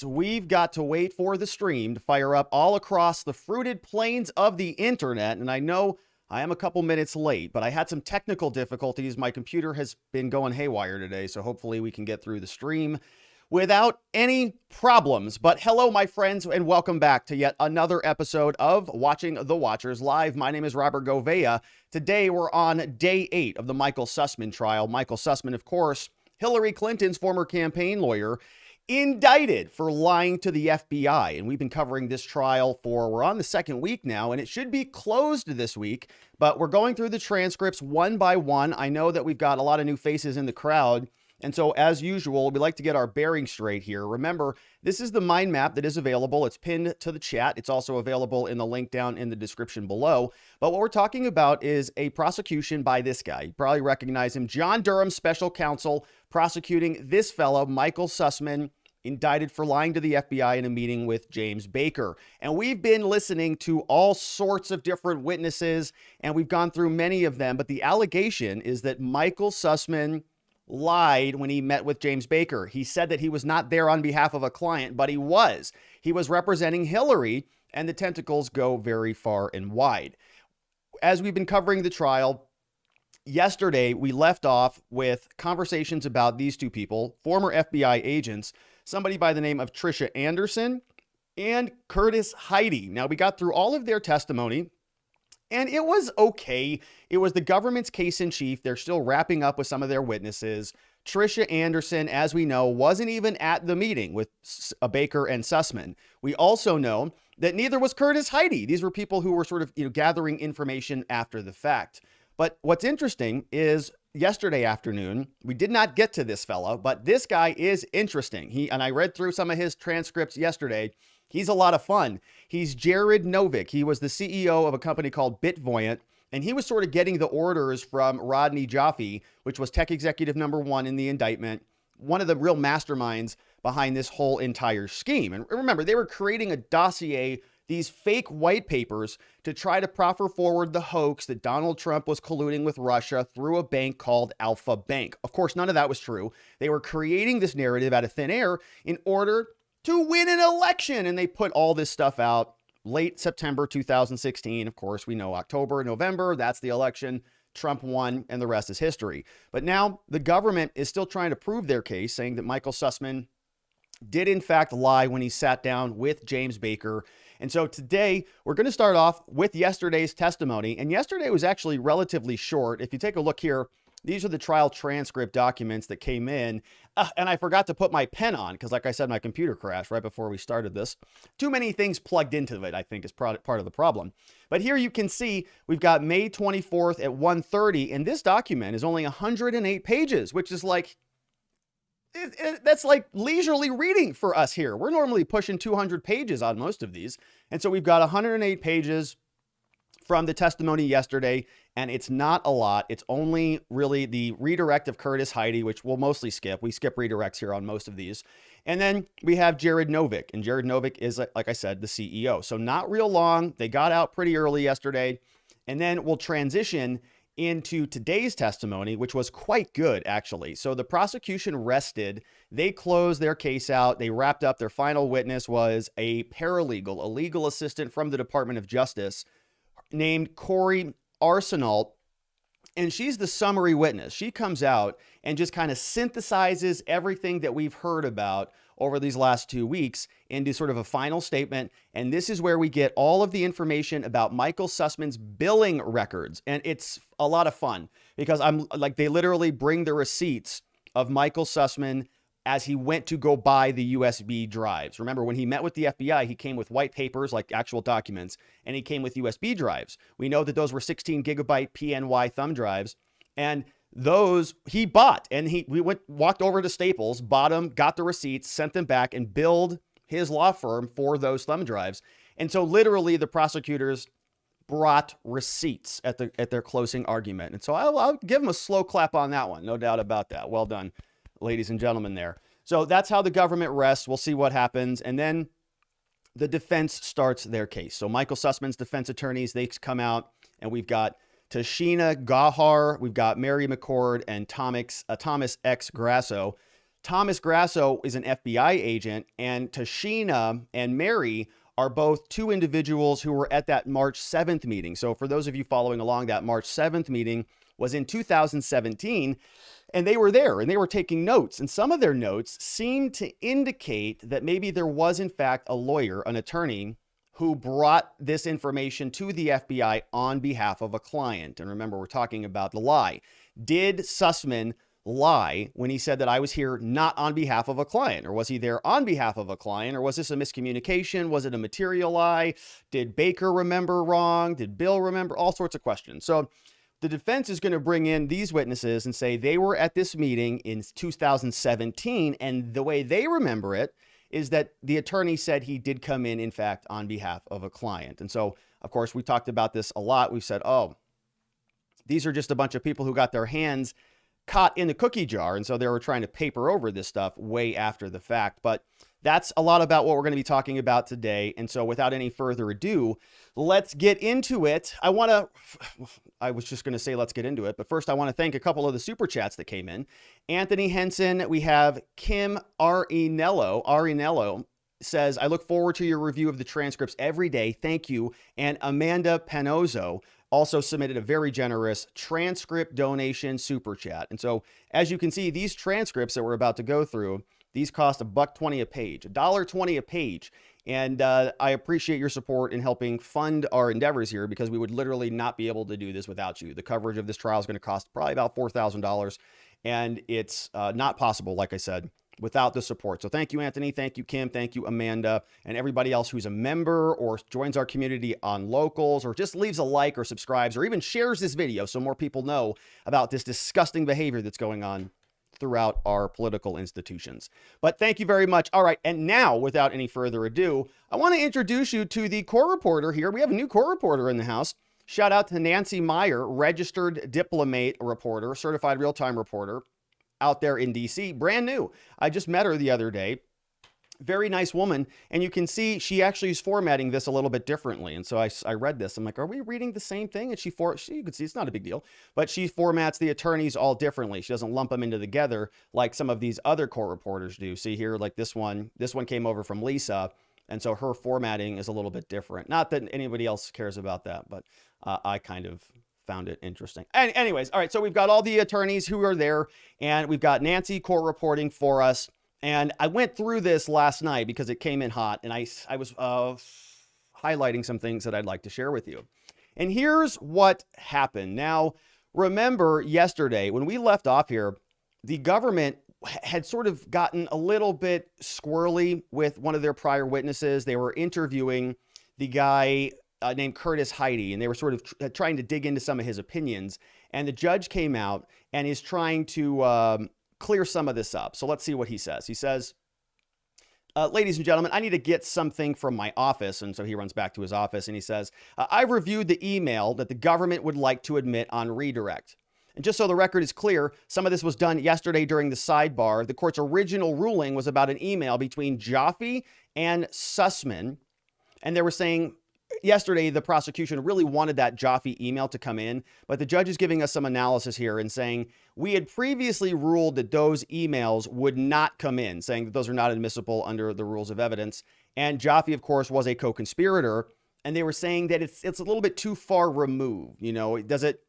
We've got to wait for the stream to fire up all across the fruited plains of the internet. And I know I am a couple minutes late, but I had some technical difficulties. My computer has been going haywire today, so hopefully we can get through the stream without any problems. But hello, my friends, and welcome back to yet another episode of Watching the Watchers Live. My name is Robert Gouveia. Today we're on day 8 of the Michael Sussmann trial. Michael Sussmann, of course, Hillary Clinton's former campaign lawyer, indicted for lying to the FBI. And we've been covering this trial we're on the second week now, and it should be closed this week, but we're going through the transcripts one by one. I know that we've got a lot of new faces in the crowd, and so as usual, we like to get our bearings straight here. Remember, this is the mind map that is available. It's pinned to the chat. It's also available in the link down in the description below. But what we're talking about is a prosecution by this guy. You probably recognize him. John Durham, special counsel, prosecuting this fellow, Michael Sussmann, indicted for lying to the FBI in a meeting with James Baker. And we've been listening to all sorts of different witnesses, and we've gone through many of them. But the allegation is that Michael Sussmann lied when he met with James Baker. He said that he was not there on behalf of a client, but he was. He was representing Hillary, and the tentacles go very far and wide. As we've been covering the trial, yesterday we left off with conversations about these two people, former FBI agents, somebody by the name of Trisha Anderson and Curtis Heide. Now, we got through all of their testimony, and it was okay. It was the government's case in chief. They're still wrapping up with some of their witnesses. Trisha Anderson, as we know, wasn't even at the meeting with Baker and Sussmann. We also know that neither was Curtis Heide. These were people who were sort of, gathering information after the fact. But what's interesting is yesterday afternoon, we did not get to this fellow, but this guy is interesting. And I read through some of his transcripts yesterday. He's a lot of fun. He's Jared Novick. He was the CEO of a company called BitVoyant, and he was sort of getting the orders from Rodney Jaffe, which was tech executive number 1 in the indictment, one of the real masterminds behind this whole entire scheme. And remember, they were creating a dossier, these fake white papers, to try to proffer forward the hoax that Donald Trump was colluding with Russia through a bank called Alpha Bank. Of course, none of that was true. They were creating this narrative out of thin air in order to win an election. And they put all this stuff out late September 2016. Of course, we know October, November, that's the election. Trump won, and the rest is history. But now the government is still trying to prove their case, saying that Michael Sussmann did in fact lie when he sat down with James Baker. And so today we're going to start off with yesterday's testimony. And yesterday was actually relatively short. If you take a look here, these are the trial transcript documents that came in. And I forgot to put my pen on because, like I said, my computer crashed right before we started this. Too many things plugged into it, I think, is part of the problem. But here you can see we've got May 24th at 1:30. And this document is only 108 pages, which is like, that's like leisurely reading for us here. We're normally pushing 200 pages on most of these. And so we've got 108 pages from the testimony yesterday, and it's not a lot. It's only really the redirect of Curtis Heide, which we'll mostly skip. We skip redirects here on most of these. And then we have Jared Novick, and Jared Novick is, like I said, the CEO. So not real long. They got out pretty early yesterday. And then we'll transition into today's testimony, which was quite good, actually. So the prosecution rested. They closed their case out. They wrapped up. Their final witness was a paralegal, a legal assistant from the Department of Justice named Kori Arsenault. And she's the summary witness. She comes out and just kind of synthesizes everything that we've heard about over these last 2 weeks into sort of a final statement. And this is where we get all of the information about Michael Sussmann's billing records. And it's a lot of fun because they literally bring the receipts of Michael Sussmann as he went to go buy the USB drives. Remember, when he met with the FBI, he came with white papers, like actual documents, and he came with USB drives. We know that those were 16 gigabyte PNY thumb drives, and those he bought. And we walked over to Staples, bought them, got the receipts, sent them back, and billed his law firm for those thumb drives. And so literally the prosecutors brought receipts at their closing argument. And so I'll give them a slow clap on that one. No doubt about that. Well done, ladies and gentlemen there. So that's how the government rests. We'll see what happens. And then the defense starts their case. So Michael Sussmann's defense attorneys, they come out, and we've got Tashina, Gauhar, we've got Mary McCord, and Thomas X. Grasso. Thomas Grasso is an FBI agent, and Tashina and Mary are both two individuals who were at that March 7th meeting. So for those of you following along, that March 7th meeting was in 2017, and they were there and they were taking notes. And some of their notes seemed to indicate that maybe there was, in fact, a lawyer, an attorney, who brought this information to the FBI on behalf of a client. And remember, we're talking about the lie. Did Sussmann lie when he said that I was here not on behalf of a client? Or was he there on behalf of a client? Or was this a miscommunication? Was it a material lie? Did Baker remember wrong? Did Bill remember? All sorts of questions. So the defense is going to bring in these witnesses and say they were at this meeting in 2017, and the way they remember it is that the attorney said he did come in fact, on behalf of a client. And so, of course, we talked about this a lot. We've said, oh, these are just a bunch of people who got their hands caught in the cookie jar. And so they were trying to paper over this stuff way after the fact. But that's a lot about what we're going to be talking about today. And so without any further ado, let's get into it. I was just going to say, let's get into it. But first, I want to thank a couple of the super chats that came in. Anthony Henson, we have Kim Arinello says, I look forward to your review of the transcripts every day. Thank you. And Amanda Panozzo also submitted a very generous transcript donation super chat. And so as you can see, these transcripts that we're about to go through, these cost $1.20 a page, $1.20 a page. And I appreciate your support in helping fund our endeavors here, because we would literally not be able to do this without you. The coverage of this trial is going to cost probably about $4,000. And it's not possible, like I said, without the support. So thank you, Anthony. Thank you, Kim. Thank you, Amanda, and everybody else who's a member or joins our community on Locals, or just leaves a like or subscribes or even shares this video so more people know about this disgusting behavior that's going on throughout our political institutions. But thank you very much. All right. And now, without any further ado, I want to introduce you to the core reporter here. We have a new core reporter in the house. Shout out to Nancy Meyer, registered diplomate reporter, certified real-time reporter out there in DC, brand new. I just met her the other day. Very nice woman. And you can see she actually is formatting this a little bit differently. And so I read this. I'm like, are we reading the same thing? And you can see it's not a big deal, but she formats the attorneys all differently. She doesn't lump them into together like some of these other core reporters do. See here, like this one came over from Lisa. And so her formatting is a little bit different. Not that anybody else cares about that, but I kind of found it interesting. And anyways, all right, so we've got all the attorneys who are there, and we've got Nancy core reporting for us. And I went through this last night because it came in hot, and I was highlighting some things that I'd like to share with you. And here's what happened. Now, remember yesterday when we left off here, the government had sort of gotten a little bit squirrely with one of their prior witnesses. They were interviewing the guy named Curtis Heide, and they were sort of trying to dig into some of his opinions. And the judge came out and is trying to clear some of this up. So let's see what he says. He says, ladies and gentlemen, I need to get something from my office. And so he runs back to his office and he says, I've reviewed the email that the government would like to admit on redirect. And just so the record is clear, some of this was done yesterday during the sidebar. The court's original ruling was about an email between Jaffe and Sussmann. And they were saying yesterday the prosecution really wanted that Jaffe email to come in, but the judge is giving us some analysis here and saying we had previously ruled that those emails would not come in, saying that those are not admissible under the rules of evidence. And Jaffe, of course, was a co-conspirator, and they were saying that it's a little bit too far removed. You know, is it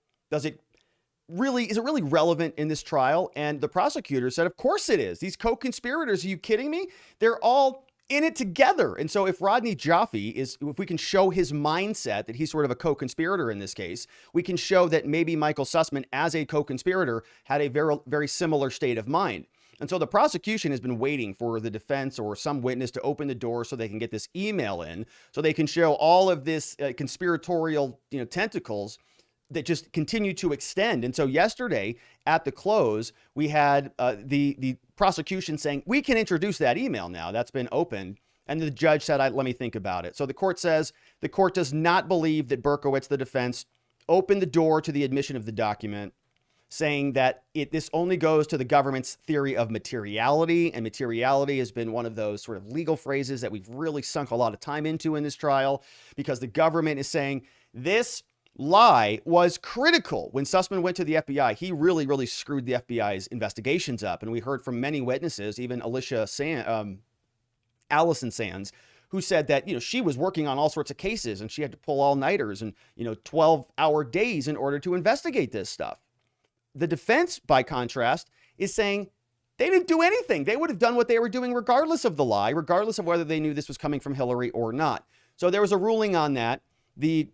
really relevant in this trial? And the prosecutor said, of course it is. These co-conspirators, are you kidding me? They're all in it together. And so if Rodney Jaffe if we can show his mindset that he's sort of a co-conspirator in this case, we can show that maybe Michael Sussmann as a co-conspirator had a very, very similar state of mind. And so the prosecution has been waiting for the defense or some witness to open the door so they can get this email in, so they can show all of this conspiratorial, tentacles that just continue to extend. And so yesterday at the close, we had the prosecution saying, we can introduce that email now. That's been opened. And the judge said, let me think about it. So the court says the court does not believe that Berkowitz, the defense, opened the door to the admission of the document, saying that this only goes to the government's theory of materiality. And materiality has been one of those sort of legal phrases that we've really sunk a lot of time into in this trial, because the government is saying this lie was critical. When Sussmann went to the FBI, he really, really screwed the FBI's investigations up. And we heard from many witnesses, even Allison Sands, who said that, she was working on all sorts of cases and she had to pull all-nighters and, 12-hour days in order to investigate this stuff. The defense, by contrast, is saying they didn't do anything. They would have done what they were doing regardless of the lie, regardless of whether they knew this was coming from Hillary or not. So there was a ruling on that. The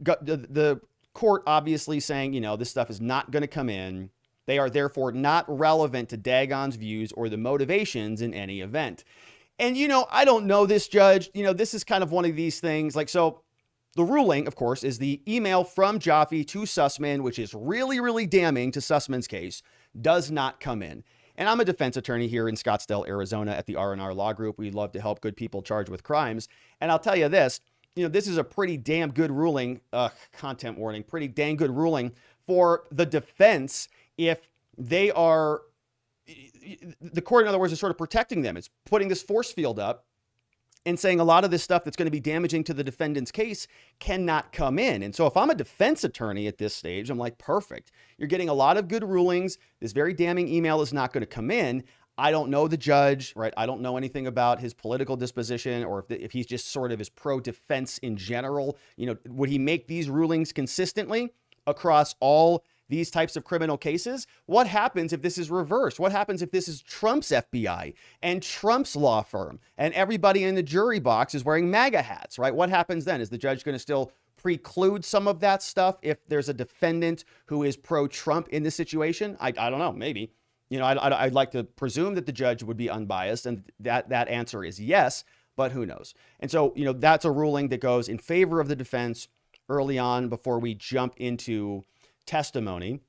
court obviously saying, this stuff is not going to come in. They are therefore not relevant to Dagon's views or the motivations in any event. And, I don't know this judge. This is kind of one of these things. So the ruling, of course, is the email from Jaffe to Sussmann, which is really, really damning to Sussmann's case, does not come in. And I'm a defense attorney here in Scottsdale, Arizona at the R&R Law Group. We love to help good people charged with crimes. And I'll tell you this, this is a pretty damn good ruling, content warning, pretty dang good ruling for the defense if they are, the court, in other words, is sort of protecting them. It's putting this force field up and saying a lot of this stuff that's going to be damaging to the defendant's case cannot come in. And so if I'm a defense attorney at this stage, I'm like, perfect. You're getting a lot of good rulings. This very damning email is not going to come in. I don't know the judge, right? I don't know anything about his political disposition or if he's just sort of is pro-defense in general. Would he make these rulings consistently across all these types of criminal cases? What happens if this is reversed? What happens if this is Trump's FBI and Trump's law firm and everybody in the jury box is wearing MAGA hats, right? What happens then? Is the judge going to still preclude some of that stuff if there's a defendant who is pro-Trump in this situation? I don't know, maybe. I'd like to presume that the judge would be unbiased, and that answer is yes, but who knows? And so, that's a ruling that goes in favor of the defense early on before we jump into testimony.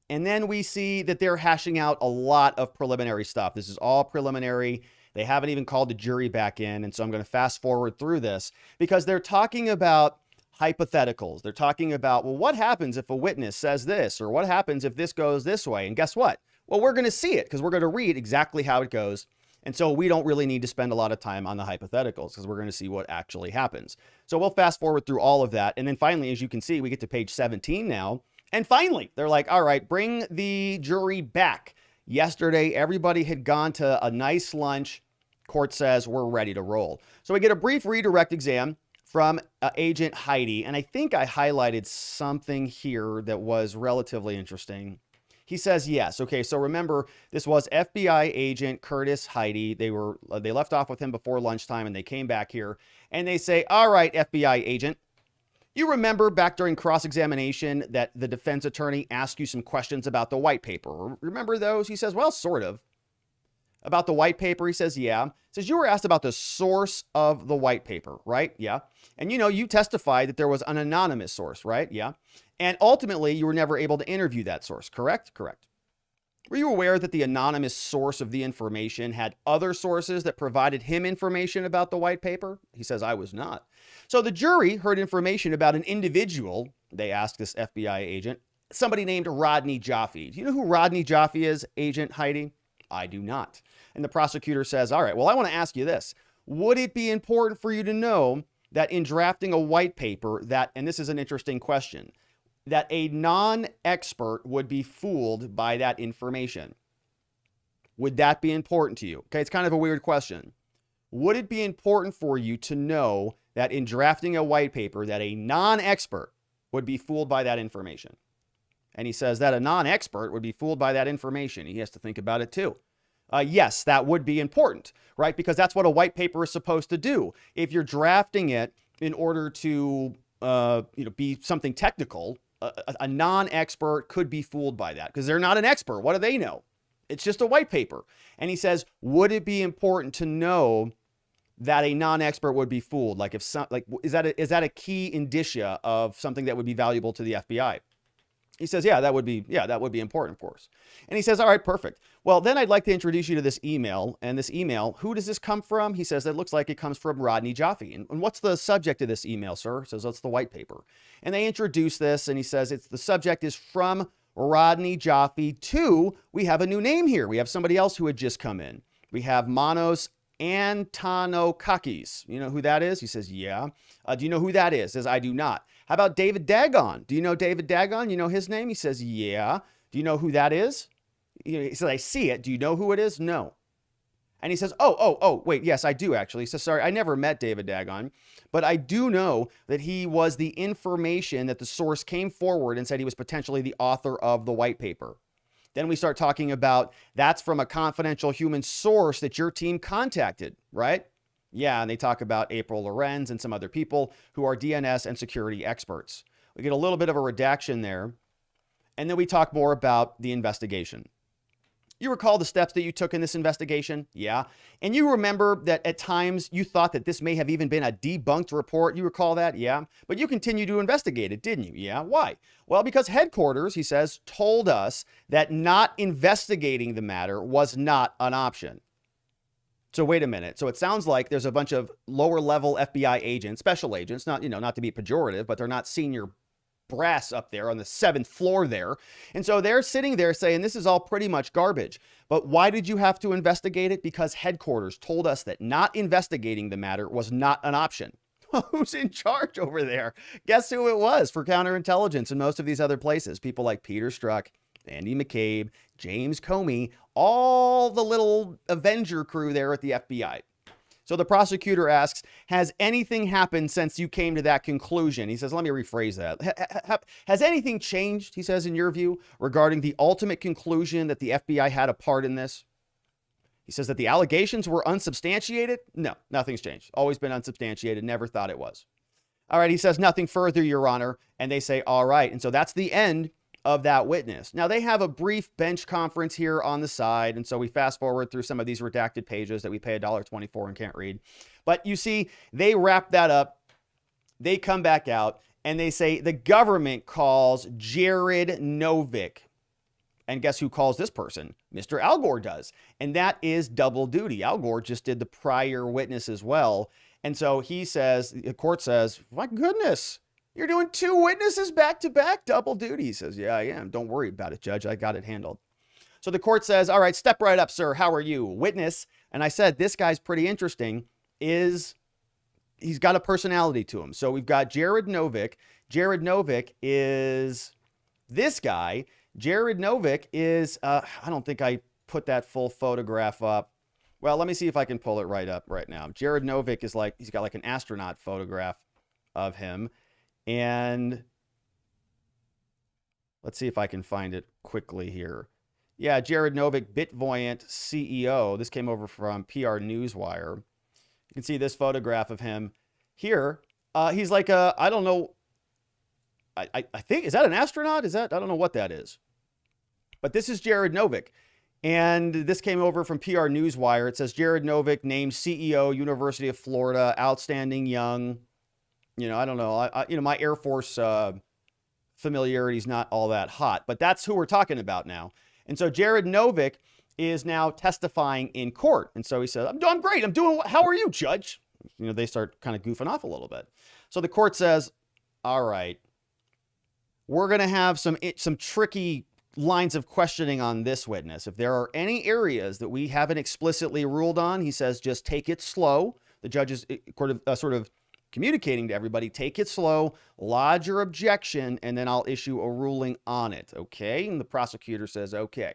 And then we see that they're hashing out a lot of preliminary stuff. This is all preliminary. They haven't even called the jury back in. And so I'm going to fast forward through this because they're talking about hypotheticals. They're talking about, well, what happens if a witness says this, or what happens if this goes this way? And guess what? Well, we're going to see it because we're going to read exactly how it goes. And so we don't really need to spend a lot of time on the hypotheticals because we're going to see what actually happens. So we'll fast forward through all of that. And then finally, as you can see, we get to page 17 now. And finally, they're like, all right, bring the jury back. Yesterday, everybody had gone to a nice lunch. Court says we're ready to roll. So we get a brief redirect exam from Agent Heide. And I think I highlighted something here that was relatively interesting. He says yes. Okay, so remember, this was FBI agent Curtis Heide. They left off with him before lunchtime and they came back here and they say, all right, FBI agent, you remember back during cross-examination that the defense attorney asked you some questions about the white paper. Remember those? He says, well, sort of. About the white paper, he says, yeah. He says, you were asked about the source of the white paper, right? Yeah. And you testified that there was an anonymous source, right? Yeah. And ultimately, you were never able to interview that source, correct? Correct. Were you aware that the anonymous source of the information had other sources that provided him information about the white paper? He says, I was not. So the jury heard information about an individual, they asked this FBI agent, somebody named Rodney Jaffe. Do you know who Rodney Jaffe is, Agent Heide? I do not. And the prosecutor says, all right, well, I want to ask you this. Would it be important for you to know that in drafting a white paper that, and this is an interesting question, that a non-expert would be fooled by that information? Would that be important to you? Okay, it's kind of a weird question. Would it be important for you to know that in drafting a white paper that a non-expert would be fooled by that information? And he says that a non-expert would be fooled by that information. He has to think about it too. Yes, that would be important, right? Because that's what a white paper is supposed to do. If you're drafting it in order to, be something technical, a non-expert could be fooled by that because they're not an expert. What do they know? It's just a white paper. And he says, would it be important to know that a non-expert would be fooled? Like is that a key indicia of something that would be valuable to the FBI? He says, yeah, that would be important, of course. And he says, all right, perfect. Well, then I'd like to introduce you to this email. And this email, who does this come from? He says, it looks like it comes from Rodney Jaffe. And what's the subject of this email, sir? He says, that's the white paper. And they introduce this, and he says, the subject is from Rodney Jaffe to, we have a new name here. We have somebody else who had just come in. We have Manos Antonokakis. You know who that is? He says, yeah. Do you know who that is? He says, I do not. How about David Dagon? Do you know David Dagon? You know his name? He says, yeah. Do you know who that is? He says, I see it. Do you know who it is? No. And he says, wait, yes, I do actually. He says, sorry, I never met David Dagon, but I do know that he was the information that the source came forward and said he was potentially the author of the white paper. Then we start talking about that's from a confidential human source that your team contacted, right? Yeah, and they talk about April Lorenz and some other people who are DNS and security experts. We get a little bit of a redaction there. And then we talk more about the investigation. You recall the steps that you took in this investigation? Yeah. And you remember that at times you thought that this may have even been a debunked report. You recall that? Yeah. But you continued to investigate it, didn't you? Yeah. Why? Well, because headquarters, he says, told us that not investigating the matter was not an option. So wait a minute. So it sounds like there's a bunch of lower level FBI agents, special agents, not to be pejorative, but they're not senior brass up there on the 7th floor there. And so they're sitting there saying, this is all pretty much garbage. But why did you have to investigate it? Because headquarters told us that not investigating the matter was not an option. Who's in charge over there? Guess who it was for counterintelligence and most of these other places? People like Peter Strzok, Andy McCabe, James Comey, all the little Avenger crew there at the FBI. So the prosecutor asks, has anything happened since you came to that conclusion? He says, let me rephrase that. Has anything changed, he says, in your view, regarding the ultimate conclusion that the FBI had a part in this? He says that the allegations were unsubstantiated? No, nothing's changed. Always been unsubstantiated. Never thought it was. All right, he says nothing further, Your Honor. And they say, all right. And so that's the end of that witness. Now, they have a brief bench conference here on the side, and so we fast forward through some of these redacted pages that we pay $1.24 and can't read. But you see, they wrap that up. They come back out, and they say the government calls Jared Novick. And guess who calls this person? Mr. Al Gore does. And that is double duty. Al Gore just did the prior witness as well. And so he says, the court says, my goodness, you're doing 2 witnesses back to back, double duty. He says, yeah, I am. Don't worry about it, Judge. I got it handled. So the court says, all right, step right up, sir. How are you? Witness. And I said, this guy's pretty interesting. He's got a personality to him. So we've got Jared Novick. Jared Novick is this guy. Jared Novick is, I don't think I put that full photograph up. Well, let me see if I can pull it right up right now. Jared Novick is like, he's got like an astronaut photograph of him. And let's see if I can find it quickly here. Yeah, Jared Novick, BitVoyant CEO. This came over from PR Newswire. You can see this photograph of him here. He's like a, I don't know. I think, is that an astronaut? I don't know what that is. But this is Jared Novick. And this came over from PR Newswire. It says Jared Novick named CEO, University of Florida, outstanding young. I don't know. My Air Force familiarity is not all that hot, but that's who we're talking about now. And so Jared Novick is now testifying in court. And so he says, I'm great. I'm doing, how are you, Judge? They start kind of goofing off a little bit. So the court says, all right, we're going to have some tricky lines of questioning on this witness. If there are any areas that we haven't explicitly ruled on, he says, just take it slow. The judge is sort of communicating to everybody, take it slow, lodge your objection, and then I'll issue a ruling on it. Okay. And the prosecutor says, okay,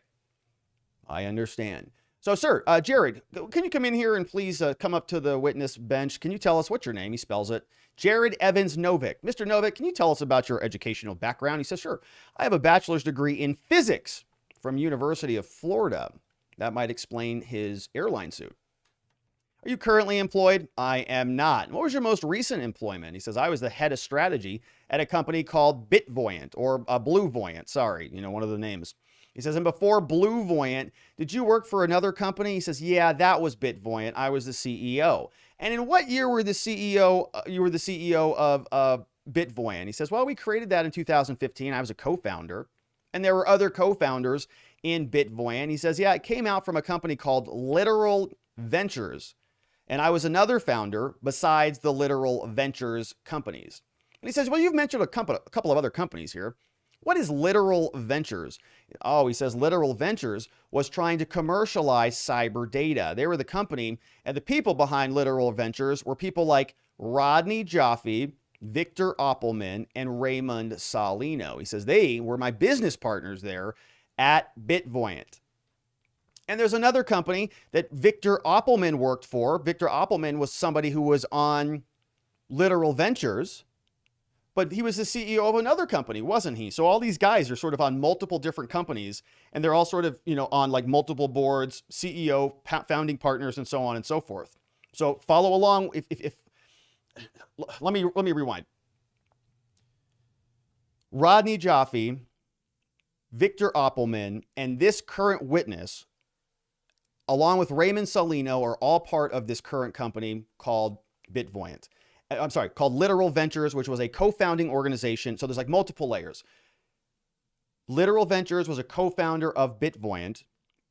I understand. So, sir, Jared, can you come in here and please come up to the witness bench? Can you tell us what's your name? He spells it. Jared Evans Novick. Mr. Novick, can you tell us about your educational background? He says, sure. I have a bachelor's degree in physics from University of Florida. That might explain his airline suit. Are you currently employed? I am not. What was your most recent employment? He says, I was the head of strategy at a company called BitVoyant, or BlueVoyant. Sorry, one of the names. He says, and before BlueVoyant, did you work for another company? He says, yeah, that was BitVoyant. I was the CEO. And in what year were the CEO? You were the CEO of BitVoyant. He says, well, we created that in 2015. I was a co-founder, and there were other co-founders in BitVoyant. He says, yeah, it came out from a company called Literal Ventures. And I was another founder besides the Literal Ventures companies. And he says, well, you've mentioned a couple of other companies here. What is Literal Ventures? Oh, he says Literal Ventures was trying to commercialize cyber data. They were the company, and the people behind Literal Ventures were people like Rodney Jaffe, Victor Oppelman, and Raymond Salino. He says they were my business partners there at BitVoyant. And there's another company that Victor Oppelman worked for. Victor Oppelman was somebody who was on Literal Ventures, but he was the CEO of another company, wasn't he? So all these guys are sort of on multiple different companies, and they're all sort of, on like multiple boards, CEO, founding partners, and so on and so forth. So follow along. Let me rewind. Rodney Jaffe, Victor Oppelman, and this current witness, along with Raymond Salino, are all part of this current company called BitVoyant. Called Literal Ventures, which was a co-founding organization. So there's like multiple layers. Literal Ventures was a co-founder of BitVoyant.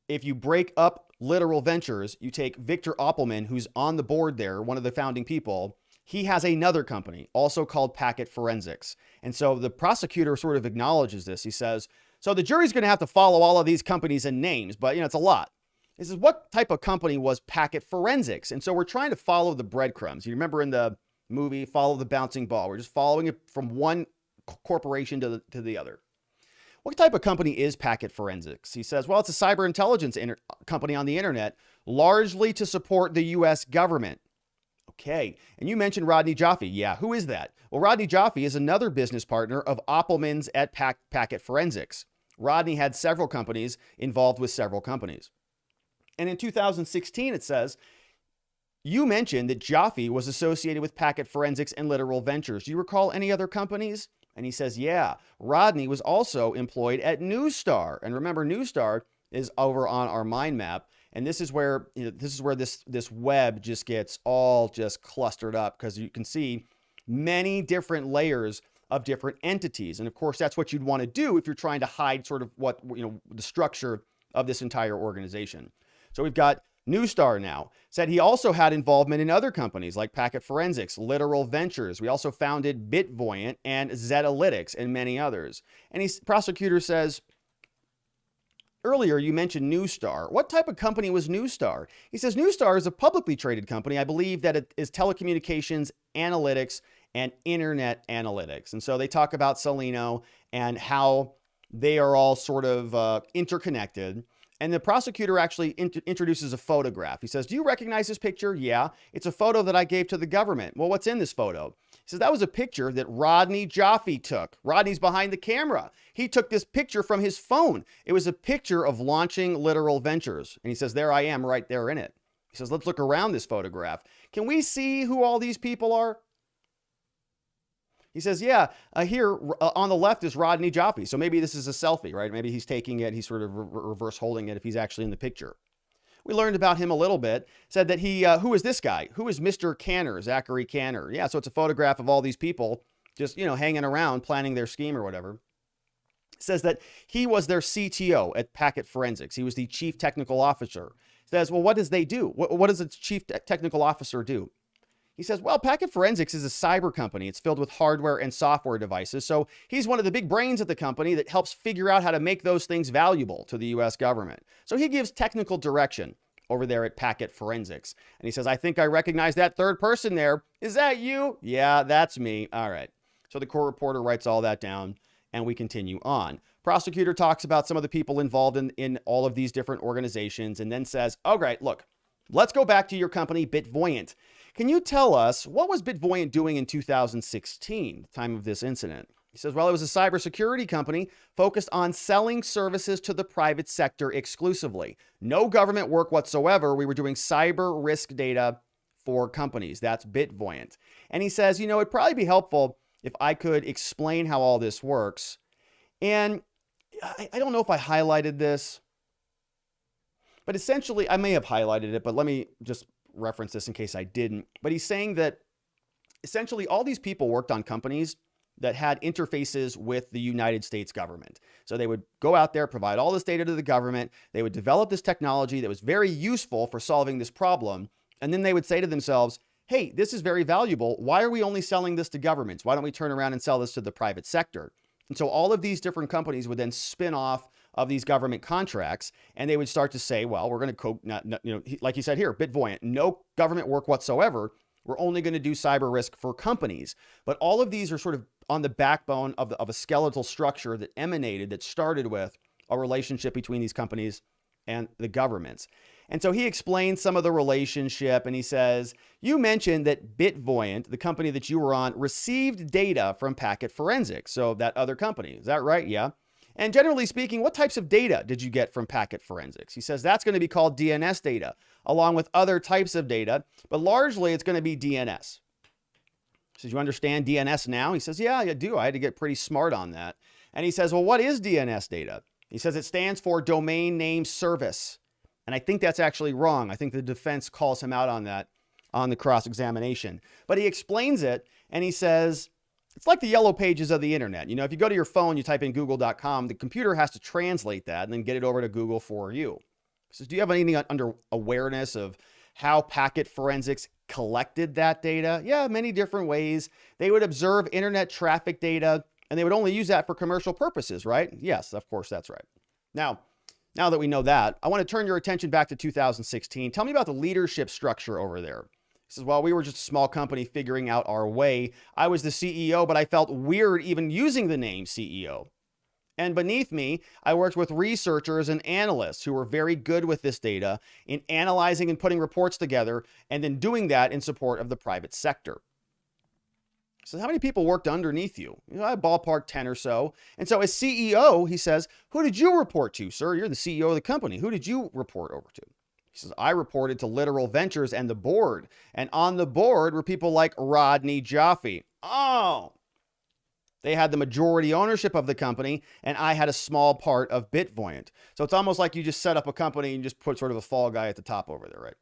If you break up Literal Ventures, you take Victor Oppelman, who's on the board there, one of the founding people. He has another company, also called Packet Forensics. And so the prosecutor sort of acknowledges this. He says, so the jury's going to have to follow all of these companies and names, but it's a lot. He says, what type of company was Packet Forensics? And so we're trying to follow the breadcrumbs. You remember in the movie, Follow the Bouncing Ball. We're just following it from one corporation to the other. What type of company is Packet Forensics? He says, well, it's a cyber intelligence company on the internet, largely to support the U.S. government. Okay. And you mentioned Rodney Jaffe. Yeah. Who is that? Well, Rodney Jaffe is another business partner of Oppelman's at Packet Forensics. Rodney had several companies involved with several companies. And in 2016, it says, you mentioned that Jaffe was associated with Packet Forensics and Literal Ventures. Do you recall any other companies? And he says, yeah, Rodney was also employed at Neustar. And remember, Neustar is over on our mind map. And this is where this web just gets all just clustered up, because you can see many different layers of different entities. And of course, that's what you'd want to do if you're trying to hide sort of what, the structure of this entire organization. So we've got Neustar now. Said he also had involvement in other companies like Packet Forensics, Literal Ventures. We also founded BitVoyant and Zetalytics and many others. And prosecutor says, earlier you mentioned Neustar. What type of company was Neustar? He says Neustar is a publicly traded company. I believe that it is telecommunications, analytics, and internet analytics. And so they talk about Salino and how they are all sort of interconnected. And the prosecutor actually introduces a photograph. He says, do you recognize this picture? Yeah, it's a photo that I gave to the government. Well, what's in this photo? He says, that was a picture that Rodney Jaffe took. Rodney's behind the camera. He took this picture from his phone. It was a picture of launching Literal Ventures. And he says, there I am right there in it. He says, let's look around this photograph. Can we see who all these people are? He says, yeah, here on the left is Rodney Jaffe. So maybe this is a selfie, right? Maybe he's taking it. He's sort of reverse holding it if he's actually in the picture. We learned about him a little bit. Said that who is this guy? Who is Mr. Canner, Zachary Canner? Yeah, so it's a photograph of all these people just, hanging around, planning their scheme or whatever. Says that he was their CTO at Packet Forensics. He was the chief technical officer. Says, well, what does they do? What does a chief technical officer do? He says, well, Packet Forensics is a cyber company. It's filled with hardware and software devices. So he's one of the big brains at the company that helps figure out how to make those things valuable to the U.S. government. So he gives technical direction over there at Packet Forensics. And he says, I think I recognize that third person there. Is that you? Yeah, that's me. All right. So the court reporter writes all that down, and we continue on. Prosecutor talks about some of the people involved in all of these different organizations, and then says, all right, look, let's go back to your company, BitVoyant. Can you tell us, what was BitVoyant doing in 2016, the time of this incident? He says, well, it was a cybersecurity company focused on selling services to the private sector exclusively. No government work whatsoever. We were doing cyber risk data for companies. That's BitVoyant. And he says, it'd probably be helpful if I could explain how all this works. And I don't know if I highlighted this, but essentially, I may have highlighted it, but let me just reference this in case I didn't. But he's saying that essentially all these people worked on companies that had interfaces with the United States government. So they would go out there, provide all this data to the government. They would develop this technology that was very useful for solving this problem. And then they would say to themselves, hey, this is very valuable. Why are we only selling this to governments? Why don't we turn around and sell this to the private sector? And so all of these different companies would then spin off of these government contracts, and they would start to say, well, we're going to, like you said here, Bitvoyant, no government work whatsoever. We're only going to do cyber risk for companies. But all of these are sort of on the backbone of a skeletal structure that started with a relationship between these companies and the governments. And so he explains some of the relationship, and he says, you mentioned that Bitvoyant, the company that you were on, received data from Packet Forensics. So that other company, is that right? Yeah. And generally speaking, what types of data did you get from Packet Forensics? He says that's going to be called DNS data, along with other types of data, but largely it's going to be DNS. He says, you understand DNS now? He says, yeah, I do. I had to get pretty smart on that. And he says, well, what is DNS data? He says it stands for Domain Name Service. And I think that's actually wrong. I think the defense calls him out on that on the cross-examination. But he explains it, and he says, it's like the yellow pages of the internet. You know, if you go to your phone, you type in google.com, the computer has to translate that and then get it over to Google for you. He says, do you have anything under awareness of how Packet Forensics collected that data? Yeah, many different ways. They would observe internet traffic data, and they would only use that for commercial purposes, right? Yes, of course, that's right. Now that we know that, I want to turn your attention back to 2016. Tell me about the leadership structure over there. He says, well, we were just a small company figuring out our way. I was the CEO, but I felt weird even using the name CEO. And beneath me, I worked with researchers and analysts who were very good with this data in analyzing and putting reports together, and then doing that in support of the private sector. He says, how many people worked underneath you? I ballpark 10 or so. And so as CEO, he says, who did you report to, sir? You're the CEO of the company. Who did you report over to? He says, I reported to Literal Ventures and the board. And on the board were people like Rodney Jaffe. Oh, they had the majority ownership of the company, and I had a small part of Bitvoyant. So it's almost like you just set up a company and just put sort of a fall guy at the top over there, right?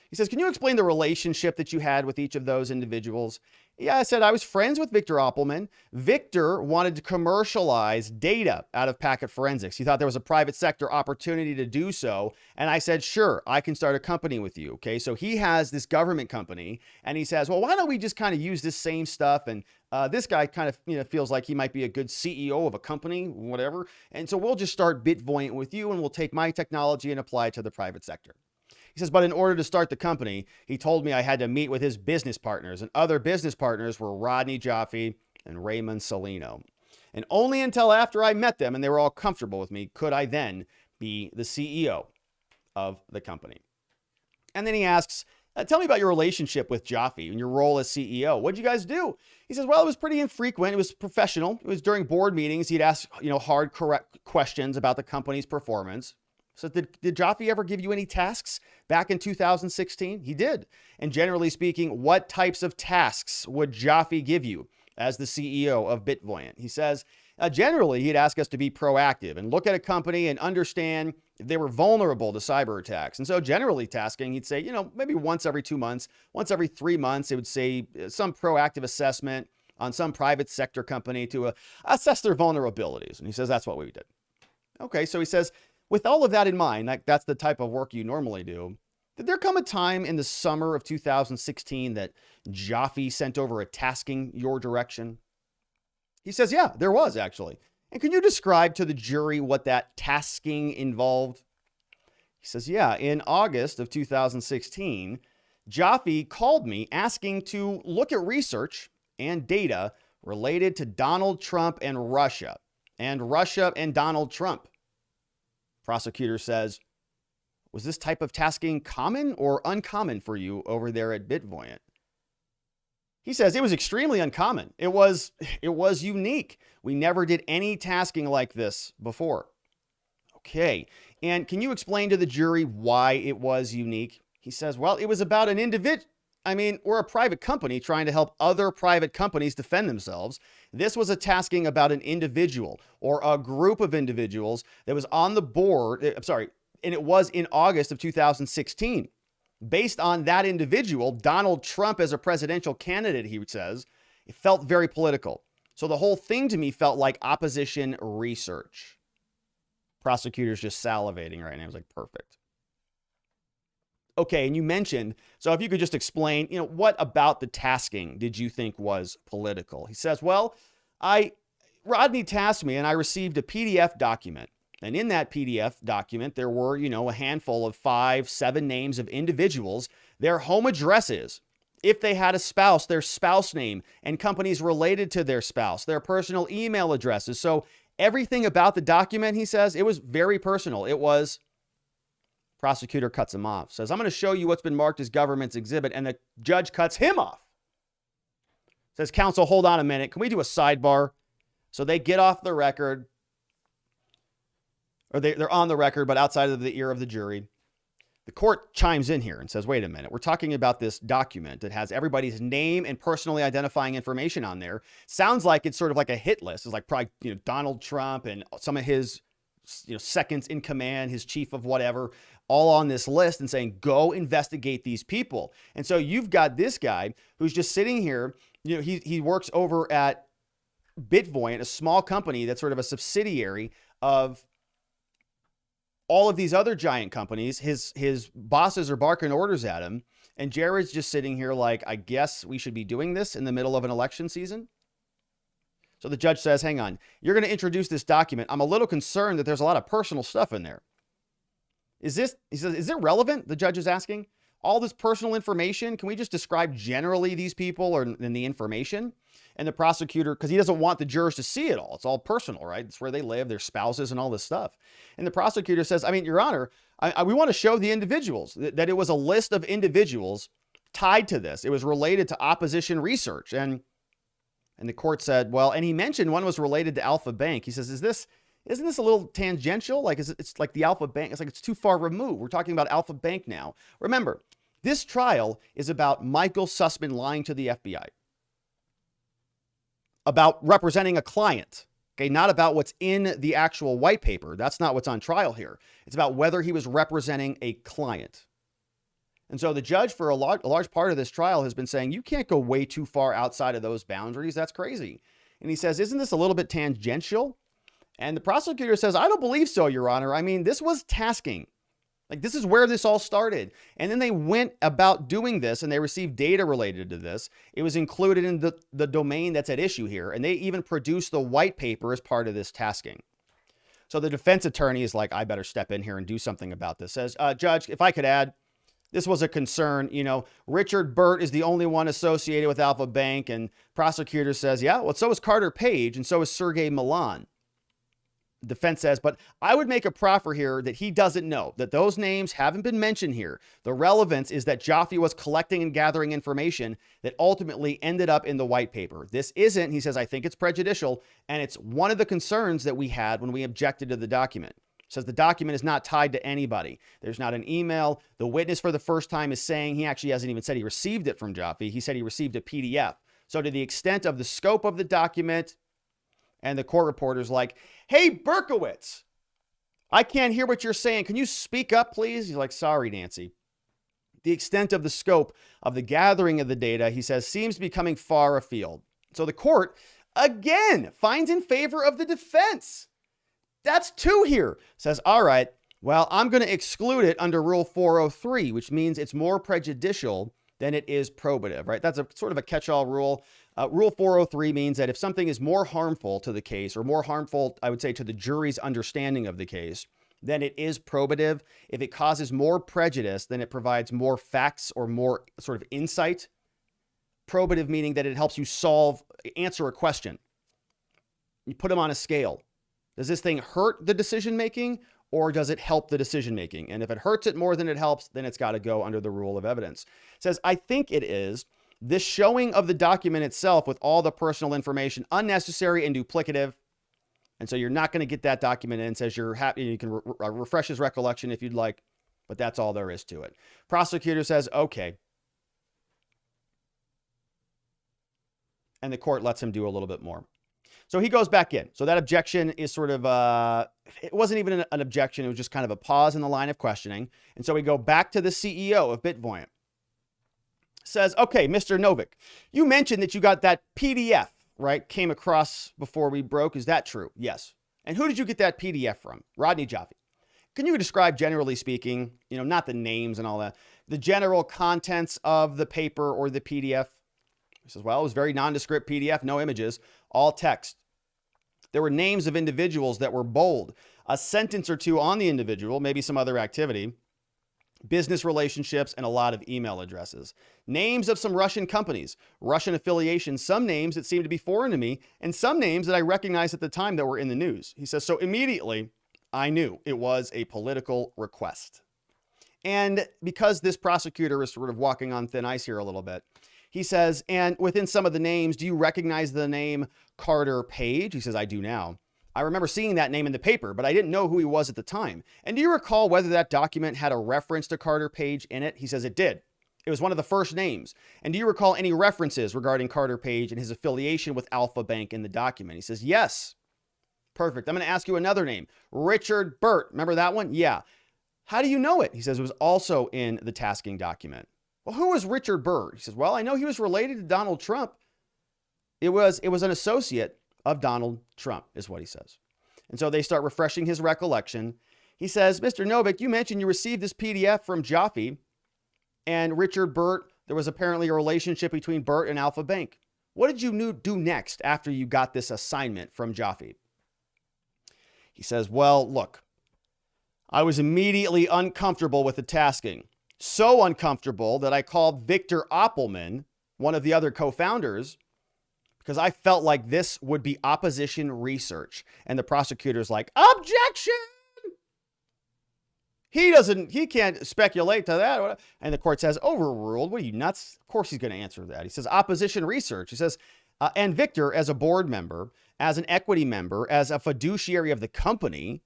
He says, can you explain the relationship that you had with each of those individuals? Yeah, I said, I was friends with Victor Opelman. Victor wanted to commercialize data out of Packet Forensics. He thought there was a private sector opportunity to do so. And I said, sure, I can start a company with you. Okay, so he has this government company, and he says, well, why don't we just kind of use this same stuff? And this guy kind of feels like he might be a good CEO of a company, whatever. And so we'll just start Bitvoyant with you, and we'll take my technology and apply it to the private sector. He says, but in order to start the company, he told me I had to meet with his business partners, and other business partners were Rodney Jaffe and Raymond Salino. And only until after I met them and they were all comfortable with me could I then be the CEO of the company. And then he asks, tell me about your relationship with Jaffe and your role as CEO. What'd you guys do? He says, well, it was pretty infrequent. It was professional. It was during board meetings. He'd ask, hard, correct questions about the company's performance. So did Jaffe ever give you any tasks back in 2016? He did. And generally speaking, what types of tasks would Jaffe give you as the CEO of Bitvoyant? He says, generally, he'd ask us to be proactive and look at a company and understand if they were vulnerable to cyber attacks. And so generally tasking, he'd say, maybe once every 2 months, once every 3 months, it would say some proactive assessment on some private sector company to assess their vulnerabilities. And he says, that's what we did. Okay, so he says, with all of that in mind, that's the type of work you normally do. Did there come a time in the summer of 2016 that Jaffe sent over a tasking your direction? He says, yeah, there was actually. And can you describe to the jury what that tasking involved? He says, yeah, in August of 2016, Jaffe called me asking to look at research and data related to Donald Trump and Russia and Donald Trump. Prosecutor says, was this type of tasking common or uncommon for you over there at Bitvoyant? He says it was extremely uncommon. It was unique. We never did any tasking like this before. Okay. And can you explain to the jury why it was unique? He says, well, it was about an individual. I mean, we're a private company trying to help other private companies defend themselves. This was a tasking about an individual or a group of individuals that was on the board. And it was in August of 2016. Based on that individual, Donald Trump as a presidential candidate, he says, it felt very political. So the whole thing to me felt like opposition research. Prosecutor's just salivating right now. I was like, perfect. Okay, and you mentioned, so if you could just explain, what about the tasking did you think was political? He says, well, Rodney tasked me and I received a PDF document. And in that PDF document, there were, a handful of 5, 7 names of individuals, their home addresses, if they had a spouse, their spouse name, and companies related to their spouse, their personal email addresses. So everything about the document, he says, it was very personal. It was, prosecutor cuts him off, says, I'm going to show you what's been marked as government's exhibit, and the judge cuts him off. Says, counsel, hold on a minute. Can we do a sidebar? So they get off the record, or they're on the record, but outside of the ear of the jury. The court chimes in here and says, wait a minute, we're talking about this document that has everybody's name and personally identifying information on there. Sounds like it's sort of like a hit list. It's like probably, Donald Trump and some of his, seconds in command, his chief of whatever, all on this list and saying, go investigate these people. And so you've got this guy who's just sitting here, he works over at Bitvoyant, a small company that's sort of a subsidiary of all of these other giant companies. His bosses are barking orders at him. And Jared's just sitting here like, I guess we should be doing this in the middle of an election season. So the judge says, hang on, you're going to introduce this document. I'm a little concerned that there's a lot of personal stuff in there. He says, is it relevant? The judge is asking. All this personal information, can we just describe generally these people or in the information? And the prosecutor, because he doesn't want the jurors to see it all. It's all personal, right? It's where they live, their spouses and all this stuff. And the prosecutor says, Your Honor, we want to show the individuals, that it was a list of individuals tied to this. It was related to opposition research. And the court said, well, and he mentioned one was related to Alpha Bank. He says, isn't this a little tangential? Like, it's like the Alpha Bank. It's like it's too far removed. We're talking about Alpha Bank now. Remember, this trial is about Michael Sussmann lying to the FBI. About representing a client, okay? Not about what's in the actual white paper. That's not what's on trial here. It's about whether he was representing a client. And so the judge for a large part of this trial has been saying, you can't go way too far outside of those boundaries. That's crazy. And he says, isn't this a little bit tangential? And the prosecutor says, I don't believe so, Your Honor. This was tasking. Like, this is where this all started. And then they went about doing this and they received data related to this. It was included in the domain that's at issue here. And they even produced the white paper as part of this tasking. So the defense attorney is like, I better step in here and do something about this. Says, Judge, if I could add, this was a concern. Richard Burt is the only one associated with Alpha Bank. And prosecutor says, yeah, well, so is Carter Page and so is Sergey Milan. Defense says, but I would make a proffer here that he doesn't know, that those names haven't been mentioned here. The relevance is that Jaffe was collecting and gathering information that ultimately ended up in the white paper. This isn't, he says, I think it's prejudicial, and it's one of the concerns that we had when we objected to the document. Says the document is not tied to anybody. There's not an email. The witness for the first time is saying he actually hasn't even said he received it from Jaffe. He said he received a PDF. So to the extent of the scope of the document, and the court reporter's like, hey, Berkowitz, I can't hear what you're saying. Can you speak up, please? He's like, sorry, Nancy. The extent of the scope of the gathering of the data, he says, seems to be coming far afield. So the court, again, finds in favor of the defense. That's 2 here. Says, all right, well, I'm going to exclude it under Rule 403, which means it's more prejudicial than it is probative, right? That's a sort of a catch-all rule. Rule 403 means that if something is more harmful to the case, or more harmful, I would say, to the jury's understanding of the case, then it is probative. If it causes more prejudice, then it provides more facts or more sort of insight. Probative meaning that it helps you answer a question. You put them on a scale. Does this thing hurt the decision-making, or does it help the decision-making? And if it hurts it more than it helps, then it's got to go under the rule of evidence. It says, I think it is. This showing of the document itself with all the personal information, unnecessary and duplicative. And so you're not going to get that document in. It says you're happy. You can refresh his recollection if you'd like, but that's all there is to it. Prosecutor says, okay. And the court lets him do a little bit more. So he goes back in. So that objection is sort of, it wasn't even an objection. It was just kind of a pause in the line of questioning. And so we go back to the CEO of Bitvoyant. Says, okay, Mr. Novick, you mentioned that you got that PDF, right? Came across before we broke. Is that true? Yes. And who did you get that PDF from? Rodney Jaffe. Can you describe, generally speaking, not the names and all that, the general contents of the paper or the PDF? He says, well, it was very nondescript PDF, no images, all text. There were names of individuals that were bold, a sentence or two on the individual, maybe some other activity, business relationships, and a lot of email addresses. Names of some Russian companies, Russian affiliations, some names that seemed to be foreign to me, and some names that I recognized at the time that were in the news. He says, so immediately I knew it was a political request. And because this prosecutor is sort of walking on thin ice here a little bit, he says, and within some of the names, do you recognize the name Carter Page? He says, I do now. I remember seeing that name in the paper, but I didn't know who he was at the time. And do you recall whether that document had a reference to Carter Page in it? He says it did. It was one of the first names. And do you recall any references regarding Carter Page and his affiliation with Alpha Bank in the document? He says, yes. Perfect. I'm going to ask you another name. Richard Burt. Remember that one? Yeah. How do you know it? He says it was also in the tasking document. Well, who was Richard Burt? He says, well, I know he was related to Donald Trump. It was an associate of Donald Trump, is what he says. And so they start refreshing his recollection. He says, Mr. Novick, you mentioned you received this PDF from Jaffe and Richard Burt. There was apparently a relationship between Burt and Alpha Bank. What did you do next after you got this assignment from Jaffe? He says, well, look, I was immediately uncomfortable with the tasking. So uncomfortable that I called Victor Oppelman, one of the other co-founders, because I felt like this would be opposition research. And the prosecutor's like, objection! He can't speculate to that. And the court says, overruled. What are you, nuts? Of course he's going to answer that. He says, opposition research. He says, and Victor, as a board member, as an equity member, as a fiduciary of the company,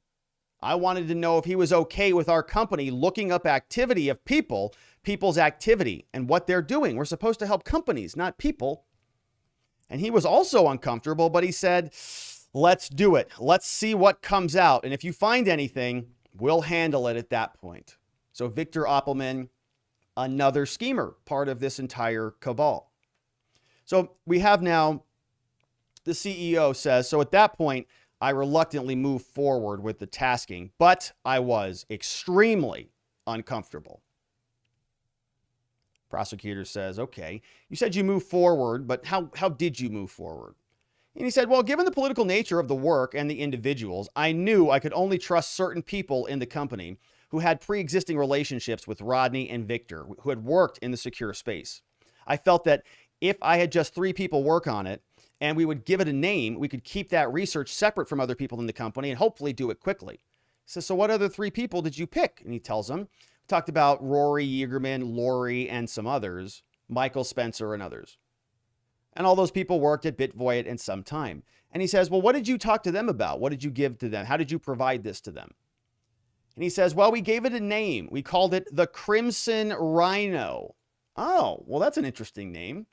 I wanted to know if he was okay with our company looking up activity of people's activity and what they're doing. We're supposed to help companies, not people. And he was also uncomfortable, but he said, let's do it. Let's see what comes out. And if you find anything, we'll handle it at that point. So Victor Oppelman, another schemer, part of this entire cabal. So we have now the CEO says, so at that point, I reluctantly moved forward with the tasking, but I was extremely uncomfortable. Prosecutor says, okay, you said you moved forward, but how did you move forward? And he said, well, given the political nature of the work and the individuals, I knew I could only trust certain people in the company who had pre-existing relationships with Rodney and Victor, who had worked in the secure space. I felt that if I had just 3 people work on it and we would give it a name, we could keep that research separate from other people in the company and hopefully do it quickly. He says, so what other 3 people did you pick? And he tells them, we talked about Rory Yeagerman, Lori, and some others, Michael Spencer and others. And all those people worked at BitVoyet in some time. And he says, well, what did you talk to them about? What did you give to them? How did you provide this to them? And he says, well, we gave it a name. We called it the Crimson Rhino. Oh, well, that's an interesting name.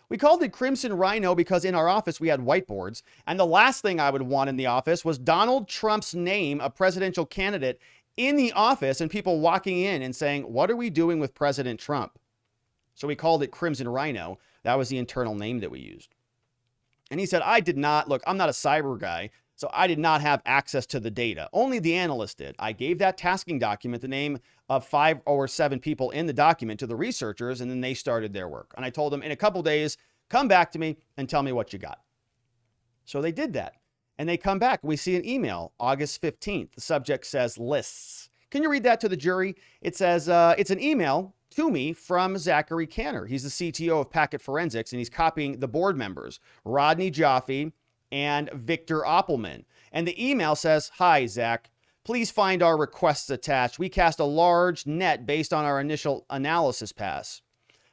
We called it Crimson Rhino because in our office we had whiteboards. And the last thing I would want in the office was Donald Trump's name, a presidential candidate, in the office and people walking in and saying, what are we doing with President Trump? So we called it Crimson Rhino. That was the internal name that we used. And he said, I did not, look, I'm not a cyber guy, so I did not have access to the data. Only the analyst did. I gave that tasking document the name of 5 or 7 people in the document to the researchers, and then they started their work. And I told them in a couple days, come back to me and tell me what you got. So they did that. And they come back. We see an email, August 15th. The subject says lists. Can you read that to the jury? It says, it's an email to me from Zachary Canner. He's the CTO of Packet Forensics, and he's copying the board members, Rodney Jaffe and Victor Oppelman. And the email says, hi, Zach. Please find our requests attached. We cast a large net based on our initial analysis pass.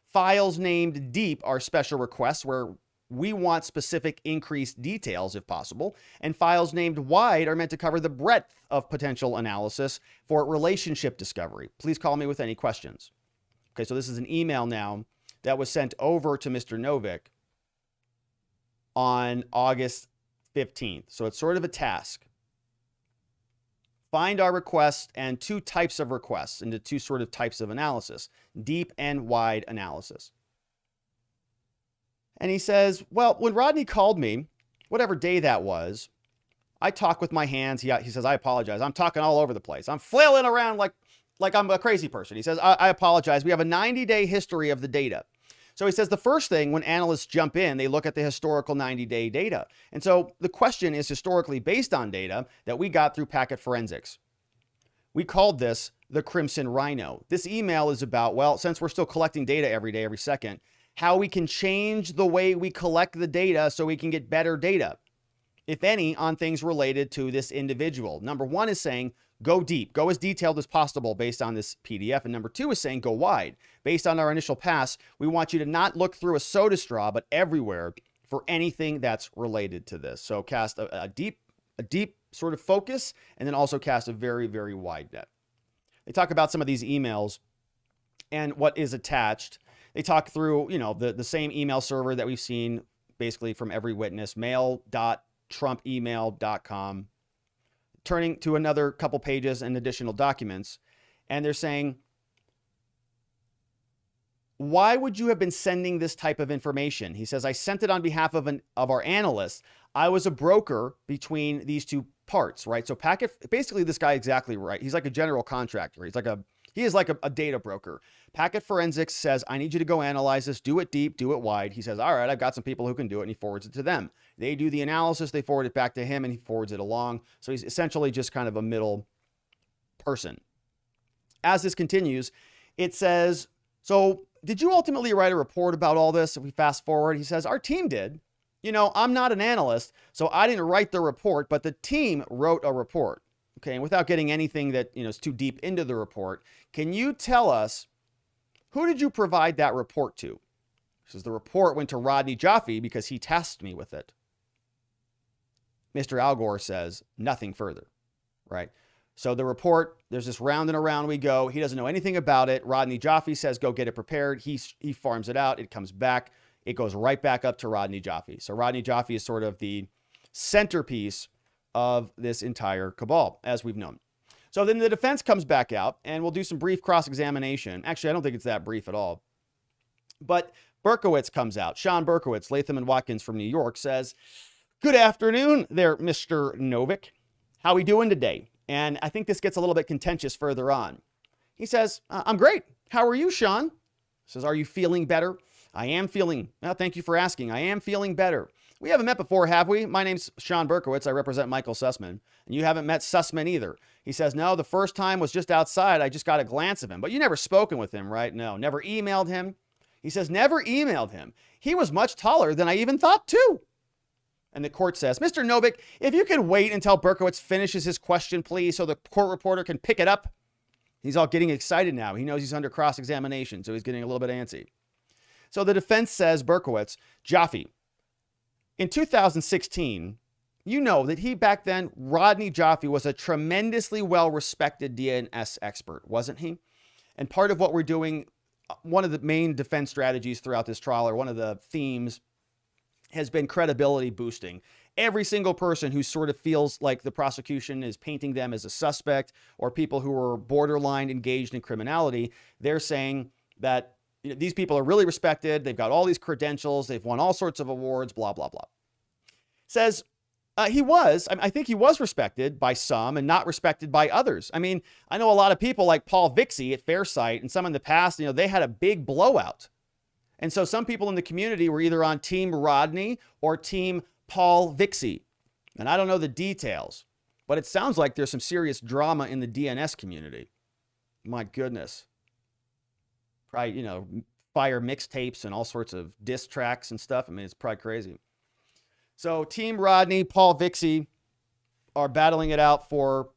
Files named deep are special requests where we want specific increased details if possible. And files named wide are meant to cover the breadth of potential analysis for relationship discovery. Please call me with any questions. Okay, so this is an email now that was sent over to Mr. Novick on August 15th. So it's sort of a task. Find our requests and 2 types of requests into 2 sort of types of analysis, deep and wide analysis. And he says, well, when Rodney called me, whatever day that was, I talk with my hands. He says, I apologize. I'm talking all over the place. I'm flailing around like I'm a crazy person. He says, I apologize. We have a 90-day history of the data. So he says the first thing when analysts jump in, they look at the historical 90-day data. And so the question is historically based on data that we got through packet forensics. We called this the Crimson Rhino. This email is about, well, since we're still collecting data every day, every second, how we can change the way we collect the data so we can get better data, if any, on things related to this individual. Number one is saying, go deep, go as detailed as possible based on this PDF. And number two is saying, go wide. Based on our initial pass, we want you to not look through a soda straw, but everywhere for anything that's related to this. So cast a deep sort of focus, and then also cast a very, very wide net. They talk about some of these emails and what is attached. They talk through, the same email server that we've seen basically from every witness, mail.trumpemail.com, turning to another couple pages and additional documents. And they're saying, why would you have been sending this type of information? He says, I sent it on behalf of our analysts. I was a broker between these two parts, right? So basically this guy exactly right. He's like a general contractor. He is like a data broker. Packet Forensics says, I need you to go analyze this, do it deep, do it wide. He says, all right, I've got some people who can do it, and he forwards it to them. They do the analysis, they forward it back to him, and he forwards it along. So he's essentially just kind of a middle person. As this continues, it says, so did you ultimately write a report about all this? If we fast forward, he says, our team did. I'm not an analyst, so I didn't write the report, but the team wrote a report. Okay, and without getting anything that is too deep into the report, can you tell us, who did you provide that report to? He says, the report went to Rodney Jaffe because he tasked me with it. Mr. Al Gore says, nothing further, right? So the report, there's this round and around we go. He doesn't know anything about it. Rodney Jaffe says, go get it prepared. He farms it out. It comes back. It goes right back up to Rodney Jaffe. So Rodney Jaffe is sort of the centerpiece of this entire cabal, as we've known. So then the defense comes back out, and we'll do some brief cross-examination. Actually, I don't think it's that brief at all. But Berkowitz comes out. Sean Berkowitz, Latham and Watkins from New York, says, good afternoon there, Mr. Novick. How we doing today? And I think this gets a little bit contentious further on. He says, I'm great. How are you, Sean? He says, are you feeling better? I am feeling, thank you for asking. I am feeling better. We haven't met before, have we? My name's Sean Berkowitz. I represent Michael Sussmann. And you haven't met Sussmann either. He says, no, the first time was just outside. I just got a glance of him. But you never spoken with him, right? No, never emailed him. He says, never emailed him. He was much taller than I even thought, too. And the court says, Mr. Novick, if you can wait until Berkowitz finishes his question, please, so the court reporter can pick it up. He's all getting excited now. He knows he's under cross-examination, so he's getting a little bit antsy. So the defense says, Berkowitz, Jaffe, in 2016, you know that back then, Rodney Jaffe was a tremendously well-respected DNS expert, wasn't he? And part of what we're doing, one of the main defense strategies throughout this trial, or one of the themes, has been credibility boosting. Every single person who sort of feels like the prosecution is painting them as a suspect, or people who are borderline engaged in criminality, they're saying that these people are really respected. They've got all these credentials. They've won all sorts of awards, blah, blah, blah. Says I think he was respected by some and not respected by others. I mean, I know a lot of people like Paul Vixie at Fairsight, and some in the past, they had a big blowout. And so some people in the community were either on Team Rodney or Team Paul Vixie. And I don't know the details, but it sounds like there's some serious drama in the DNS community. My goodness. Probably, fire mixtapes and all sorts of diss tracks and stuff. I mean, it's probably crazy. So Team Rodney, Paul Vixie are battling it out for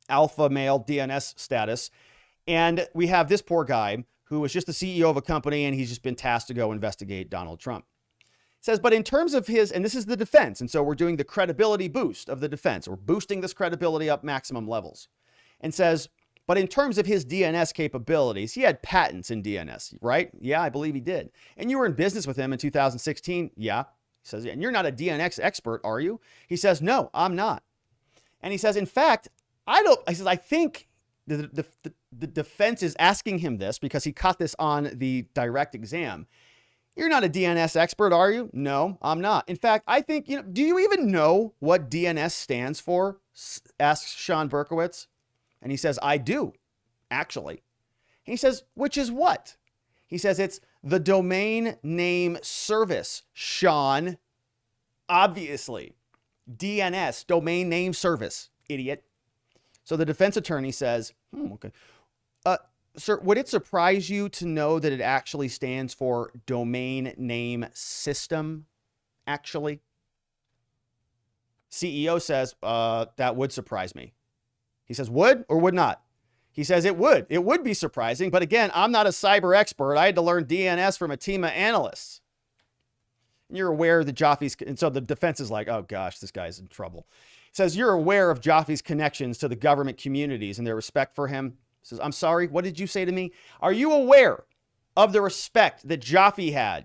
alpha male DNS status. And we have this poor guy who was just the CEO of a company, and he's just been tasked to go investigate Donald Trump. It says, but in terms of and this is the defense, and so we're doing the credibility boost of the defense. We're boosting this credibility up maximum levels. And says, but in terms of his DNS capabilities, he had patents in DNS, right? Yeah, I believe he did. And you were in business with him in 2016? Yeah. He says, and you're not a DNS expert, are you? He says, no, I'm not. And he says, in fact, I think the defense is asking him this because he caught this on the direct exam. You're not a DNS expert, are you? No, I'm not. In fact, I think, do you even know what DNS stands for? Asks Sean Berkowitz. And he says, I do, actually. And he says, which is what? He says, it's The domain name service, Sean. Obviously. DNS, domain name service, idiot. So the defense attorney says, okay. Sir, would it surprise you to know that it actually stands for domain name system, actually? CEO says, that would surprise me. He says, would or would not? He says it would. It would be surprising. But again, I'm not a cyber expert. I had to learn DNS from a team of analysts. And you're aware that Joffe's, and so the defense is like, oh gosh, this guy's in trouble. He says, you're aware of Joffe's connections to the government communities and their respect for him. He says, I'm sorry, what did you say to me? Are you aware of the respect that Joffe had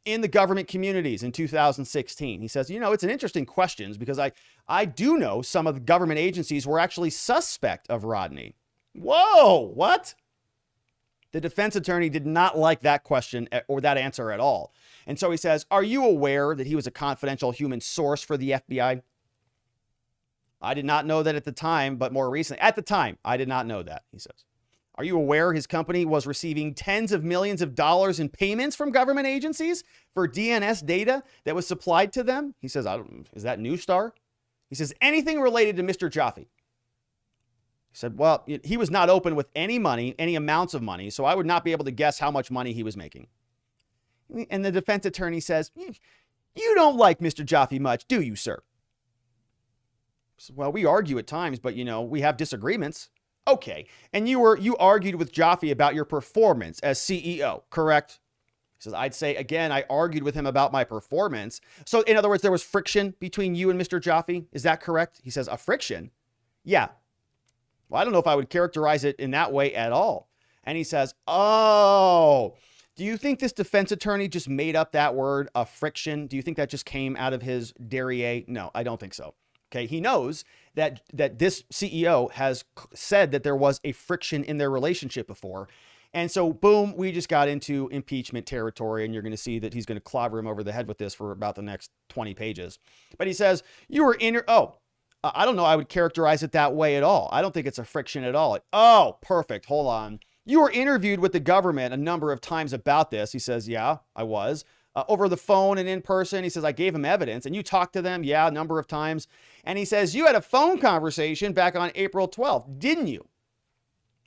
in the government communities in 2016? He says, it's an interesting question because I do know some of the government agencies were actually suspect of Rodney. Whoa, what? The defense attorney did not like that question or that answer at all. And so he says, are you aware that he was a confidential human source for the FBI? I did not know that at the time, but more recently, at the time, I did not know that, he says. Are you aware his company was receiving tens of millions of dollars in payments from government agencies for DNS data that was supplied to them? He says, is that Neustar? He says, anything related to Mr. Joffe. He said, well, he was not open with any money, any amounts of money, so I would not be able to guess how much money he was making. And the defense attorney says, you don't like Mr. Joffe much, do you, sir? Well, we argue at times, but, we have disagreements. Okay. And you argued with Joffe about your performance as CEO, correct? He says, I'd say, again, I argued with him about my performance. So in other words, there was friction between you and Mr. Joffe. Is that correct? He says, a friction? Yeah. Well, I don't know if I would characterize it in that way at all. And he says, oh, do you think this defense attorney just made up that word, a friction? Do you think that just came out of his derriere? No, I don't think so. Okay, he knows that this CEO has said that there was a friction in their relationship before. And so, boom, we just got into impeachment territory, and you're going to see that he's going to clobber him over the head with this for about the next 20 pages. But he says, you were in your, I don't know, I would characterize it that way at all. I don't think it's a friction at all. Oh, perfect. Hold on. You were interviewed with the government a number of times about this. He says, yeah, I was. Over the phone and in person. He says, I gave him evidence. And you talked to them? Yeah, a number of times. And he says, you had a phone conversation back on April 12th, didn't you?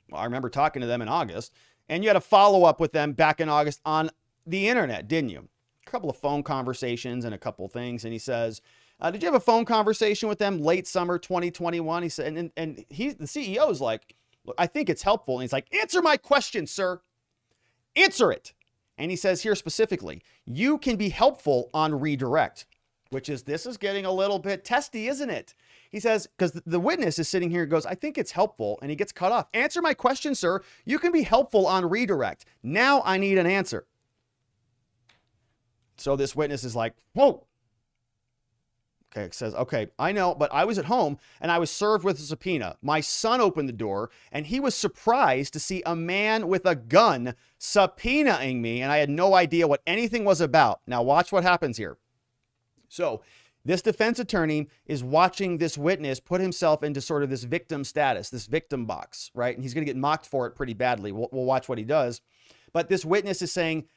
Well, I remember talking to them in August. And you had a follow-up with them back in August on the internet, didn't you? A couple of phone conversations and a couple of things. And he says, did you have a phone conversation with them late summer 2021? He said, and the CEO is like, look, I think it's helpful. And he's like, answer my question, sir. Answer it. And he says here specifically, you can be helpful on redirect, which is, this is getting a little bit testy, isn't it? He says, because the witness is sitting here and goes, I think it's helpful. And he gets cut off. Answer my question, sir. You can be helpful on redirect. Now I need an answer. So this witness is like, whoa. Okay, it says, okay, I know, but I was at home and I was served with a subpoena. My son opened the door and he was surprised to see a man with a gun subpoenaing me, and I had no idea what anything was about. Now watch what happens here. So this defense attorney is watching this witness put himself into sort of this victim status, this victim box, right? And he's going to get mocked for it pretty badly. We'll watch what he does. But this witness is saying,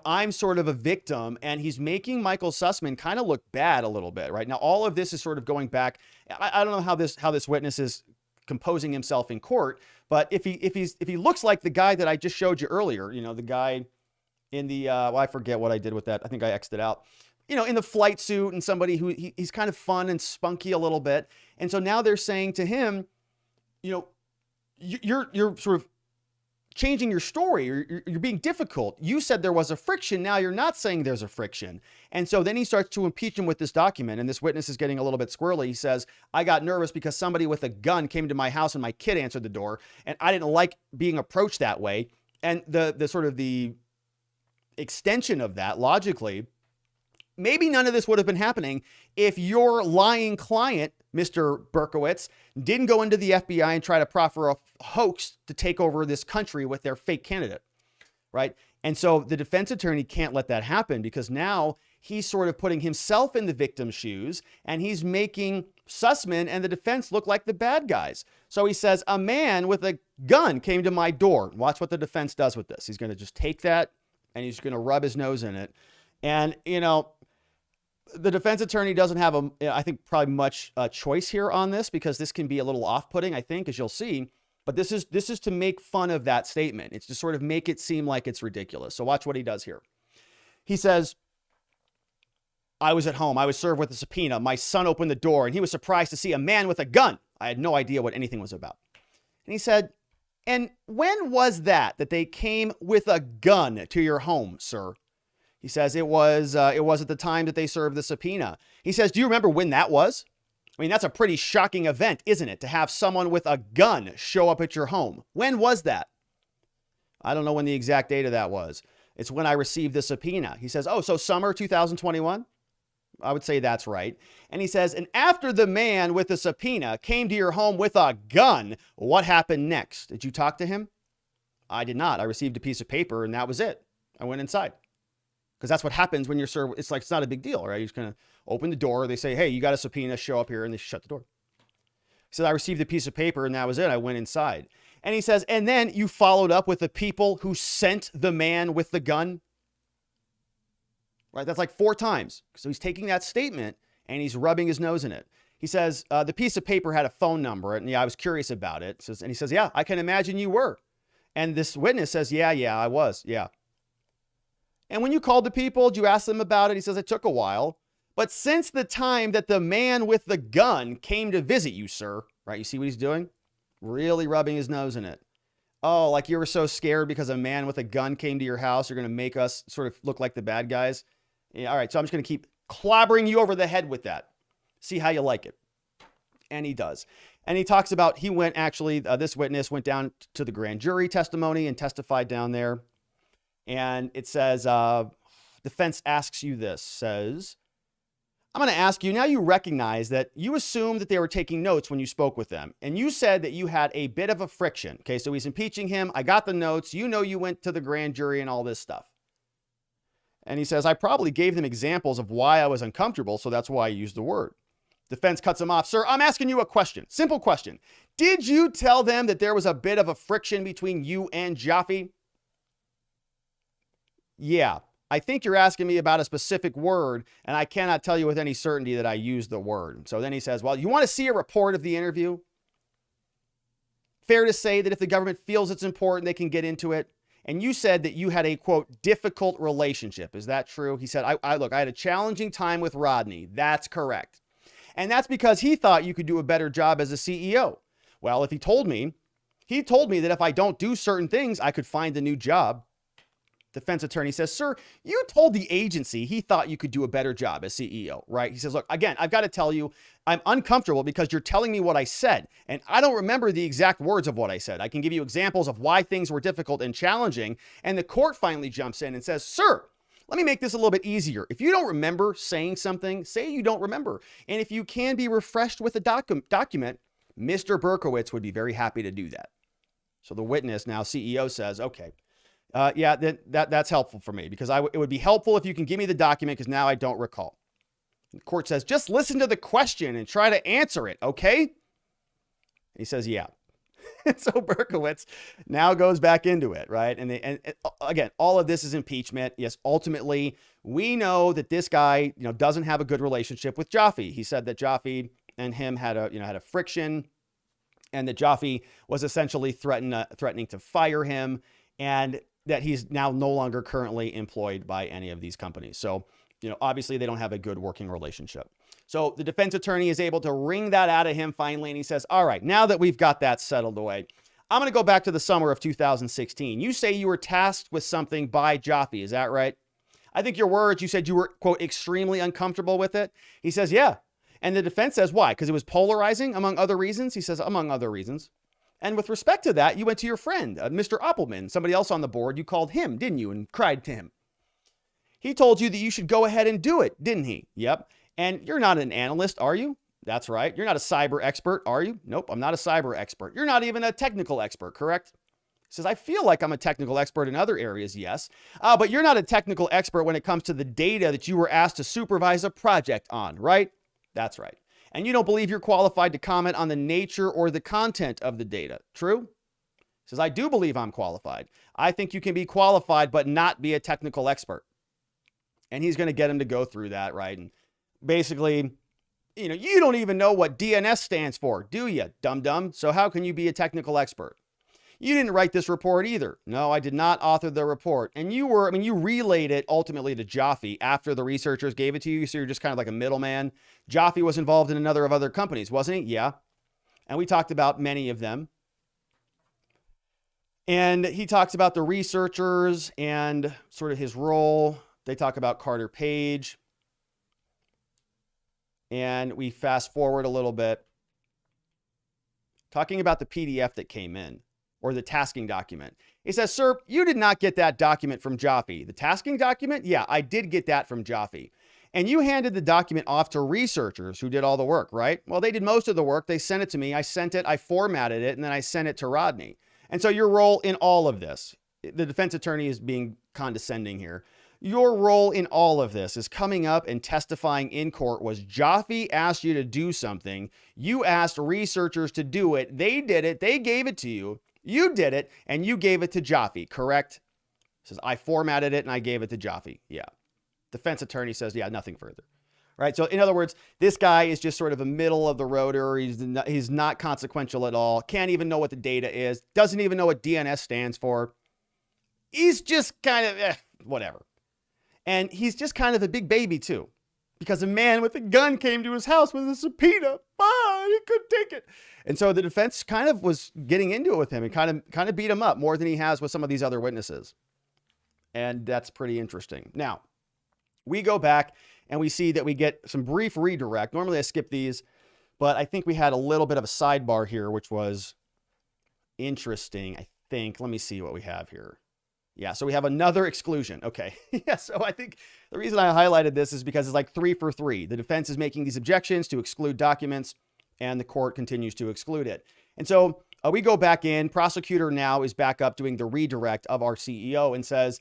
I'm sort of a victim, and he's making Michael Sussmann kind of look bad a little bit, right? Now, all of this is sort of going back. I don't know how this witness is composing himself in court, but if he looks like the guy that I just showed you earlier, the guy in the, I forget what I did with that. I think I X'd it out. In the flight suit, and somebody who he's kind of fun and spunky a little bit. And so now they're saying to him, you're sort of changing your story, you're being difficult. You said there was a friction. Now you're not saying there's a friction. And so then he starts to impeach him with this document. And this witness is getting a little bit squirrely. He says, I got nervous because somebody with a gun came to my house and my kid answered the door. And I didn't like being approached that way. And the sort of the extension of that logically, maybe none of this would have been happening if your lying client, Mr. Berkowitz, didn't go into the FBI and try to proffer a hoax to take over this country with their fake candidate, right? And so the defense attorney can't let that happen, because now he's sort of putting himself in the victim's shoes, and he's making Sussmann and the defense look like the bad guys. So he says, a man with a gun came to my door. Watch what the defense does with this. He's going to just take that and he's going to rub his nose in it. And, you know, the defense attorney doesn't have I think probably much choice here on this, because this can be a little off-putting, I think, as you'll see. But this is to make fun of that statement. It's to sort of make it seem like it's ridiculous. So watch what he does here. He says, I was at home. I was served with a subpoena. My son opened the door, and he was surprised to see a man with a gun. I had no idea what anything was about. And he said, and when was that they came with a gun to your home, sir? He says it was at the time that they served the subpoena. He says, do you remember when that was? I mean, that's a pretty shocking event, isn't it? To have someone with a gun show up at your home. When was that? I don't know when the exact date of that was. It's when I received the subpoena. He says, oh, so summer 2021? I would say that's right. And he says, and after the man with the subpoena came to your home with a gun, what happened next? Did you talk to him? I did not. I received a piece of paper and that was it. I went inside. Because that's what happens when you're served. It's like, it's not a big deal, right? You just kind of open the door. They say, hey, you got a subpoena, show up here, and they shut the door. He says, I received a piece of paper and that was it. I went inside. And he says, and then you followed up with the people who sent the man with the gun. Right? That's like 4 times. So he's taking that statement and he's rubbing his nose in it. He says, the piece of paper had a phone number. And yeah, I was curious about it. And he says, yeah, I can imagine you were. And this witness says, yeah, I was. Yeah. And when you called the people, did you ask them about it? He says, it took a while. But since the time that the man with the gun came to visit you, sir, right? You see what he's doing? Really rubbing his nose in it. Oh, like you were so scared because a man with a gun came to your house. You're going to make us sort of look like the bad guys. Yeah, all right, so I'm just going to keep clobbering you over the head with that. See how you like it. And he does. And he talks about, he went actually, this witness went down to the grand jury testimony and testified down there. And it says, defense asks you this, says, I'm going to ask you, now you recognize that you assumed that they were taking notes when you spoke with them. And you said that you had a bit of a friction. Okay, so he's impeaching him. I got the notes. You know you went to the grand jury and all this stuff. And he says, I probably gave them examples of why I was uncomfortable, so that's why I used the word. Defense cuts him off. Sir, I'm asking you a question. Simple question. Did you tell them that there was a bit of a friction between you and Jaffe? Yeah, I think you're asking me about a specific word, and I cannot tell you with any certainty that I used the word. So then he says, well, you want to see a report of the interview? Fair to say that if the government feels it's important, they can get into it. And you said that you had a, quote, difficult relationship. Is that true? He said, I had a challenging time with Rodney. That's correct. And that's because he thought you could do a better job as a CEO. Well, if he told me that if I don't do certain things, I could find a new job. Defense attorney says, sir, you told the agency he thought you could do a better job as CEO, right? He says, look, again, I've got to tell you, I'm uncomfortable because you're telling me what I said, and I don't remember the exact words of what I said. I can give you examples of why things were difficult and challenging, and the court finally jumps in and says, sir, let me make this a little bit easier. If you don't remember saying something, say you don't remember. And if you can be refreshed with a document, Mr. Berkowitz would be very happy to do that. So the witness, now CEO, says, okay, yeah, that's helpful for me because it would be helpful if you can give me the document because now I don't recall. The court says, just listen to the question and try to answer it, okay? He says, yeah. So Berkowitz now goes back into it, right? And again, all of this is impeachment. Yes, ultimately, we know that this guy, doesn't have a good relationship with Jaffe. He said that Jaffe and him had a friction, and that Jaffe was essentially threatening to fire him, and that he's now no longer currently employed by any of these companies. So, obviously they don't have a good working relationship. So the defense attorney is able to wring that out of him finally. And he says, all right, now that we've got that settled away, I'm going to go back to the summer of 2016. You say you were tasked with something by Jaffe. Is that right? I think your words, you said you were, quote, extremely uncomfortable with it. He says, yeah. And the defense says, why? Because it was polarizing, among other reasons. He says, among other reasons. And with respect to that, you went to your friend, Mr. Oppelman, somebody else on the board. You called him, didn't you? And cried to him. He told you that you should go ahead and do it, didn't he? Yep. And you're not an analyst, are you? That's right. You're not a cyber expert, are you? Nope, I'm not a cyber expert. You're not even a technical expert, correct? He says, I feel like I'm a technical expert in other areas, yes. But you're not a technical expert when it comes to the data that you were asked to supervise a project on, right? That's right. And you don't believe you're qualified to comment on the nature or the content of the data. True? Says, I do believe I'm qualified. I think you can be qualified but not be a technical expert. And he's going to get him to go through that, right? And basically, you don't even know what DNS stands for, do you, dum-dum? So how can you be a technical expert? You didn't write this report either. No, I did not author the report. And you relayed it ultimately to Jaffe after the researchers gave it to you. So you're just kind of like a middleman. Jaffe was involved in another of other companies, wasn't he? Yeah. And we talked about many of them. And he talks about the researchers and sort of his role. They talk about Carter Page. And we fast forward a little bit, talking about the PDF that came in, or the tasking document. He says, sir, you did not get that document from Jaffe. The tasking document? Yeah, I did get that from Jaffe. And you handed the document off to researchers who did all the work, right? Well, they did most of the work. They sent it to me. I sent it, I formatted it, and then I sent it to Rodney. And so your role in all of this, the defense attorney is being condescending here. Your role in all of this is coming up and testifying in court was Jaffe asked you to do something. You asked researchers to do it. They did it. They gave it to you. You did it, and you gave it to Jaffe, correct? Says, I formatted it, and I gave it to Jaffe. Yeah. Defense attorney says, yeah, nothing further. Right? So in other words, this guy is just sort of a middle of the roader. He's not consequential at all. Can't even know what the data is. Doesn't even know what DNS stands for. He's just kind of, whatever. And he's just kind of a big baby, too, because a man with a gun came to his house with a subpoena. He couldn't take it. And so the defense kind of was getting into it with him and kind of beat him up more than he has with some of these other witnesses. And that's pretty interesting. Now, we go back and we see that we get some brief redirect. Normally I skip these, but I think we had a little bit of a sidebar here, which was interesting, I think. Let me see what we have here. Yeah, so we have another exclusion. Okay. Yeah, so I think the reason I highlighted this is because it's like 3 for 3. The defense is making these objections to exclude documents, and the court continues to exclude it. And so we go back in. Prosecutor now is back up doing the redirect of our CEO and says,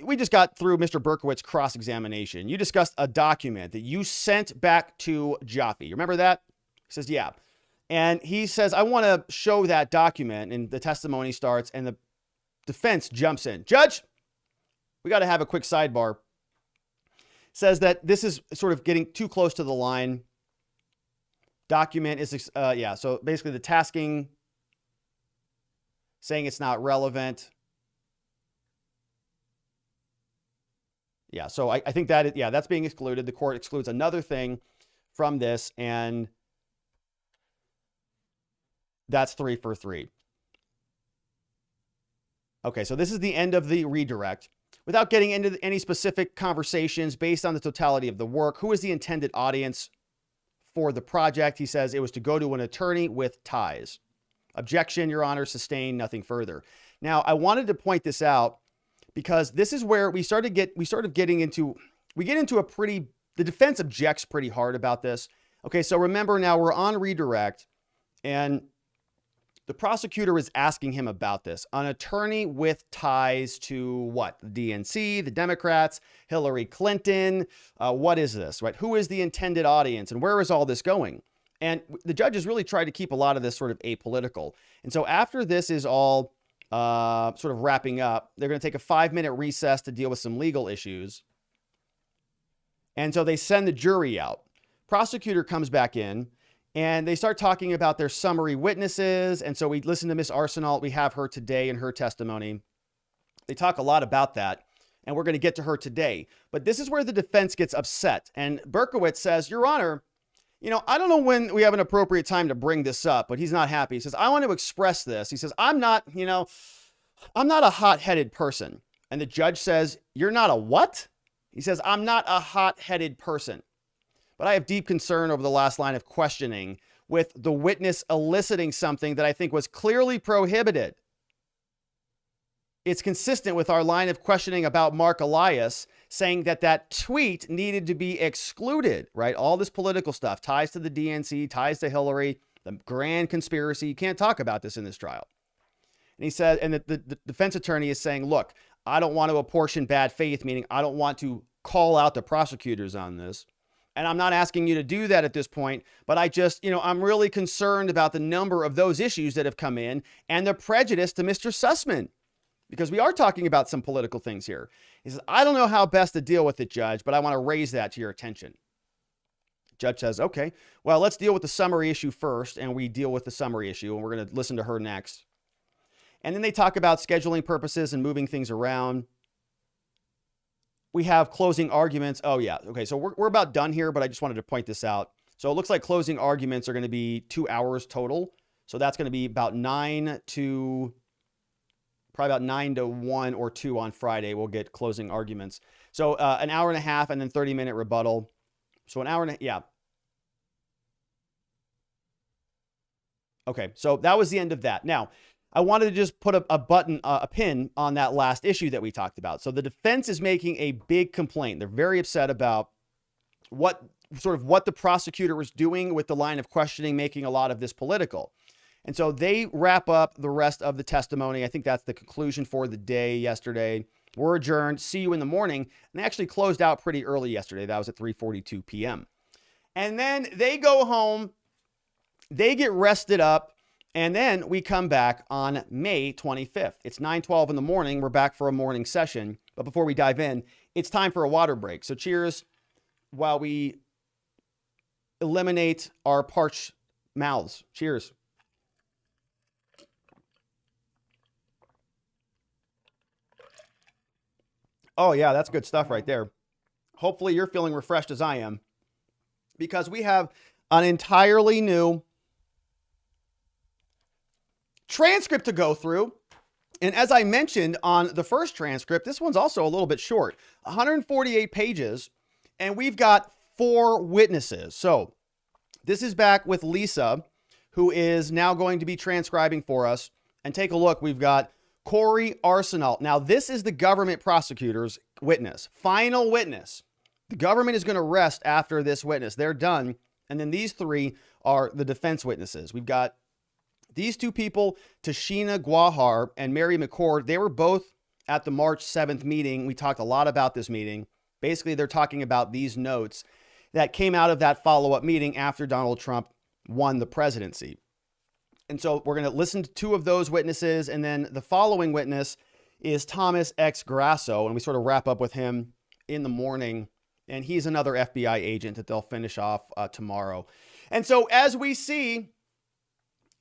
we just got through Mr. Berkowitz's cross-examination. You discussed a document that you sent back to Jaffe. You remember that? He says, yeah. And he says, I want to show that document. And the testimony starts, and the defense jumps in. Judge, we got to have a quick sidebar. Says that this is sort of getting too close to the line. Document is, yeah. So basically the tasking saying it's not relevant. Yeah. So I think that, yeah, that's being excluded. The court excludes another thing from this, and that's 3 for 3. Okay, so this is the end of the redirect. Without getting into any specific conversations based on the totality of the work, who is the intended audience for the project? He says it was to go to an attorney with ties. Objection, Your Honor, sustained, nothing further. Now, I wanted to point this out because this is where we get into the defense objects pretty hard about this. Okay, so remember now we're on redirect, and the prosecutor is asking him about this. An attorney with ties to what? The DNC, the Democrats, Hillary Clinton. What is this, right? Who is the intended audience, and where is all this going? And the judges really tried to keep a lot of this sort of apolitical. And so after this is all sort of wrapping up, they're going to take a 5-minute recess to deal with some legal issues. And so they send the jury out. Prosecutor comes back in, and they start talking about their summary witnesses. And so we listen to Miss Arsenault. We have her today in her testimony. They talk a lot about that, and we're going to get to her today. But this is where the defense gets upset. And Berkowitz says, Your Honor, I don't know when we have an appropriate time to bring this up, but he's not happy. He says, I want to express this. He says, I'm not a hot-headed person. And the judge says, you're not a what? He says, I'm not a hot-headed person. But I have deep concern over the last line of questioning with the witness eliciting something that I think was clearly prohibited. It's consistent with our line of questioning about Mark Elias saying that tweet needed to be excluded, right? All this political stuff, ties to the DNC, ties to Hillary, the grand conspiracy. You can't talk about this in this trial. And he said, and the defense attorney is saying, look, I don't want to apportion bad faith, meaning I don't want to call out the prosecutors on this. And I'm not asking you to do that at this point, but I just, I'm really concerned about the number of those issues that have come in and the prejudice to Mr. Sussmann, because we are talking about some political things here. He says, I don't know how best to deal with it, Judge, but I want to raise that to your attention. Judge says, okay, well, let's deal with the summary issue first, and we deal with the summary issue, and we're going to listen to her next. And then they talk about scheduling purposes and moving things around. We have closing arguments. Oh, yeah. Okay, so we're about done here, but I just wanted to point this out. So it looks like closing arguments are going to be 2 hours total. So that's going to be about 9 to 1 or 2 on Friday. We'll get closing arguments. So an hour and a half and then 30-minute rebuttal. So an hour and a, yeah. Okay, so that was the end of that. Now, I wanted to just put a pin on that last issue that we talked about. So the defense is making a big complaint. They're very upset about what the prosecutor was doing with the line of questioning, making a lot of this political. And so they wrap up the rest of the testimony. I think that's the conclusion for the day yesterday. We're adjourned. See you in the morning. And they actually closed out pretty early yesterday. That was at 3:42 p.m. And then they go home. They get rested up. And then we come back on May 25th. It's 9:12 in the morning. We're back for a morning session. But before we dive in, it's time for a water break. So cheers while we eliminate our parched mouths. Cheers. Oh, yeah, that's good stuff right there. Hopefully you're feeling refreshed as I am, because we have an entirely new transcript to go through. And as I mentioned on the first transcript, this one's also a little bit short, 148 pages, and we've got 4 witnesses. So this is back with Lisa, who is now going to be transcribing for us. And take a look. We've got Kori, Arsenault. Now, this is the government prosecutor's witness, final witness. The government is going to rest after this witness. They're done. And then these 3 are the defense witnesses. We've got these 2 people, Tashina, Gauhar, and Mary McCord. They were both at the March 7th meeting. We talked a lot about this meeting. Basically, they're talking about these notes that came out of that follow-up meeting after Donald Trump won the presidency. And so we're going to listen to 2 of those witnesses. And then the following witness is Thomas X. Grasso. And we sort of wrap up with him in the morning. And he's another FBI agent that they'll finish off tomorrow. And so as we see,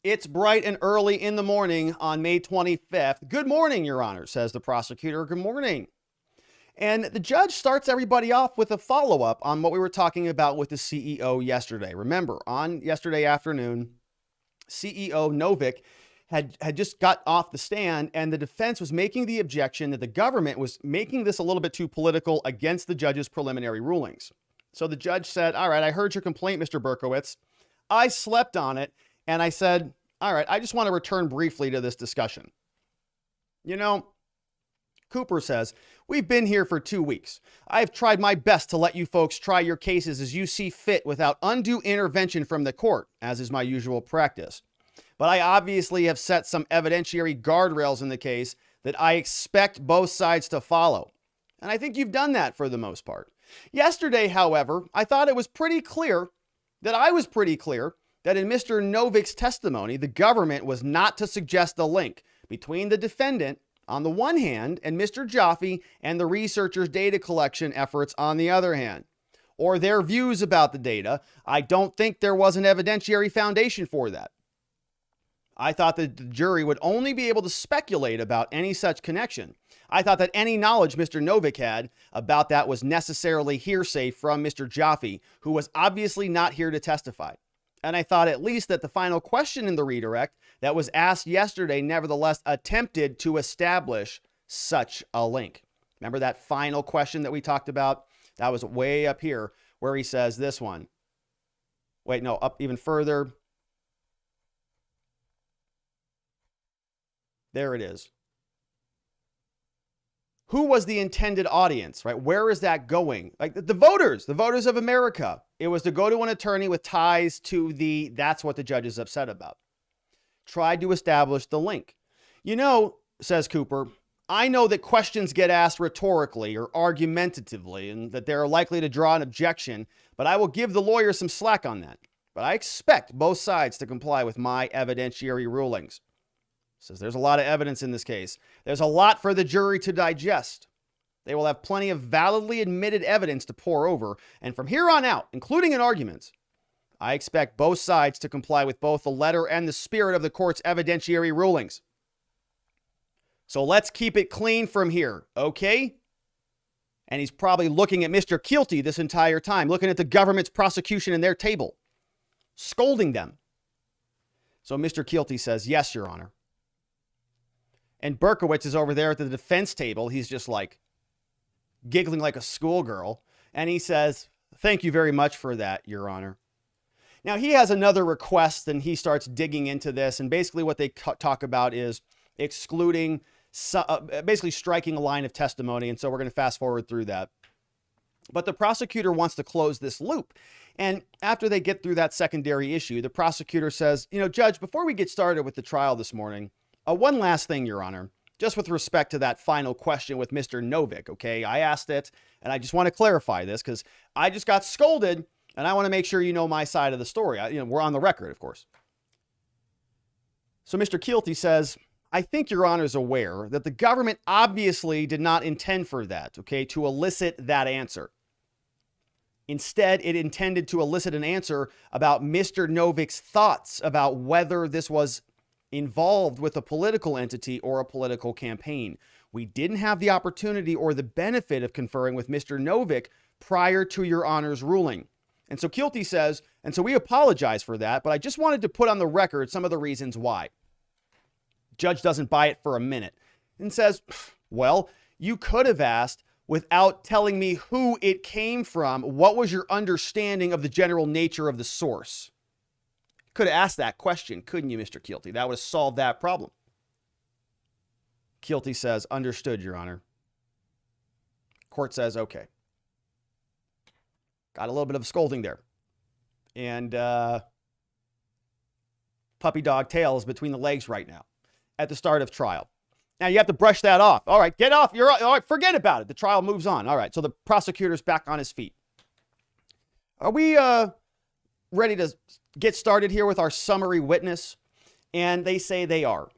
it's bright and early in the morning on May 25th. Good morning, Your Honor, says the prosecutor. Good morning. And the judge starts everybody off with a follow-up on what we were talking about with the CEO yesterday. Remember, on yesterday afternoon, CEO Novick had just got off the stand, and the defense was making the objection that the government was making this a little bit too political against the judge's preliminary rulings. So the judge said, all right, I heard your complaint, Mr. Berkowitz. I slept on it, and I said, all right, I just want to return briefly to this discussion. Cooper says, we've been here for 2 weeks. I've tried my best to let you folks try your cases as you see fit without undue intervention from the court, as is my usual practice. But I obviously have set some evidentiary guardrails in the case that I expect both sides to follow. And I think you've done that for the most part. Yesterday, however, I thought it was pretty clear that in Mr. Novick's testimony, the government was not to suggest a link between the defendant on the one hand, and Mr. Jaffe and the researchers' data collection efforts on the other hand, or their views about the data. I don't think there was an evidentiary foundation for that. I thought that the jury would only be able to speculate about any such connection. I thought that any knowledge Mr. Novick had about that was necessarily hearsay from Mr. Jaffe, who was obviously not here to testify. And I thought at least that the final question in the redirect that was asked yesterday nevertheless attempted to establish such a link. Remember that final question that we talked about? That was way up here where he says this one. Wait, no, up even further. There it is. Who was the intended audience, right? Where is that going? Like the voters of America. It was to go to an attorney with ties to that's what the judge is upset about. Tried to establish the link. Says Cooper, I know that questions get asked rhetorically or argumentatively and that they're likely to draw an objection, but I will give the lawyer some slack on that. But I expect both sides to comply with my evidentiary rulings. Says there's a lot of evidence in this case. There's a lot for the jury to digest. They will have plenty of validly admitted evidence to pore over. And from here on out, including in arguments, I expect both sides to comply with both the letter and the spirit of the court's evidentiary rulings. So let's keep it clean from here, okay? And he's probably looking at Mr. Keelty this entire time, looking at the government's prosecution and their table, scolding them. So Mr. Keelty says, yes, Your Honor. And Berkowitz is over there at the defense table. He's just like giggling like a schoolgirl. And he says, thank you very much for that, Your Honor. Now, he has another request, and he starts digging into this. And basically what they talk about is excluding, basically striking a line of testimony. And so we're going to fast forward through that. But the prosecutor wants to close this loop. And after they get through that secondary issue, the prosecutor says, you know, Judge, before we get started with the trial this morning, one last thing, Your Honor, just with respect to that final question with Mr. Novick, okay? I asked it, and I just want to clarify this because I just got scolded, and I want to make sure you know my side of the story. We're on the record, of course. So Mr. Keelty says, I think Your Honor is aware that the government obviously did not intend for that, okay, to elicit that answer. Instead, it intended to elicit an answer about Mr. Novick's thoughts about whether this was involved with a political entity or a political campaign. We didn't have the opportunity or the benefit of conferring with Mr. Novick prior to Your Honor's ruling. And so Keelty says, and so we apologize for that, but I just wanted to put on the record some of the reasons why. Judge doesn't buy it for a minute and says, well, you could have asked without telling me who it came from. What was your understanding of the general nature of the source? Could have asked that question, couldn't you, Mr. Keelty? That would have solved that problem. Keelty says, understood, Your Honor. Court says, okay. Got a little bit of scolding there. And puppy dog tail is between the legs right now at the start of trial. Now you have to brush that off. All right, get off. You're all right. Forget about it. The trial moves on. All right, so the prosecutor's back on his feet. Are we ready to get started here with our summary witness? And they say they are.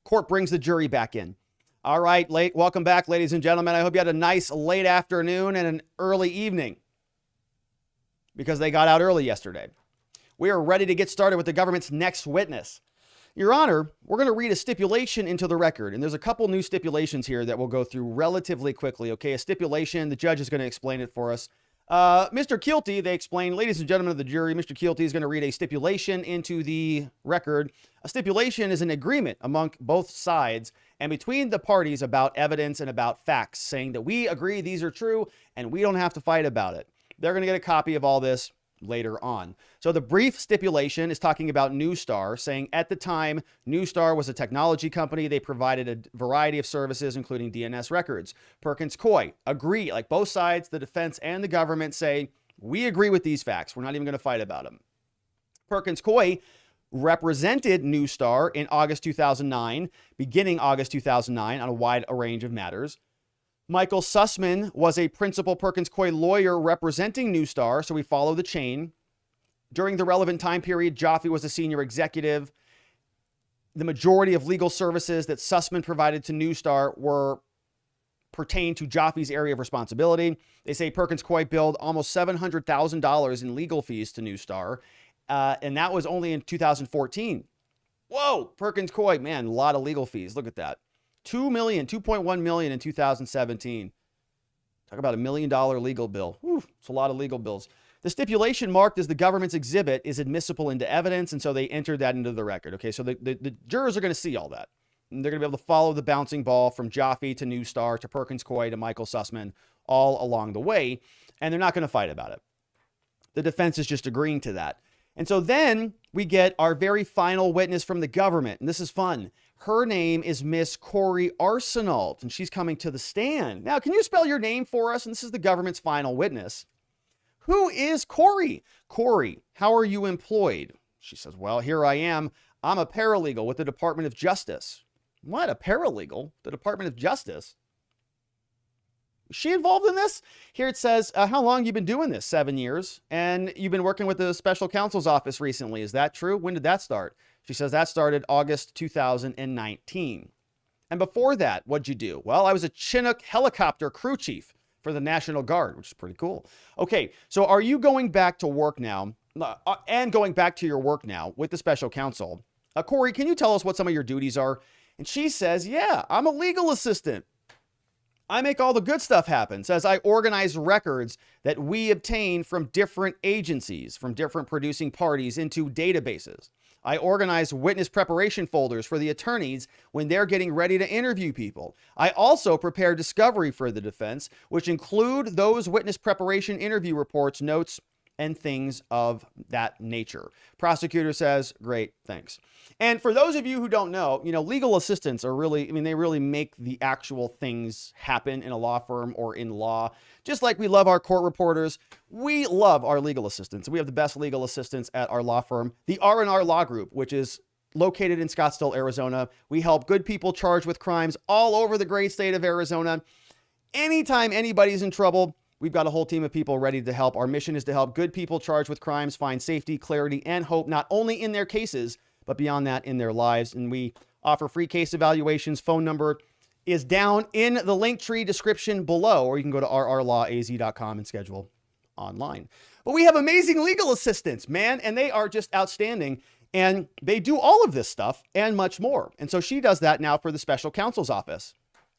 Court brings the jury back in. All right, welcome back, ladies and gentlemen. I hope you had a nice late afternoon and an early evening because they got out early yesterday. We are ready to get started with the government's next witness. Your Honor, we're going to read a stipulation into the record, and there's a couple new stipulations here that we'll go through relatively quickly, okay? A stipulation, the judge is going to explain it for us. Mr. Keelty, they explain, ladies and gentlemen of the jury, Mr. Keelty is going to read a stipulation into the record. A stipulation is an agreement among both sides and between the parties about evidence and about facts, saying that we agree these are true and we don't have to fight about it. They're going to get a copy of all this later on. So the brief stipulation is talking about Neustar, saying at the time, Neustar was a technology company. They provided a variety of services, including DNS records. Perkins Coie agree, like both sides, the defense and the government say, we agree with these facts. We're not even going to fight about them. Perkins Coie represented Neustar in August 2009, beginning August 2009 on a wide range of matters. Michael Sussmann was a principal Perkins Coie lawyer representing Neustar, so we follow the chain. During the relevant time period, Jaffe was a senior executive. The majority of legal services that Sussmann provided to Neustar were pertain to Jaffe's area of responsibility. They say Perkins Coie billed almost $700,000 in legal fees to Neustar, and that was only in 2014. Whoa, Perkins Coie, man, a lot of legal fees. Look at that. $2.1 million in 2017. Talk about $1 million legal bill. Whew, it's a lot of legal bills. The stipulation marked as the government's exhibit is admissible into evidence, and so they entered that into the record. Okay, so the jurors are going to see all that. And they're going to be able to follow the bouncing ball from Jaffe to Neustar to Perkins Coie to Michael Sussmann all along the way, and they're not going to fight about it. The defense is just agreeing to that. And so then we get our very final witness from the government, and this is fun. Her name is Miss Kori Arsenault, and she's coming to the stand. Now, can you spell your name for us? And this is the government's final witness. Who is Kori? Kori, how are you employed? She says, well, here I am. I'm a paralegal with the Department of Justice. What? A paralegal? The Department of Justice? Is she involved in this? Here it says, how long you been doing this? 7 years. And you've been working with the special counsel's office recently. Is that true? When did that start? She says that started August 2019. And before that, what'd you do? Well, I was a Chinook helicopter crew chief for the National Guard, which is pretty cool. Okay, so are you going back to work now and going back to your work now with the special counsel? Kori, can you tell us what some of your duties are? And she says, yeah, I'm a legal assistant. I make all the good stuff happen. Says I organize records that we obtain from different agencies, from different producing parties into databases. I organize witness preparation folders for the attorneys when they're getting ready to interview people. I also prepare discovery for the defense, which include those witness preparation interview reports, notes, and things of that nature. Prosecutor says, great, thanks. And for those of you who don't know, legal assistants are really, they really make the actual things happen in a law firm or in law. Just like we love our court reporters, we love our legal assistants. We have the best legal assistants at our law firm, the R&R Law Group, which is located in Scottsdale, Arizona. We help good people charged with crimes all over the great state of Arizona. Anytime anybody's in trouble, we've got a whole team of people ready to help. Our mission is to help good people charged with crimes find safety, clarity, and hope, not only in their cases, but beyond that in their lives. And we offer free case evaluations. Phone number is down in the link tree description below, or you can go to rrlawaz.com and schedule online. But we have amazing legal assistants, man, and they are just outstanding. And they do all of this stuff and much more. And so she does that now for the special counsel's office.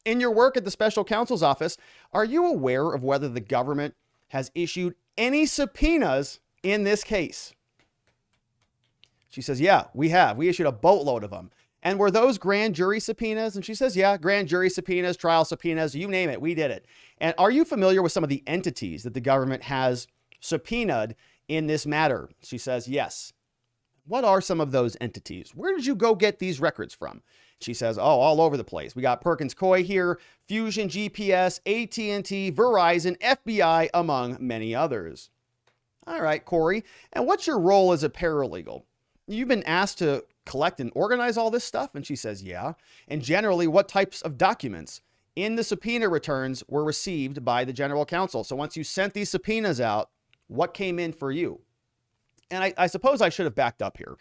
In your work at the special counsel's office, are you aware of whether the government has issued any subpoenas in this case? She says, yeah, we have. We issued a boatload of them. And were those grand jury subpoenas? And she says, yeah, grand jury subpoenas, trial subpoenas, you name it, we did it. And are you familiar with some of the entities that the government has subpoenaed in this matter? She says, yes. What are some of those entities? Where did you go get these records from? She says, oh, all over the place. We got Perkins Coie here, Fusion GPS, AT&T, Verizon, FBI, among many others. All right, Kori. And what's your role as a paralegal? You've been asked to collect and organize all this stuff? And she says, yeah. And generally, what types of documents in the subpoena returns were received by the general counsel? So once you sent these subpoenas out, what came in for you? And I suppose I should have backed up here.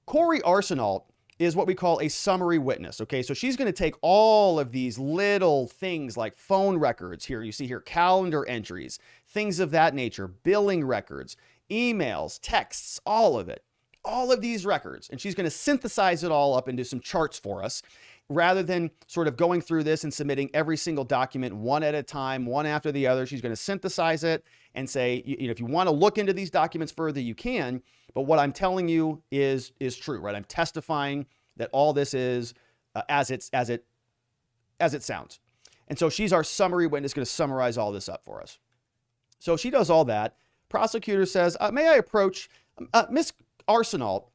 Kori Arsenault is what we call a summary witness. Okay, so she's going to take all of these little things like phone records here. You see here, calendar entries, things of that nature, billing records, emails, texts, all of it. All of these records, and she's going to synthesize it all up into some charts for us rather than sort of going through this and submitting every single document one at a time, one after the other. She's going to synthesize it and say, if you want to look into these documents further, you can. But what I'm telling you is true, right? I'm testifying that all this is as it sounds. And so she's our summary witness, going to summarize all this up for us. So she does all that. Prosecutor says, may I approach Miss Arsenault?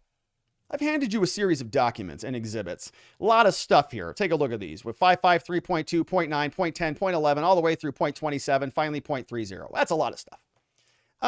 I've handed you a series of documents and exhibits. A lot of stuff here. Take a look at these with 553.2, 0.9, 0.10, 0.11, all the way through 0.27, finally 0.30. That's a lot of stuff.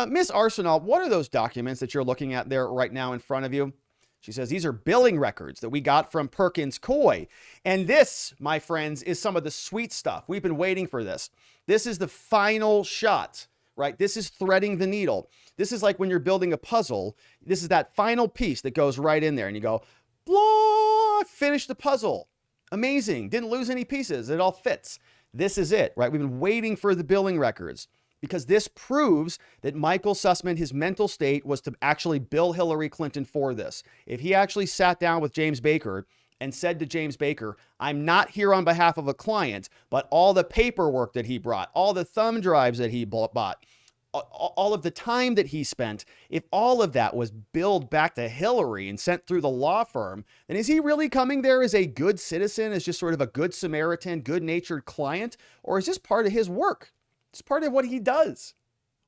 Miss Arsenault, what are those documents that you're looking at there right now in front of you? She says, these are billing records that we got from Perkins Coie. And this, my friends, is some of the sweet stuff. We've been waiting for this. This is the final shot, right? This is threading the needle. This is like when you're building a puzzle. This is that final piece that goes right in there and you go, blah, finished the puzzle. Amazing. Didn't lose any pieces. It all fits. This is it, right? We've been waiting for the billing records because this proves that Michael Sussmann, his mental state was to actually bill Hillary Clinton for this. If he actually sat down with James Baker and said to James Baker, I'm not here on behalf of a client, but all the paperwork that he brought, all the thumb drives that he bought, all of the time that he spent, if all of that was billed back to Hillary and sent through the law firm, then is he really coming there as a good citizen, as just sort of a good Samaritan, good-natured client? Or is this part of his work? It's part of what he does.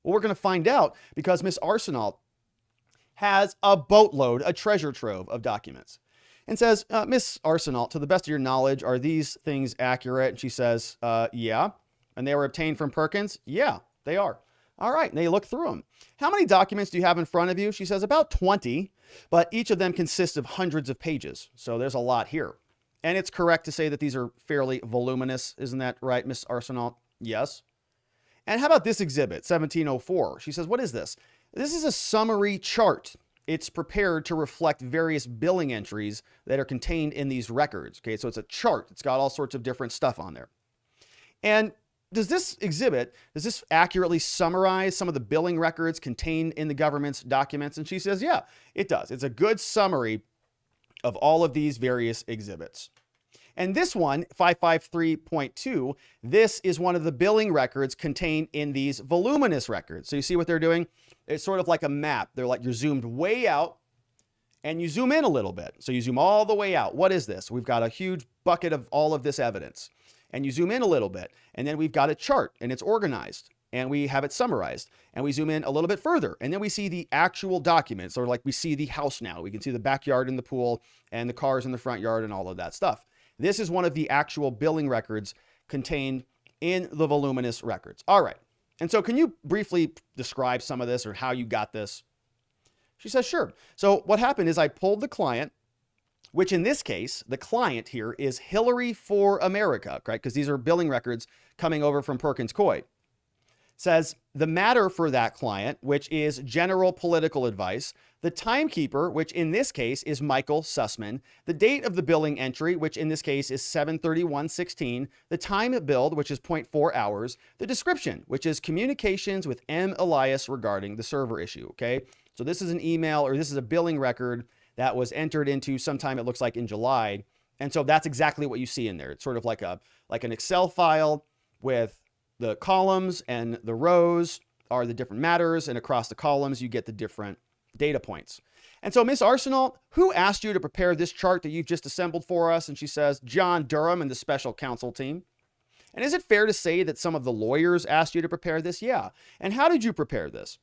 Well, we're going to find out because Miss Arsenault has a boatload, a treasure trove of documents. And says, Miss Arsenault, to the best of your knowledge, are these things accurate? And she says, yeah. And they were obtained from Perkins? Yeah, they are. All right, and they look through them. How many documents do you have in front of you? She says about 20, but each of them consists of hundreds of pages. So there's a lot here. And it's correct to say that these are fairly voluminous. Isn't that right, Miss Arsenault? Yes. And how about this exhibit, 1704? She says, what is this? This is a summary chart. It's prepared to reflect various billing entries that are contained in these records. Okay, so it's a chart. It's got all sorts of different stuff on there. And does this accurately summarize some of the billing records contained in the government's documents? And she says, yeah, it does. It's a good summary of all of these various exhibits. And this one, 553.2, this is one of the billing records contained in these voluminous records. So you see what they're doing? It's sort of like a map. They're like, you're zoomed way out and you zoom in a little bit. So you zoom all the way out. What is this? We've got a huge bucket of all of this evidence. And you zoom in a little bit. And then we've got a chart and it's organized. And we have it summarized, and we zoom in a little bit further, and then we see the actual documents, or like we see the house now. We can see the backyard and the pool and the cars in the front yard and all of that stuff. This is one of the actual billing records contained in the voluminous records. All right. And so can you briefly describe some of this or how you got this? She says, sure. So what happened is I pulled the client, which in this case, the client here is Hillary for America, right? Because these are billing records coming over from Perkins Coie. Says the matter for that client, which is general political advice, the timekeeper, which in this case is Michael Sussmann, the date of the billing entry, which in this case is 7/31/16, the time billed, which is 0.4 hours, the description, which is communications with M. Elias regarding the server issue. Okay, so this is an email, or this is a billing record that was entered into sometime, it looks like in July, and so that's exactly what you see in there. It's sort of like an Excel file with the columns, and the rows are the different matters, and across the columns, you get the different data points. And so, Miss Arsenault, who asked you to prepare this chart that you've just assembled for us? And she says, John Durham and the special counsel team. And is it fair to say that some of the lawyers asked you to prepare this? Yeah. And how did you prepare this?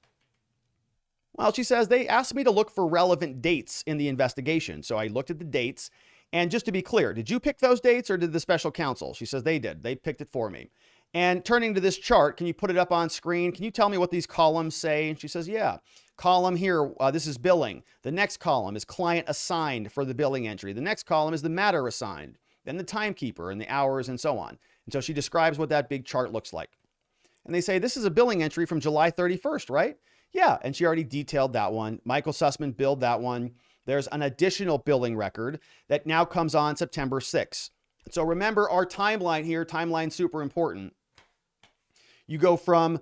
Well, she says, they asked me to look for relevant dates in the investigation. So I looked at the dates. And just to be clear, did you pick those dates or did the special counsel? She says they did. They picked it for me. And turning to this chart, can you put it up on screen? Can you tell me what these columns say? And she says, yeah. Column here, this is billing. The next column is client assigned for the billing entry. The next column is the matter assigned. Then the timekeeper and the hours and so on. And so she describes what that big chart looks like. And they say, this is a billing entry from July 31st, right? Yeah. And she already detailed that one. Michael Sussmann billed that one. There's an additional billing record that now comes on September 6th. So remember our timeline here. Timeline super important. You go from,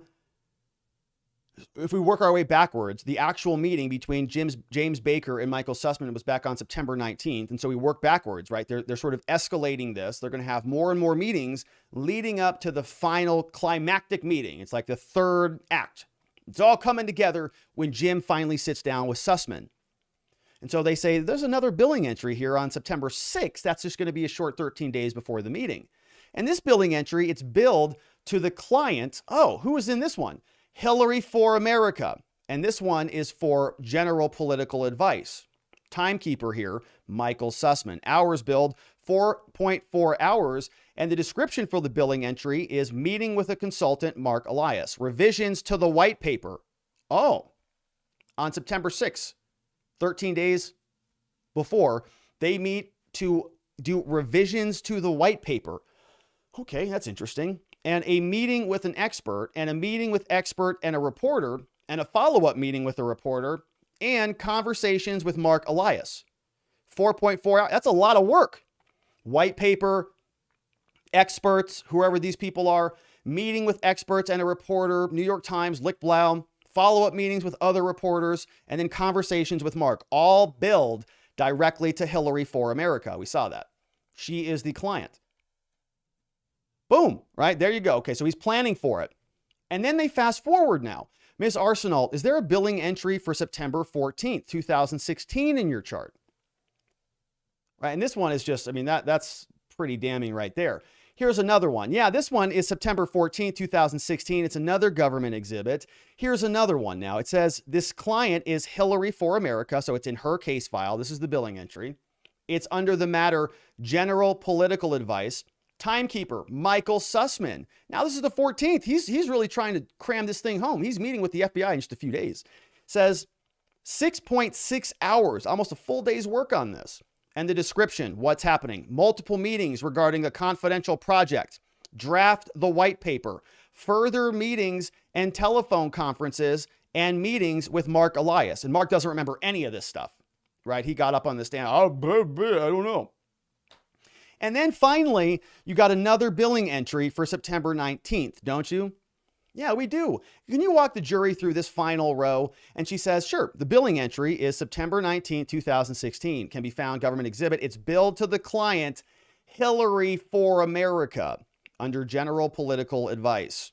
if we work our way backwards, the actual meeting between James Baker and Michael Sussmann was back on September 19th. And so we work backwards, right? They're sort of escalating this. They're going to have more and more meetings leading up to the final climactic meeting. It's like the third act. It's all coming together when Jim finally sits down with Sussmann. And so they say, there's another billing entry here on September 6th. That's just going to be a short 13 days before the meeting. And this billing entry, it's billed to the client. Oh, who is in this one? Hillary for America. And this one is for general political advice. Timekeeper here, Michael Sussmann. Hours billed, 4.4 hours. And the description for the billing entry is meeting with a consultant, Mark Elias. Revisions to the white paper. Oh, on September 6th, 13 days before, they meet to do revisions to the white paper. Okay, that's interesting. And a meeting with an expert, and a meeting with expert and a reporter, and a follow-up meeting with a reporter, and conversations with Mark Elias. 4.4 hours. That's a lot of work. White paper, experts, whoever these people are, meeting with experts and a reporter, New York Times, Lichtblau, follow-up meetings with other reporters, and then conversations with Mark, all billed directly to Hillary for America. We saw that. She is the client. Boom, right? There you go. Okay, so he's planning for it. And then they fast forward now. Ms. Arsenault, is there a billing entry for September 14th, 2016 in your chart? Right, and this one is just, I mean, that's pretty damning right there. Here's another one. Yeah, this one is September 14th, 2016. It's another government exhibit. Here's another one now. It says this client is Hillary for America, so it's in her case file. This is the billing entry. It's under the matter general political advice. Timekeeper, Michael Sussmann. Now, this is the 14th. He's really trying to cram this thing home. He's meeting with the FBI in just a few days. Says 6.6 hours, almost a full day's work on this. And the description, what's happening. Multiple meetings regarding a confidential project. Draft the white paper. Further meetings and telephone conferences and meetings with Mark Elias. And Mark doesn't remember any of this stuff, right? He got up on the stand. Oh, I don't know. And then finally, you got another billing entry for September 19th, don't you? Yeah, we do. Can you walk the jury through this final row? And she says, sure, the billing entry is September 19th, 2016. Can be found government exhibit. It's billed to the client, Hillary for America, under general political advice.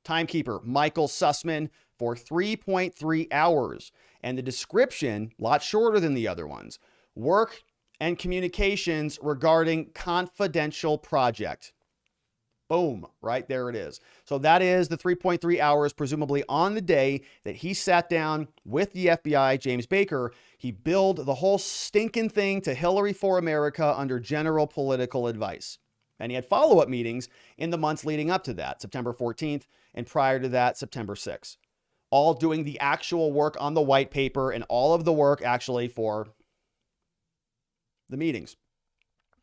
Timekeeper, Michael Sussmann, for 3.3 hours. And the description, a lot shorter than the other ones. Work and communications regarding confidential project. Boom, right there it is. So that is the 3.3 hours, presumably on the day that he sat down with the FBI, James Baker. He billed the whole stinking thing to Hillary for America under general political advice. And he had follow-up meetings in the months leading up to that, September 14th, and prior to that, September 6th. All doing the actual work on the white paper and all of the work actually for the meetings.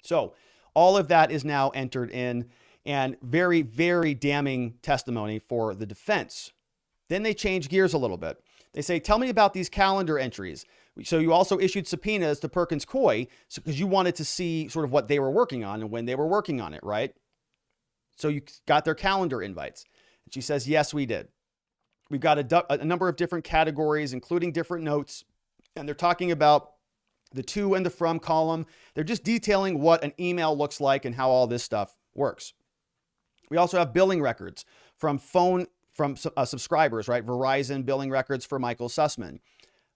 So all of that is now entered in, and very, very damning testimony for the defense. Then they change gears a little bit. They say, tell me about these calendar entries. So you also issued subpoenas to Perkins Coie because you wanted to see sort of what they were working on and when they were working on it, right? So you got their calendar invites. And she says, yes, we did. We've got a number of different categories, including different notes. And they're talking about the to and the from column. They're just detailing what an email looks like and how all this stuff works. We also have billing records from subscribers, right? Verizon billing records for Michael Sussmann.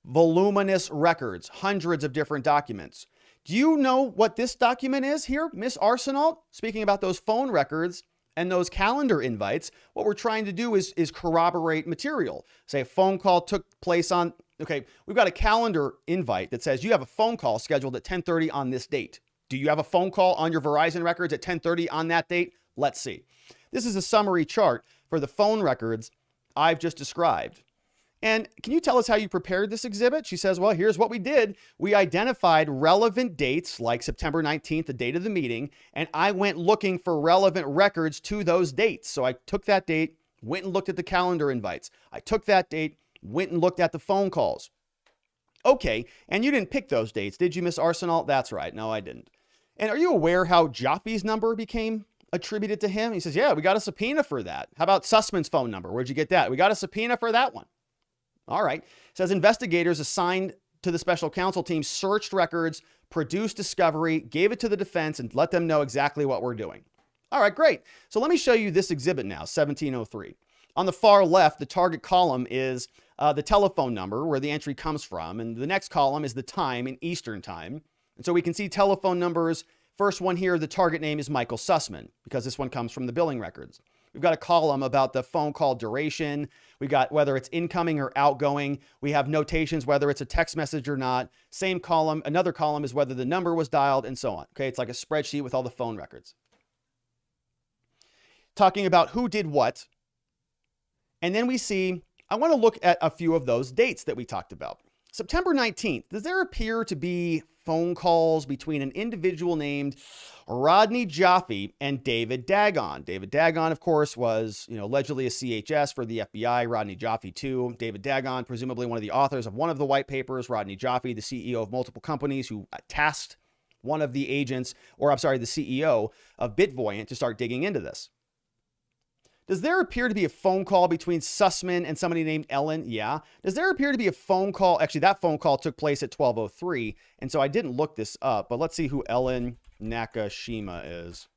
Voluminous records, hundreds of different documents. Do you know what this document is here, Miss Arsenault? Speaking about those phone records and those calendar invites, what we're trying to do is corroborate material. Say a phone call took place on, okay, we've got a calendar invite that says you have a phone call scheduled at 10:30 on this date. Do you have a phone call on your Verizon records at 10:30 on that date? Let's see. This is a summary chart for the phone records I've just described. And can you tell us how you prepared this exhibit? She says, well, here's what we did. We identified relevant dates like September 19th, the date of the meeting, and I went looking for relevant records to those dates. So I took that date, went and looked at the calendar invites. I took that date, went and looked at the phone calls. Okay, and you didn't pick those dates, did you, Miss Arsenault? That's right. No, I didn't. And are you aware how Jaffe's number became attributed to him? He says, yeah, we got a subpoena for that. How about Sussmann's phone number? Where'd you get that? We got a subpoena for that one. All right. It says investigators assigned to the special counsel team searched records, produced discovery, gave it to the defense, and let them know exactly what we're doing. All right, great. So let me show you this exhibit now, 1703. On the far left, the target column is the telephone number where the entry comes from, and the next column is the time in Eastern time. And so we can see telephone numbers. First one here, the target name is Michael Sussmann because this one comes from the billing records. We've got a column about the phone call duration. We've got whether it's incoming or outgoing. We have notations, whether it's a text message or not. Same column. Another column is whether the number was dialed and so on. Okay, it's like a spreadsheet with all the phone records. Talking about who did what. And then we see, I want to look at a few of those dates that we talked about. September 19th, does there appear to be phone calls between an individual named Rodney Jaffe and David Dagon? David Dagon, of course, was allegedly a CHS for the FBI. Rodney Jaffe, too. David Dagon, presumably one of the authors of one of the white papers. Rodney Jaffe, the CEO of multiple companies who tasked one of the agents, the CEO of Bitvoyant to start digging into this. Does there appear to be a phone call between Sussmann and somebody named Ellen? Yeah. Does there appear to be a phone call? Actually, that phone call took place at 12:03. And so I didn't look this up, but let's see who Ellen Nakashima is.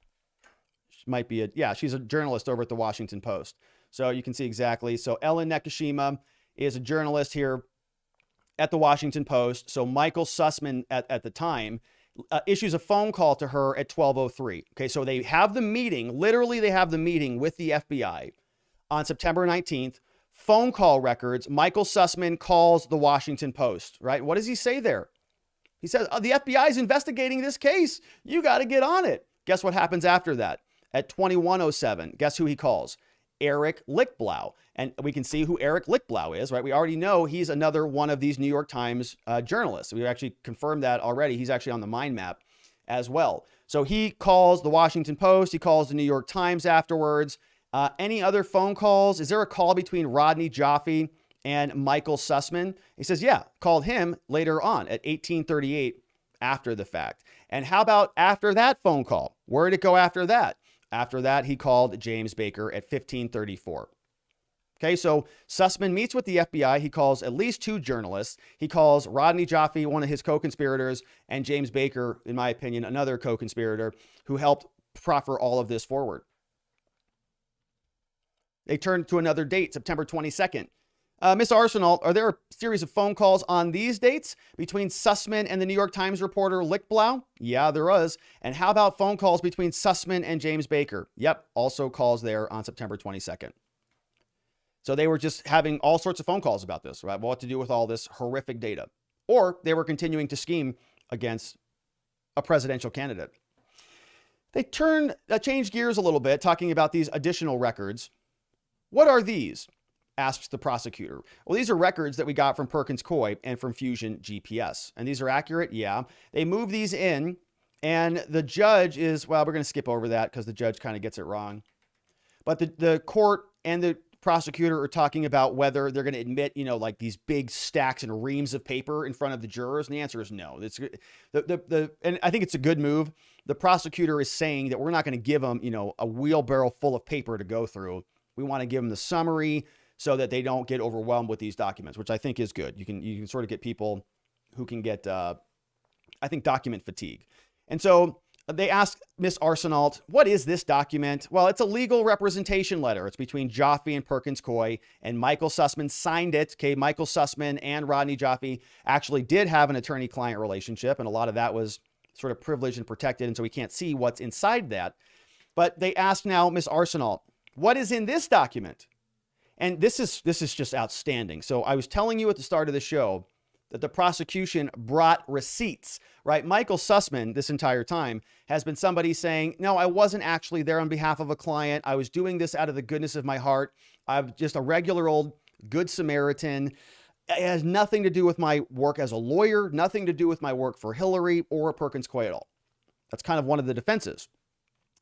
She might be she's a journalist over at the Washington Post. So you can see exactly. So Ellen Nakashima is a journalist here at the Washington Post. So Michael Sussmann at the time issues a phone call to her at 12:03. Okay, so they have the meeting. Literally, they have the meeting with the FBI on September 19th. Phone call records. Michael Sussmann calls the Washington Post, right? What does he say there? He says, the FBI is investigating this case. You got to get on it. Guess what happens after that? At 21:07, guess who he calls? Eric Lichtblau. And we can see who Eric Lichtblau is, right? We already know he's another one of these New York Times journalists. We actually confirmed that already. He's actually on the mind map as well. So he calls the Washington Post. He calls the New York Times afterwards. Any other phone calls? Is there a call between Rodney Jaffe and Michael Sussmann? He says, yeah, called him later on at 1838 after the fact. And how about after that phone call? Where did it go after that? After that, he called James Baker at 1534. Okay, so Sussmann meets with the FBI. He calls at least 2 journalists. He calls Rodney Jaffe, one of his co-conspirators, and James Baker, in my opinion, another co-conspirator who helped proffer all of this forward. They turned to another date, September 22nd. Miss Arsenault, are there a series of phone calls on these dates between Sussmann and the New York Times reporter Lichtblau? Yeah, there was. And how about phone calls between Sussmann and James Baker? Yep, also calls there on September 22nd. So they were just having all sorts of phone calls about this, right? What to do with all this horrific data. Or they were continuing to scheme against a presidential candidate. They changed gears a little bit, talking about these additional records. What are these? Asks the prosecutor. Well, these are records that we got from Perkins Coie and from Fusion GPS. And these are accurate? Yeah. They move these in, and the judge is, well, we're going to skip over that because the judge kind of gets it wrong. But the court and the prosecutor are talking about whether they're going to admit, like these big stacks and reams of paper in front of the jurors. And the answer is no. It's and I think it's a good move. The prosecutor is saying that we're not going to give them, a wheelbarrow full of paper to go through. We want to give them the summary so that they don't get overwhelmed with these documents, which I think is good. You can sort of get people who can get, I think, document fatigue. And so they asked Miss Arsenault, what is this document? Well, it's a legal representation letter. It's between Jaffe and Perkins Coie, and Michael Sussmann signed it. Okay, Michael Sussmann and Rodney Jaffe actually did have an attorney-client relationship, and a lot of that was sort of privileged and protected, and so we can't see what's inside that. But they asked now Miss Arsenault, what is in this document? And this is just outstanding. So I was telling you at the start of the show that the prosecution brought receipts, right? Michael Sussmann, this entire time, has been somebody saying, no, I wasn't actually there on behalf of a client. I was doing this out of the goodness of my heart. I'm just a regular old good Samaritan. It has nothing to do with my work as a lawyer, nothing to do with my work for Hillary or Perkins Coie at all. That's kind of one of the defenses.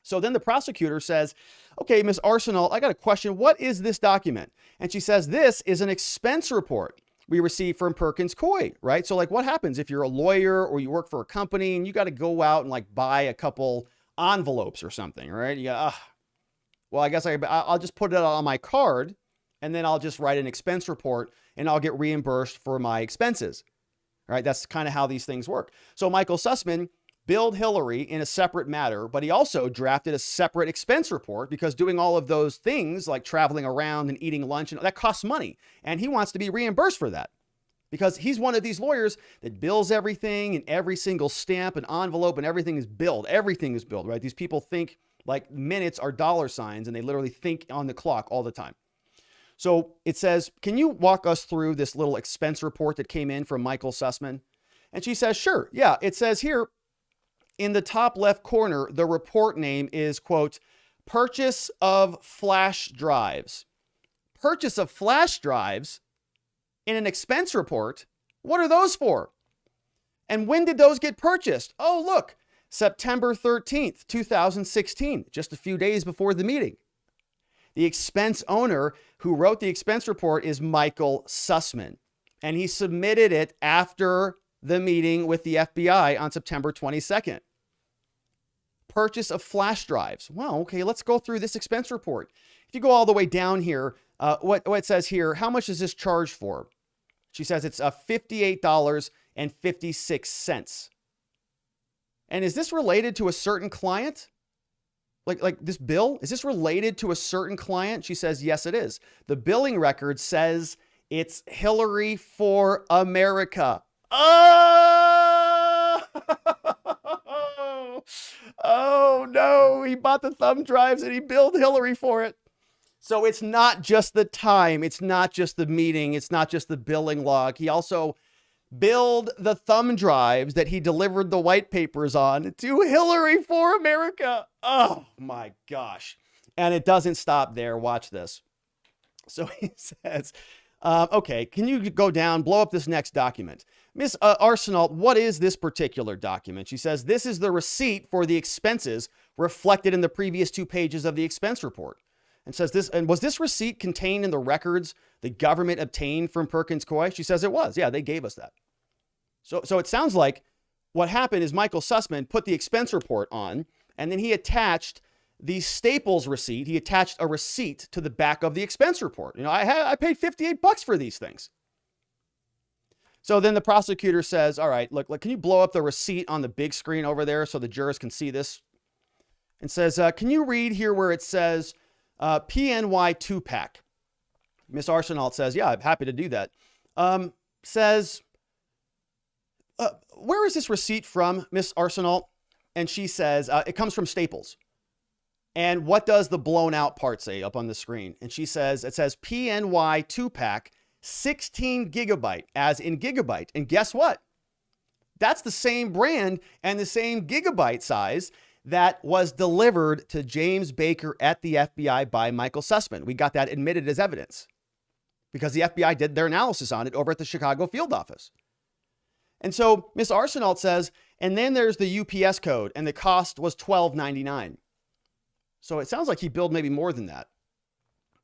So then the prosecutor says, okay, Miss Arsenault, I got a question. What is this document? And she says, this is an expense report we received from Perkins Coie, right? So like what happens if you're a lawyer or you work for a company and you got to go out and like buy a couple envelopes or something, right? You got, well, I guess I'll just put it on my card and then I'll just write an expense report and I'll get reimbursed for my expenses, right? That's kind of how these things work. So Michael Sussmann billed Hillary in a separate matter, but he also drafted a separate expense report because doing all of those things like traveling around and eating lunch, and that costs money. And he wants to be reimbursed for that because he's one of these lawyers that bills everything and every single stamp and envelope and everything is billed. Everything is billed, right? These people think like minutes are dollar signs and they literally think on the clock all the time. So it says, can you walk us through this little expense report that came in from Michael Sussmann? And she says, sure. Yeah, it says here, in the top left corner, the report name is, quote, purchase of flash drives. Purchase of flash drives in an expense report? What are those for? And when did those get purchased? Oh, look, September 13th, 2016, just a few days before the meeting. The expense owner who wrote the expense report is Michael Sussmann, and he submitted it after the meeting with the FBI on September 22nd. Purchase of flash drives. Well, okay, let's go through this expense report. If you go all the way down here, what it says here, how much is this charged for? She says it's $58.56. And is this related to a certain client? Like this bill, is this related to a certain client? She says, yes, it is. The billing record says it's Hillary for America. Oh! Oh no, he bought the thumb drives and he billed Hillary for it. So it's not just the time. It's not just the meeting. It's not just the billing log. He also billed the thumb drives that he delivered the white papers on to Hillary for America. Oh my gosh. And it doesn't stop there. Watch this. So he says, okay, can you go down, blow up this next document? Miss Arsenault, what is this particular document? She says, this is the receipt for the expenses reflected in the previous 2 pages of the expense report. And says this, and was this receipt contained in the records the government obtained from Perkins Coie? She says it was. Yeah, they gave us that. So it sounds like what happened is Michael Sussmann put the expense report on, and then he attached the Staples receipt. He attached a receipt to the back of the expense report. You know, I paid $58 for these things. So then the prosecutor says, all right, look, can you blow up the receipt on the big screen over there so the jurors can see this? And says, can you read here where it says PNY 2-pack? Miss Arsenault says, yeah, I'm happy to do that. Says, where is this receipt from, Miss Arsenault? And she says, it comes from Staples. And what does the blown out part say up on the screen? And she says, it says PNY 2-pack, 16 gigabyte, as in gigabyte. And guess what? That's the same brand and the same gigabyte size that was delivered to James Baker at the FBI by Michael Sussmann. We got that admitted as evidence because the FBI did their analysis on it over at the Chicago field office. And so Miss Arsenault says, and then there's the UPS code, and the cost was $12.99. So it sounds like he billed maybe more than that.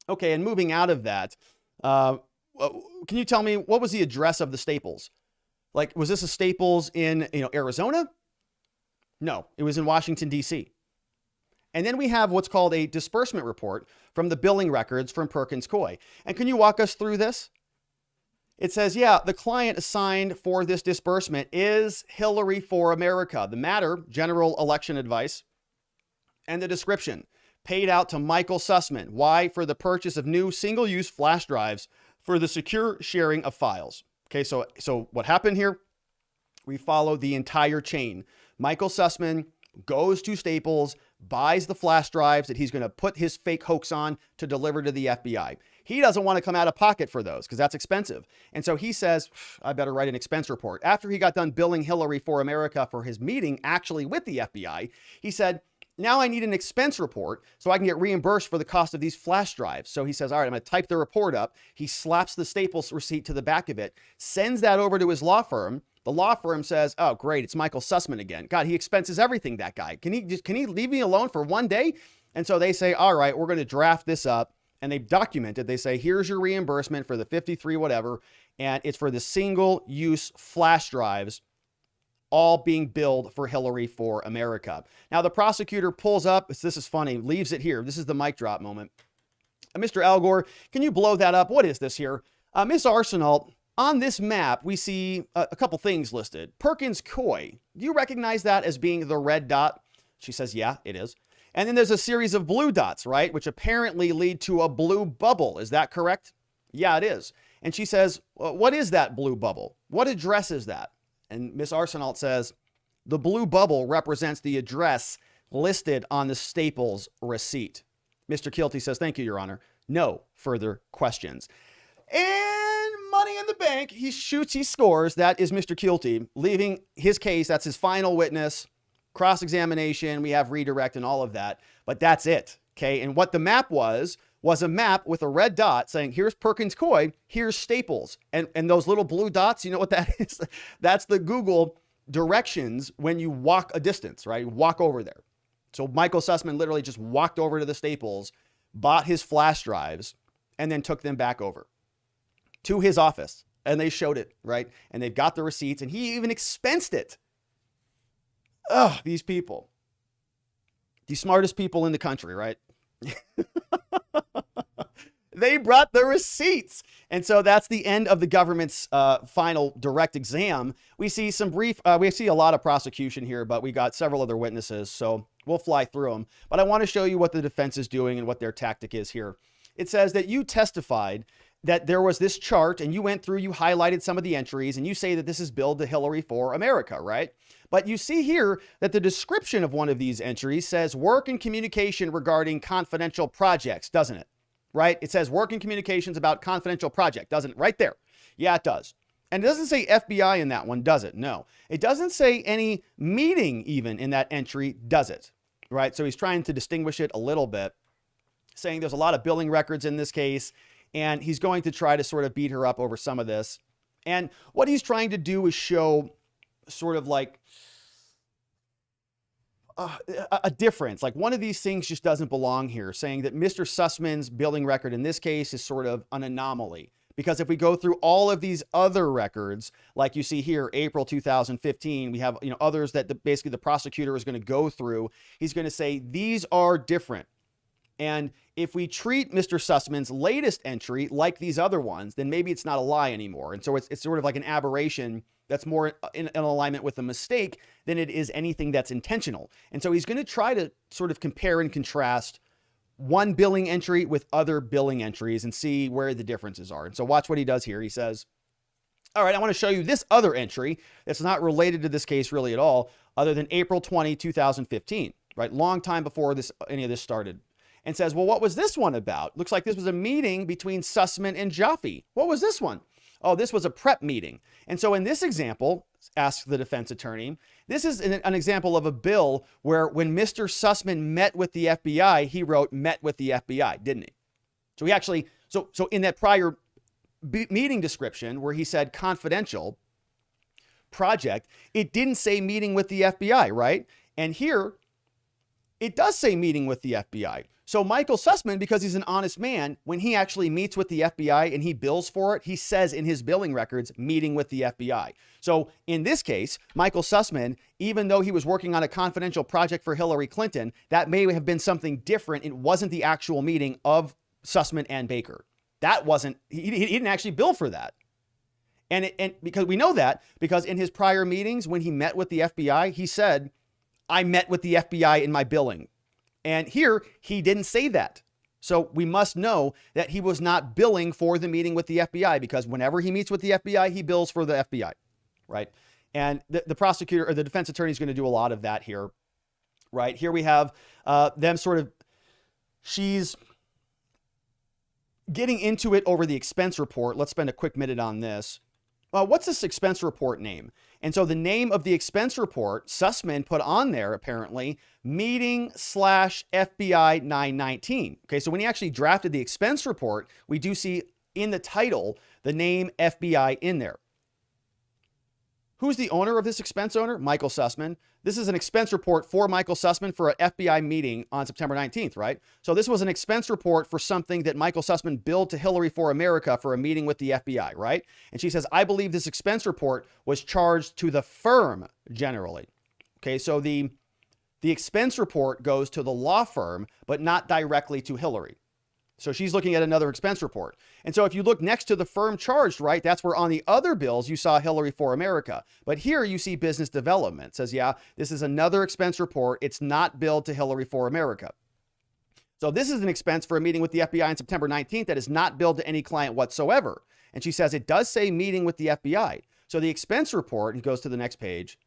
Okay, and moving out of that, can you tell me what was the address of the Staples? Like, was this a Staples in Arizona? No, it was in Washington, D.C. And then we have what's called a disbursement report from the billing records from Perkins Coie. And can you walk us through this? It says, yeah, the client assigned for this disbursement is Hillary for America. The matter, general election advice. And the description, paid out to Michael Sussmann. Why? For the purchase of new single-use flash drives for the secure sharing of files. Okay, so what happened here? We follow the entire chain. Michael Sussmann goes to Staples, buys the flash drives that he's going to put his fake hoax on to deliver to the FBI. He doesn't want to come out of pocket for those because that's expensive. And so he says, I better write an expense report. After he got done billing Hillary for America for his meeting actually with the FBI, he said, now I need an expense report so I can get reimbursed for the cost of these flash drives. So he says, all right, I'm going to type the report up. He slaps the Staples receipt to the back of it, sends that over to his law firm. The law firm says, oh, great, it's Michael Sussmann again. God, he expenses everything, that guy. Can he leave me alone for one day? And so they say, all right, we're going to draft this up. And they document it. They say, here's your reimbursement for the 53 whatever. And it's for the single-use flash drives, all being billed for Hillary for America. Now, the prosecutor pulls up. This is funny. Leaves it here. This is the mic drop moment. Mr. Algor, can you blow that up? What is this here? Miss Arsenault, on this map, we see a couple things listed. Perkins Coie. Do you recognize that as being the red dot? She says, yeah, it is. And then there's a series of blue dots, right? Which apparently lead to a blue bubble. Is that correct? Yeah, it is. And she says, what is that blue bubble? What address is that? And Miss Arsenault says, the blue bubble represents the address listed on the Staples receipt. Mr. Kilty says, thank you, Your Honor. No further questions. And money in the bank. He shoots, he scores. That is Mr. Kilty leaving his case. That's his final witness. Cross-examination, we have redirect and all of that, but that's it, okay? And what the map was a map with a red dot saying, here's Perkins Coie, here's Staples. And those little blue dots, you know what that is? That's the Google directions when you walk a distance, right? You walk over there. So Michael Sussmann literally just walked over to the Staples, bought his flash drives, and then took them back over to his office. And they showed it, right? And they've got the receipts, and he even expensed it. Oh, these people. The smartest people in the country, right? They brought the receipts. And so that's the end of the government's final direct exam. We see we see a lot of prosecution here, but we got several other witnesses, so we'll fly through them. But I want to show you what the defense is doing and what their tactic is here. It says that you testified that there was this chart and you went through, you highlighted some of the entries and you say that this is billed to Hillary for America, right? But you see here that the description of one of these entries says work and communication regarding confidential projects, doesn't it? Right? It says work and communications about confidential project, doesn't it? Right there. Yeah, it does. And it doesn't say FBI in that one, does it? No. It doesn't say any meeting even in that entry, does it? Right? So he's trying to distinguish it a little bit. saying there's a lot of billing records in this case, and he's going to try to sort of beat her up over some of this. And what he's trying to do is show sort of like a difference. Like one of these things just doesn't belong here, saying that Mr. Sussmann's billing record in this case is sort of an anomaly. Because if we go through all of these other records, like you see here, April 2015, we have others that basically the prosecutor is going to go through. He's going to say these are different. And if we treat Mr. Sussmann's latest entry like these other ones, then maybe it's not a lie anymore. And so it's sort of like an aberration that's more in alignment with a mistake than it is anything that's intentional. And so he's going to try to sort of compare and contrast one billing entry with other billing entries and see where the differences are. And so watch what he does here. He says, all right, I want to show you this other entry that's not related to this case really at all, other than April 20, 2015, right? Long time before any of this started. And says, well, what was this one about? Looks like this was a meeting between Sussmann and Jaffe. What was this one? Oh, this was a prep meeting. And so in this example, asks the defense attorney, this is an example of a bill where when Mr. Sussmann met with the FBI, he wrote met with the FBI, didn't he? So he actually, so in that prior meeting description where he said confidential project, it didn't say meeting with the FBI, right? And here it does say meeting with the FBI. So Michael Sussmann, because he's an honest man, when he actually meets with the FBI and he bills for it, he says in his billing records, meeting with the FBI. So in this case, Michael Sussmann, even though he was working on a confidential project for Hillary Clinton, that may have been something different. It wasn't the actual meeting of Sussmann and Baker. That wasn't, he didn't actually bill for that. And because we know that, because in his prior meetings, when he met with the FBI, he said, I met with the FBI in my billing. And here, he didn't say that. So we must know that he was not billing for the meeting with the FBI, because whenever he meets with the FBI, he bills for the FBI, right? And the prosecutor or the defense attorney is going to do a lot of that here, right? Here we have them sort of, she's getting into it over the expense report. Let's spend a quick minute on this. What's this expense report name? And so the name of the expense report, Sussmann put on there, apparently, meeting/FBI 919. Okay, so when he actually drafted the expense report, we do see in the title the name FBI in there. Who's the owner of this expense owner? Michael Sussmann. This is an expense report for Michael Sussmann for an FBI meeting on September 19th, right? So this was an expense report for something that Michael Sussmann billed to Hillary for America for a meeting with the FBI, right? And she says, I believe this expense report was charged to the firm generally. Okay, so the expense report goes to the law firm, but not directly to Hillary. So she's looking at another expense report. And so if you look next to the firm charged, right, that's where on the other bills you saw Hillary for America. But here you see business development. It says, yeah, this is another expense report. It's not billed to Hillary for America. So this is an expense for a meeting with the FBI on September 19th that is not billed to any client whatsoever. And she says it does say meeting with the FBI. So the expense report, and goes to the next page,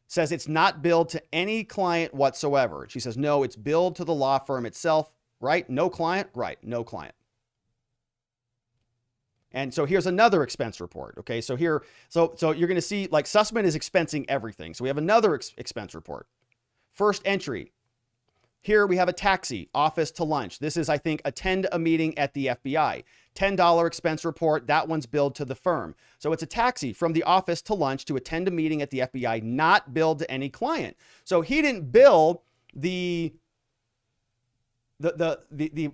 says it's not billed to any client whatsoever. She says, no, it's billed to the law firm itself. Right? No client? Right. No client. And so here's another expense report. Okay. So here, so you're going to see like Sussmann is expensing everything. So we have another expense report. First entry. Here we have a taxi, office to lunch. This is, I think, attend a meeting at the FBI. $10 expense report. That one's billed to the firm. So it's a taxi from the office to lunch to attend a meeting at the FBI, not billed to any client. So he didn't bill the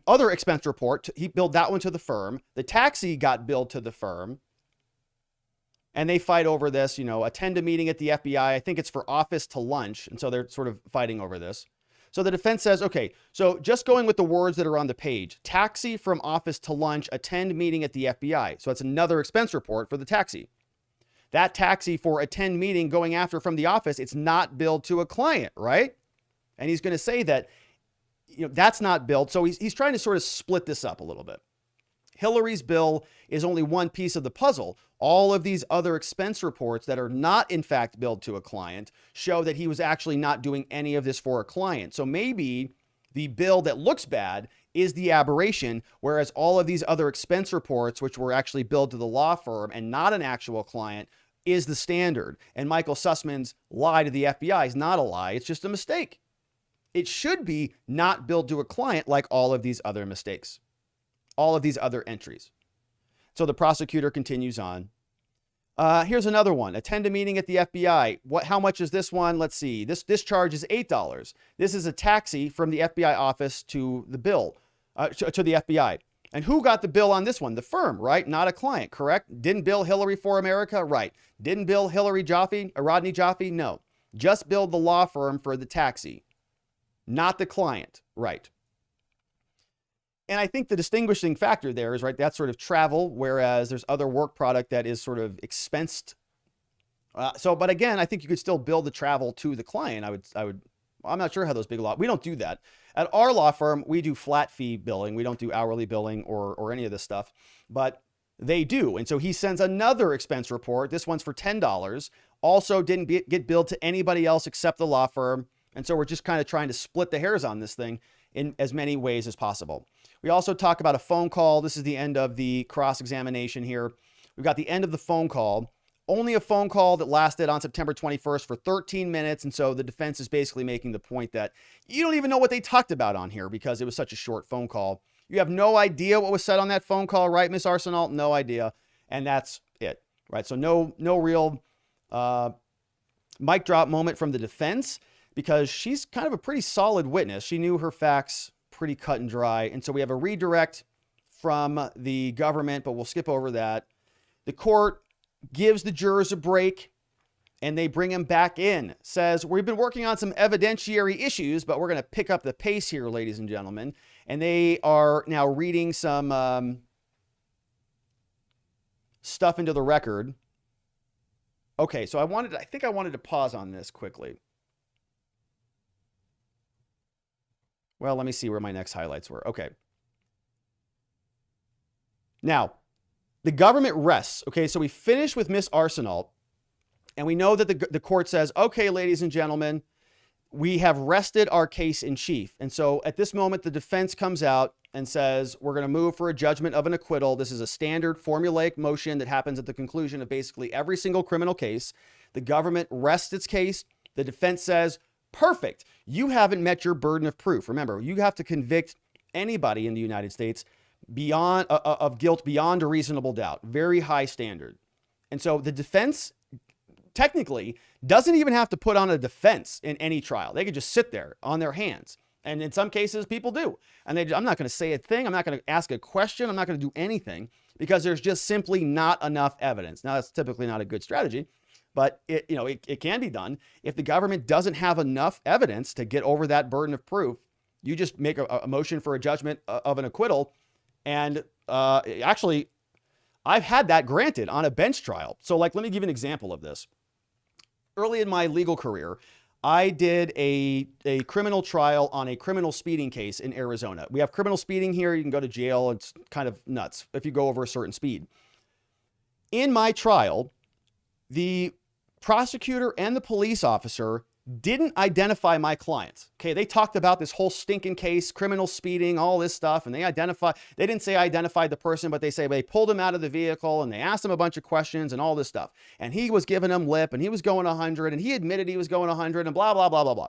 other expense report, he billed that one to the firm. The taxi got billed to the firm. And they fight over this, attend a meeting at the FBI. I think it's for office to lunch. And so they're sort of fighting over this. So the defense says, okay, so just going with the words that are on the page, taxi from office to lunch, attend meeting at the FBI. So it's another expense report for the taxi. That taxi for attend meeting going after from the office, it's not billed to a client, right? And he's going to say that that's not billed. So he's trying to sort of split this up a little bit. Hillary's bill is only one piece of the puzzle. All of these other expense reports that are not in fact billed to a client show that he was actually not doing any of this for a client. So maybe the bill that looks bad is the aberration, whereas all of these other expense reports, which were actually billed to the law firm and not an actual client, is the standard. And Michael Sussmann's lie to the FBI is not a lie. It's just a mistake. It should be not billed to a client like all of these other mistakes, all of these other entries. So the prosecutor continues on. Here's another one. Attend a meeting at the FBI. How much is this one? Let's see. This charge is $8. This is a taxi from the FBI office to the bill, to the FBI. And who got the bill on this one? The firm, right? Not a client, correct? Didn't bill Hillary for America? Right. Didn't bill Rodney Jaffe? No. Just billed the law firm for the taxi, not the client, right? And I think the distinguishing factor there is, right, that's sort of travel, whereas there's other work product that is sort of expensed. But again, I think you could still bill the travel to the client. I'm not sure how those big law, we don't do that. At our law firm, we do flat fee billing. We don't do hourly billing or any of this stuff, but they do. And so he sends another expense report. This one's for $10. Also didn't get billed to anybody else except the law firm. And so we're just kind of trying to split the hairs on this thing in as many ways as possible. We also talk about a phone call. This is the end of the cross-examination here. We've got the end of the phone call. Only a phone call that lasted on September 21st for 13 minutes. And so the defense is basically making the point that you don't even know what they talked about on here because it was such a short phone call. You have no idea what was said on that phone call, right, Miss Arsenault? No idea. And that's it, right? So no real mic drop moment from the defense because she's kind of a pretty solid witness. She knew her facts pretty cut and dry. And so we have a redirect from the government, but we'll skip over that. The court gives the jurors a break and they bring him back in. Says, we've been working on some evidentiary issues, but we're going to pick up the pace here, ladies and gentlemen. And they are now reading some stuff into the record. Okay, so I think I wanted to pause on this quickly. Well, let me see where my next highlights were. Okay. Now, the government rests. Okay, so we finish with Miss Arsenault, and we know that the court says, okay, ladies and gentlemen, we have rested our case in chief. And so at this moment, the defense comes out and says, we're going to move for a judgment of an acquittal. This is a standard formulaic motion that happens at the conclusion of basically every single criminal case. The government rests its case. The defense says, perfect. You haven't met your burden of proof. Remember, you have to convict anybody in the United States beyond of guilt beyond a reasonable doubt. Very high standard. And so the defense technically doesn't even have to put on a defense in any trial. They could just sit there on their hands. And in some cases, people do. And I'm not going to say a thing. I'm not going to ask a question. I'm not going to do anything because there's just simply not enough evidence. Now, that's typically not a good strategy, but it can be done. If the government doesn't have enough evidence to get over that burden of proof, you just make a motion for a judgment of an acquittal. And actually, I've had that granted on a bench trial. So let me give you an example of this. Early in my legal career, I did a criminal trial on a criminal speeding case in Arizona. We have criminal speeding here. You can go to jail. It's kind of nuts if you go over a certain speed. In my trial, the prosecutor and the police officer didn't identify my clients. Okay, they talked about this whole stinking case, criminal speeding, all this stuff, and they didn't say I identified the person, but they pulled him out of the vehicle and they asked him a bunch of questions and all this stuff. And he was giving them lip and he was going 100 and he admitted he was going 100 and blah, blah, blah, blah, blah.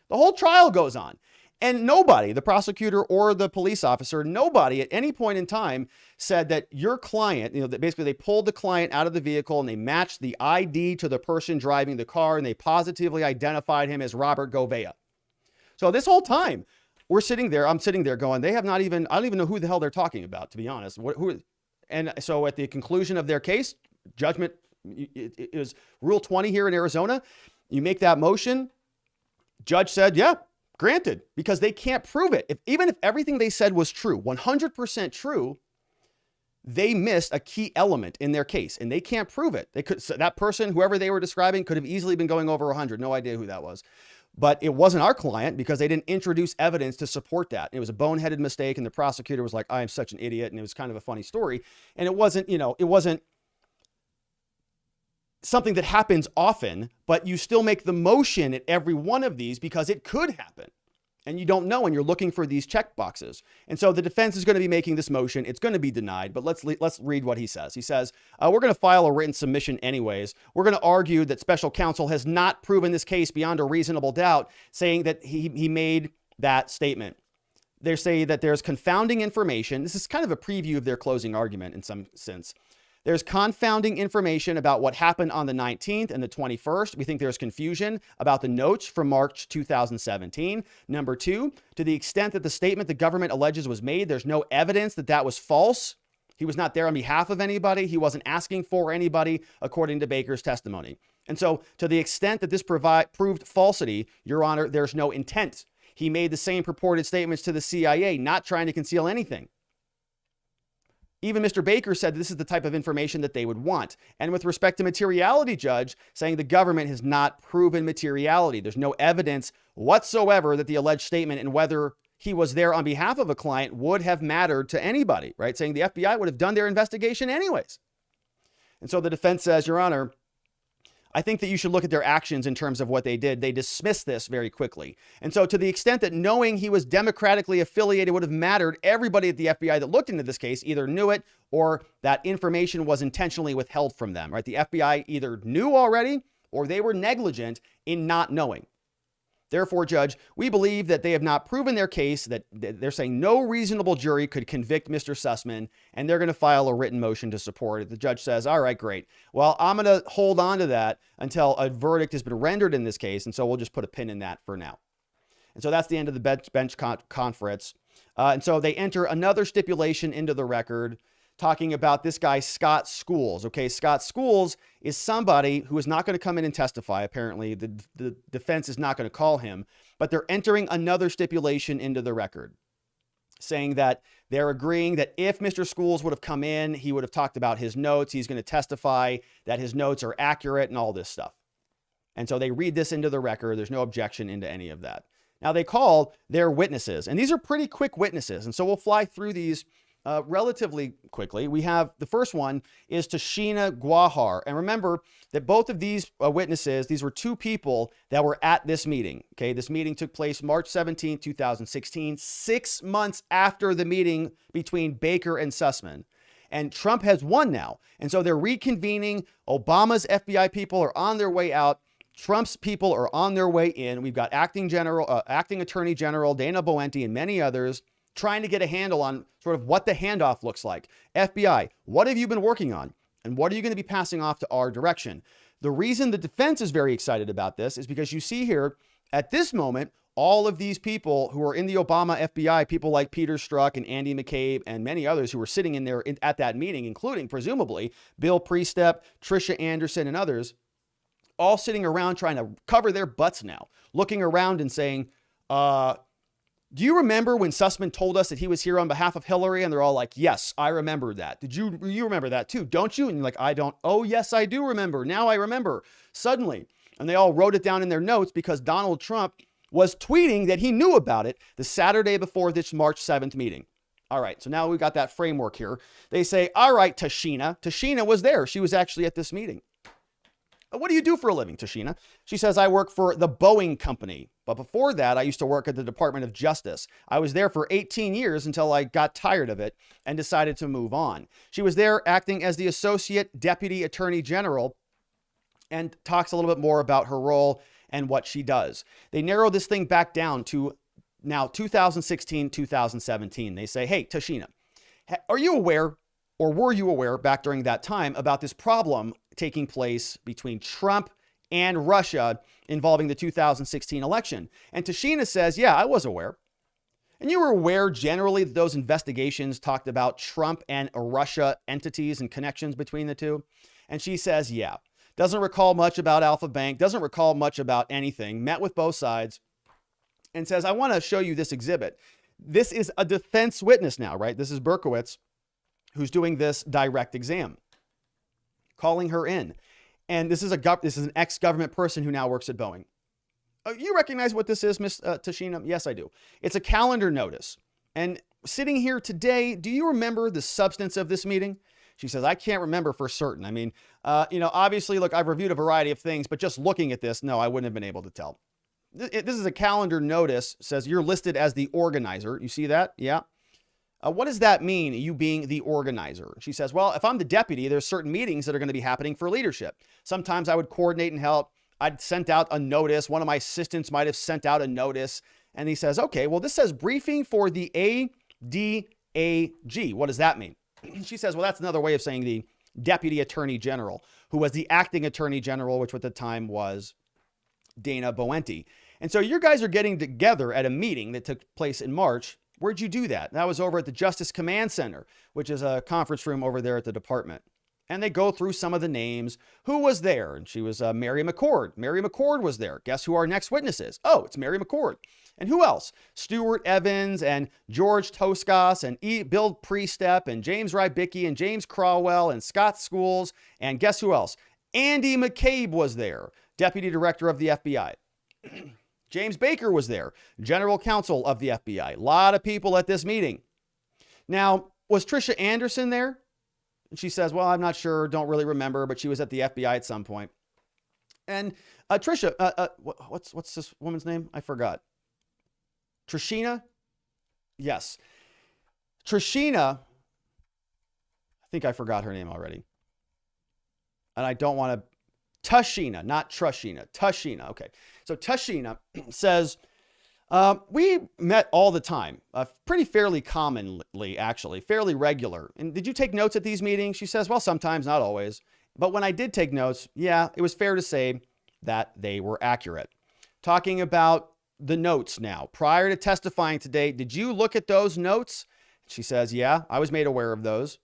The whole trial goes on. And nobody, the prosecutor or the police officer, nobody at any point in time said that your client, that basically they pulled the client out of the vehicle and they matched the ID to the person driving the car and they positively identified him as Robert Gouveia. So this whole time I'm sitting there going, I don't even know who the hell they're talking about, to be honest. And so at the conclusion of their case, judgment, it was Rule 20 here in Arizona. You make that motion. Judge said, yeah, granted, because they can't prove it. Even if everything they said was true, 100% true, they missed a key element in their case and they can't prove it. That person, whoever they were describing, could have easily been going over 100. No idea who that was. But it wasn't our client because they didn't introduce evidence to support that. It was a boneheaded mistake and the prosecutor was like, I am such an idiot. And it was kind of a funny story. And it wasn't something that happens often, but you still make the motion at every one of these because it could happen. And you don't know, and you're looking for these check boxes. And so the defense is going to be making this motion. It's going to be denied, but let's read what he says. He says, we're going to file a written submission anyways. We're going to argue that special counsel has not proven this case beyond a reasonable doubt, saying that he made that statement. They say that there's confounding information. This is kind of a preview of their closing argument in some sense. There's confounding information about what happened on the 19th and the 21st. We think there's confusion about the notes from March 2017. Number two, to the extent that the statement the government alleges was made, there's no evidence that that was false. He was not there on behalf of anybody. He wasn't asking for anybody, according to Baker's testimony. And so to the extent that this proved falsity, Your Honor, there's no intent. He made the same purported statements to the CIA, not trying to conceal anything. Even Mr. Baker said this is the type of information that they would want. And with respect to materiality, Judge, saying the government has not proven materiality. There's no evidence whatsoever that the alleged statement and whether he was there on behalf of a client would have mattered to anybody, right? Saying the FBI would have done their investigation anyways. And so the defense says, Your Honor, I think that you should look at their actions in terms of what they did. They dismissed this very quickly. And so to the extent that knowing he was democratically affiliated would have mattered, everybody at the FBI that looked into this case either knew it or that information was intentionally withheld from them, right? The FBI either knew already or they were negligent in not knowing. Therefore, Judge, we believe that they have not proven their case, that they're saying no reasonable jury could convict Mr. Sussmann, and they're going to file a written motion to support it. The judge says, all right, great. Well, I'm going to hold on to that until a verdict has been rendered in this case, and so we'll just put a pin in that for now. And so that's the end of the bench conference. And so they enter another stipulation into the record talking about this guy, Scott Schools. Okay, Scott Schools is somebody who is not going to come in and testify. Apparently, the defense is not going to call him, but they're entering another stipulation into the record, saying that they're agreeing that if Mr. Schools would have come in, he would have talked about his notes. He's going to testify that his notes are accurate and all this stuff. And so they read this into the record. There's no objection into any of that. Now they call their witnesses, and these are pretty quick witnesses. And so we'll fly through these relatively quickly. We have the first one is Tashina Gauhar. And remember that both of these witnesses, these were two people that were at this meeting. Okay, this meeting took place March 17, 2016, 6 months after the meeting between Baker and Sussmann. And Trump has won now. And so they're reconvening. Obama's FBI people are on their way out. Trump's people are on their way in. We've got acting Attorney General Dana Boente and many others trying to get a handle on sort of what the handoff looks like. FBI, what have you been working on? And what are you going to be passing off to our direction? The reason the defense is very excited about this is because you see here at this moment, all of these people who are in the Obama FBI, people like Peter Strzok and Andy McCabe and many others who were sitting in there at that meeting, including presumably Bill Priestep, Trisha Anderson, and others, all sitting around trying to cover their butts now, looking around and saying, do you remember when Sussmann told us that he was here on behalf of Hillary? And they're all like, yes, I remember that. You remember that too, don't you? And you're like, I don't. Oh, yes, I do remember. Now I remember. Suddenly. And they all wrote it down in their notes because Donald Trump was tweeting that he knew about it the Saturday before this March 7th meeting. All right, so now we've got that framework here. They say, all right, Tashina. Tashina was there. She was actually at this meeting. What do you do for a living, Tashina? She says, I work for the Boeing Company. But before that, I used to work at the Department of Justice. I was there for 18 years until I got tired of it and decided to move on. She was there acting as the Associate Deputy Attorney General and talks a little bit more about her role and what she does. They narrow this thing back down to now 2016, 2017. They say, hey, Tashina, are you aware or were you aware back during that time about this problem taking place between Trump and Russia involving the 2016 election? And Tashina says, yeah, I was aware. And you were aware generally that those investigations talked about Trump and Russia entities and connections between the two? And she says, yeah. Doesn't recall much about Alpha Bank, doesn't recall much about anything, met with both sides, and says, I want to show you this exhibit. This is a defense witness now, right? This is Berkowitz, who's doing this direct exam, calling her in. And this is an ex-government person who now works at Boeing. You recognize what this is, Miss Tashina? Yes, I do. It's a calendar notice. And sitting here today, do you remember the substance of this meeting? She says, I can't remember for certain. I mean, obviously, look, I've reviewed a variety of things, but just looking at this, no, I wouldn't have been able to tell. This is a calendar notice. It says you're listed as the organizer. You see that? Yeah. What does that mean, you being the organizer? She says, well, if I'm the deputy, there's certain meetings that are going to be happening for leadership. Sometimes I would coordinate and help. I'd sent out a notice. One of my assistants might have sent out a notice. And he says, okay, well, this says briefing for the ADAG. What does that mean? She says, well, that's another way of saying the Deputy Attorney General, who was the acting Attorney General, which at the time was Dana Boenti. And so you guys are getting together at a meeting that took place in March. Where'd you do that? That was over at the Justice Command Center, which is a conference room over there at the department. And they go through some of the names. Who was there? And she was Mary McCord. Mary McCord was there. Guess who our next witness is? Oh, it's Mary McCord. And who else? Stuart Evans and George Toscas and Bill Priestep and James Rybicki and James Crawwell and Scott Schools. And guess who else? Andy McCabe was there, Deputy Director of the FBI. James Baker was there, General Counsel of the FBI. A lot of people at this meeting. Now, was Trisha Anderson there? And she says, well, I'm not sure, don't really remember, but she was at the FBI at some point. And Trisha, what's this woman's name? I forgot. Tashina? Yes. Tashina, I think I forgot her name already. And I don't want to, Tashina, not Trashina, Tashina. Okay. So Tashina says, we met all the time, pretty fairly commonly, actually, fairly regular. And did you take notes at these meetings? She says, well, sometimes, not always. But when I did take notes, yeah, it was fair to say that they were accurate. Talking about the notes now, prior to testifying today, did you look at those notes? She says, yeah, I was made aware of those.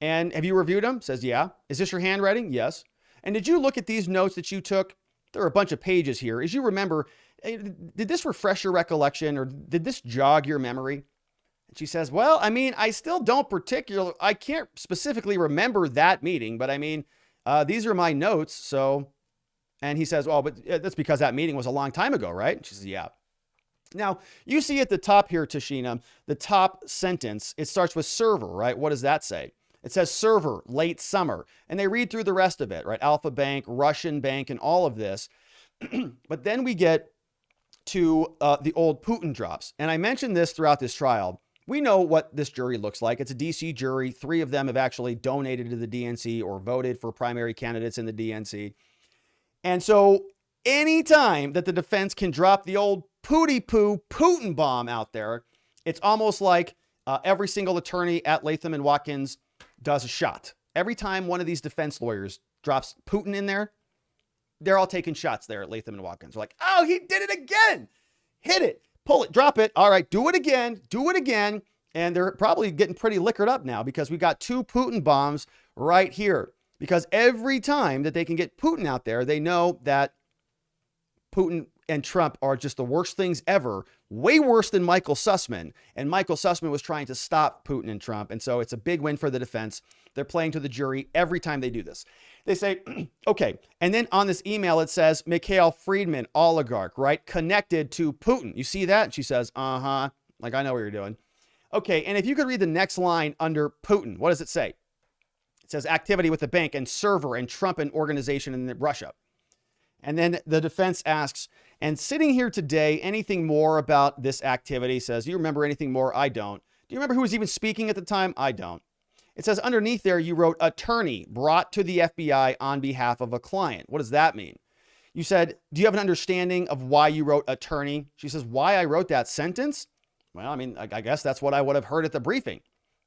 And have you reviewed them? Says, yeah. Is this your handwriting? Yes. And did you look at these notes that you took? There are a bunch of pages here. As you remember, did this refresh your recollection or did this jog your memory? And she says, well, I mean, I still don't I can't specifically remember that meeting, but I mean, these are my notes. So, and he says, well, but that's because that meeting was a long time ago, right? And she says, yeah. Now, you see at the top here, Tashina, the top sentence, it starts with server, right? What does that say? It says server, late summer. And they read through the rest of it, right? Alpha Bank, Russian Bank, and all of this. But then we get to the old Putin drops. And I mentioned this throughout this trial. We know what this jury looks like. It's a DC jury. 3 of them have actually donated to the DNC or voted for primary candidates in the DNC. And so anytime that the defense can drop the old pooty-poo Putin bomb out there, it's almost like every single attorney at Latham and Watkins does a shot. Every time one of these defense lawyers drops Putin in there, they're all taking shots there at Latham and Watkins. They're like, oh, he did it again. Hit it, pull it, drop it. All right, do it again, do it again. And they're probably getting pretty liquored up now because we got 2 Putin bombs right here. Because every time that they can get Putin out there, they know that Putin and Trump are just the worst things ever, way worse than Michael Sussmann. And Michael Sussmann was trying to stop Putin and Trump. And so it's a big win for the defense. They're playing to the jury every time they do this. They say, okay. And then on this email, it says, Mikhail Friedman, oligarch, right? Connected to Putin. You see that? And she says, uh-huh. Like, I know what you're doing. Okay. And if you could read the next line under Putin, what does it say? It says activity with the bank and server and Trump and organization in Russia. And then the defense asks, and sitting here today, anything more about this activity? Says, do you remember anything more? I don't. Do you remember who was even speaking at the time? I don't. It says underneath there, you wrote attorney brought to the FBI on behalf of a client. What does that mean? You said, do you have an understanding of why you wrote attorney? She says, why I wrote that sentence? Well, I mean, I guess that's what I would have heard at the briefing.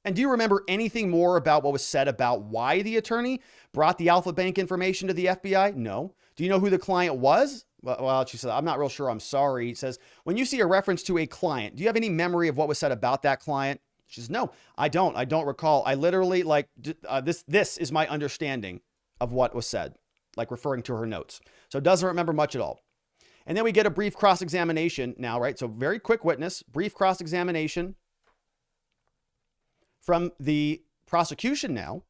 And do you remember anything more about what was said about why the attorney brought the Alpha Bank information to the FBI? No. Do you know who the client was? Well, she said, I'm not real sure. I'm sorry. He says, when you see a reference to a client, do you have any memory of what was said about that client? She says, no, I don't. I don't recall. I literally this is my understanding of what was said, like referring to her notes. So doesn't remember much at all. And then we get a brief cross-examination now, right? So very quick witness, brief cross-examination from the prosecution now,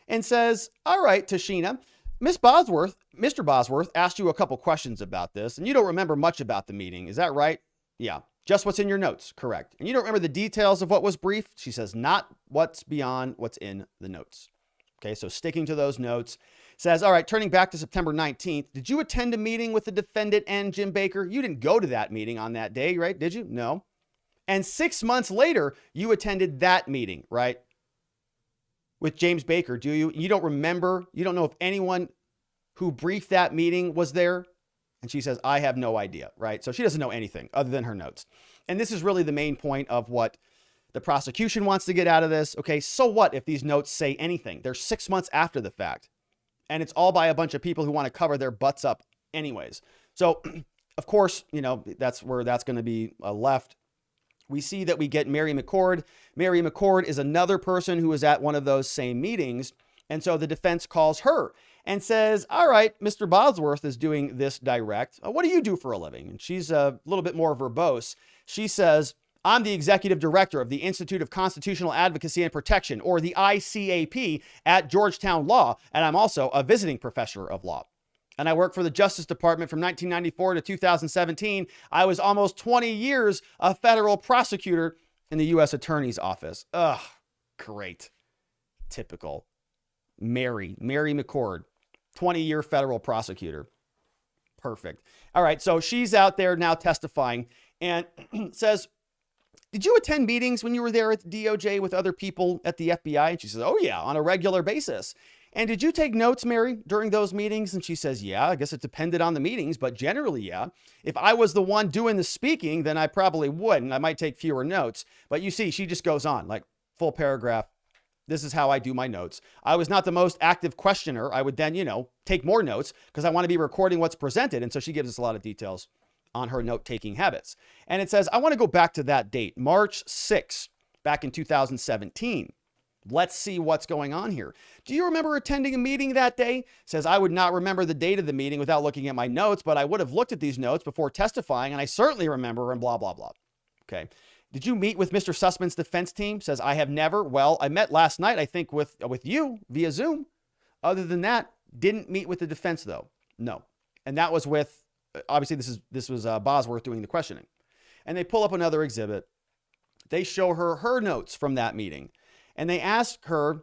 and says, all right, Tashina, Mr. Bosworth asked you a couple questions about this, and you don't remember much about the meeting. Is that right? Yeah. Just what's in your notes. Correct. And you don't remember the details of what was briefed? She says, not what's beyond what's in the notes. Okay, so sticking to those notes. Says, all right, turning back to September 19th, did you attend a meeting with the defendant and Jim Baker? You didn't go to that meeting on that day, right? Did you? No. And 6 months later, you attended that meeting, right? With James Baker, do you? You don't remember? You don't know if anyone who briefed that meeting was there? And she says, I have no idea, right? So she doesn't know anything other than her notes. And this is really the main point of what the prosecution wants to get out of this. Okay, so what if these notes say anything? They're 6 months after the fact. And it's all by a bunch of people who want to cover their butts up anyways. So, of course, you know, that's where that's going to be left. We see that we get Mary McCord. Mary McCord is another person who was at one of those same meetings. And so the defense calls her and says, all right, Mr. Bosworth is doing this direct. What do you do for a living? And she's a little bit more verbose. She says, I'm the executive director of the Institute of Constitutional Advocacy and Protection, or the ICAP, at Georgetown Law, and I'm also a visiting professor of law. And I worked for the Justice Department from 1994 to 2017. I was almost 20 years a federal prosecutor in the U.S. Attorney's Office. Ugh, great. Typical. Mary McCord, 20-year federal prosecutor. Perfect. All right, so she's out there now testifying and says, did you attend meetings when you were there at the DOJ with other people at the FBI? And she says, oh yeah, on a regular basis. And did you take notes, Mary, during those meetings? And she says, yeah, I guess it depended on the meetings, but generally, yeah. If I was the one doing the speaking, then I probably wouldn't. I might take fewer notes. But you see, she just goes on, like full paragraph. This is how I do my notes. I was not the most active questioner. I would then, take more notes because I want to be recording what's presented. And so she gives us a lot of details on her note-taking habits. And it says, I want to go back to that date, March 6th, back in 2017. Let's see what's going on here. Do you remember attending a meeting that day? Says, I would not remember the date of the meeting without looking at my notes, but I would have looked at these notes before testifying, and I certainly remember, and blah, blah, blah. Okay. Did you meet with Mr. Sussmann's defense team? Says, I have never. Well, I met last night, I think, with you via Zoom. Other than that, didn't meet with the defense, though. No. And that was with, obviously, this was Bosworth doing the questioning. And they pull up another exhibit. They show her notes from that meeting. And they ask her,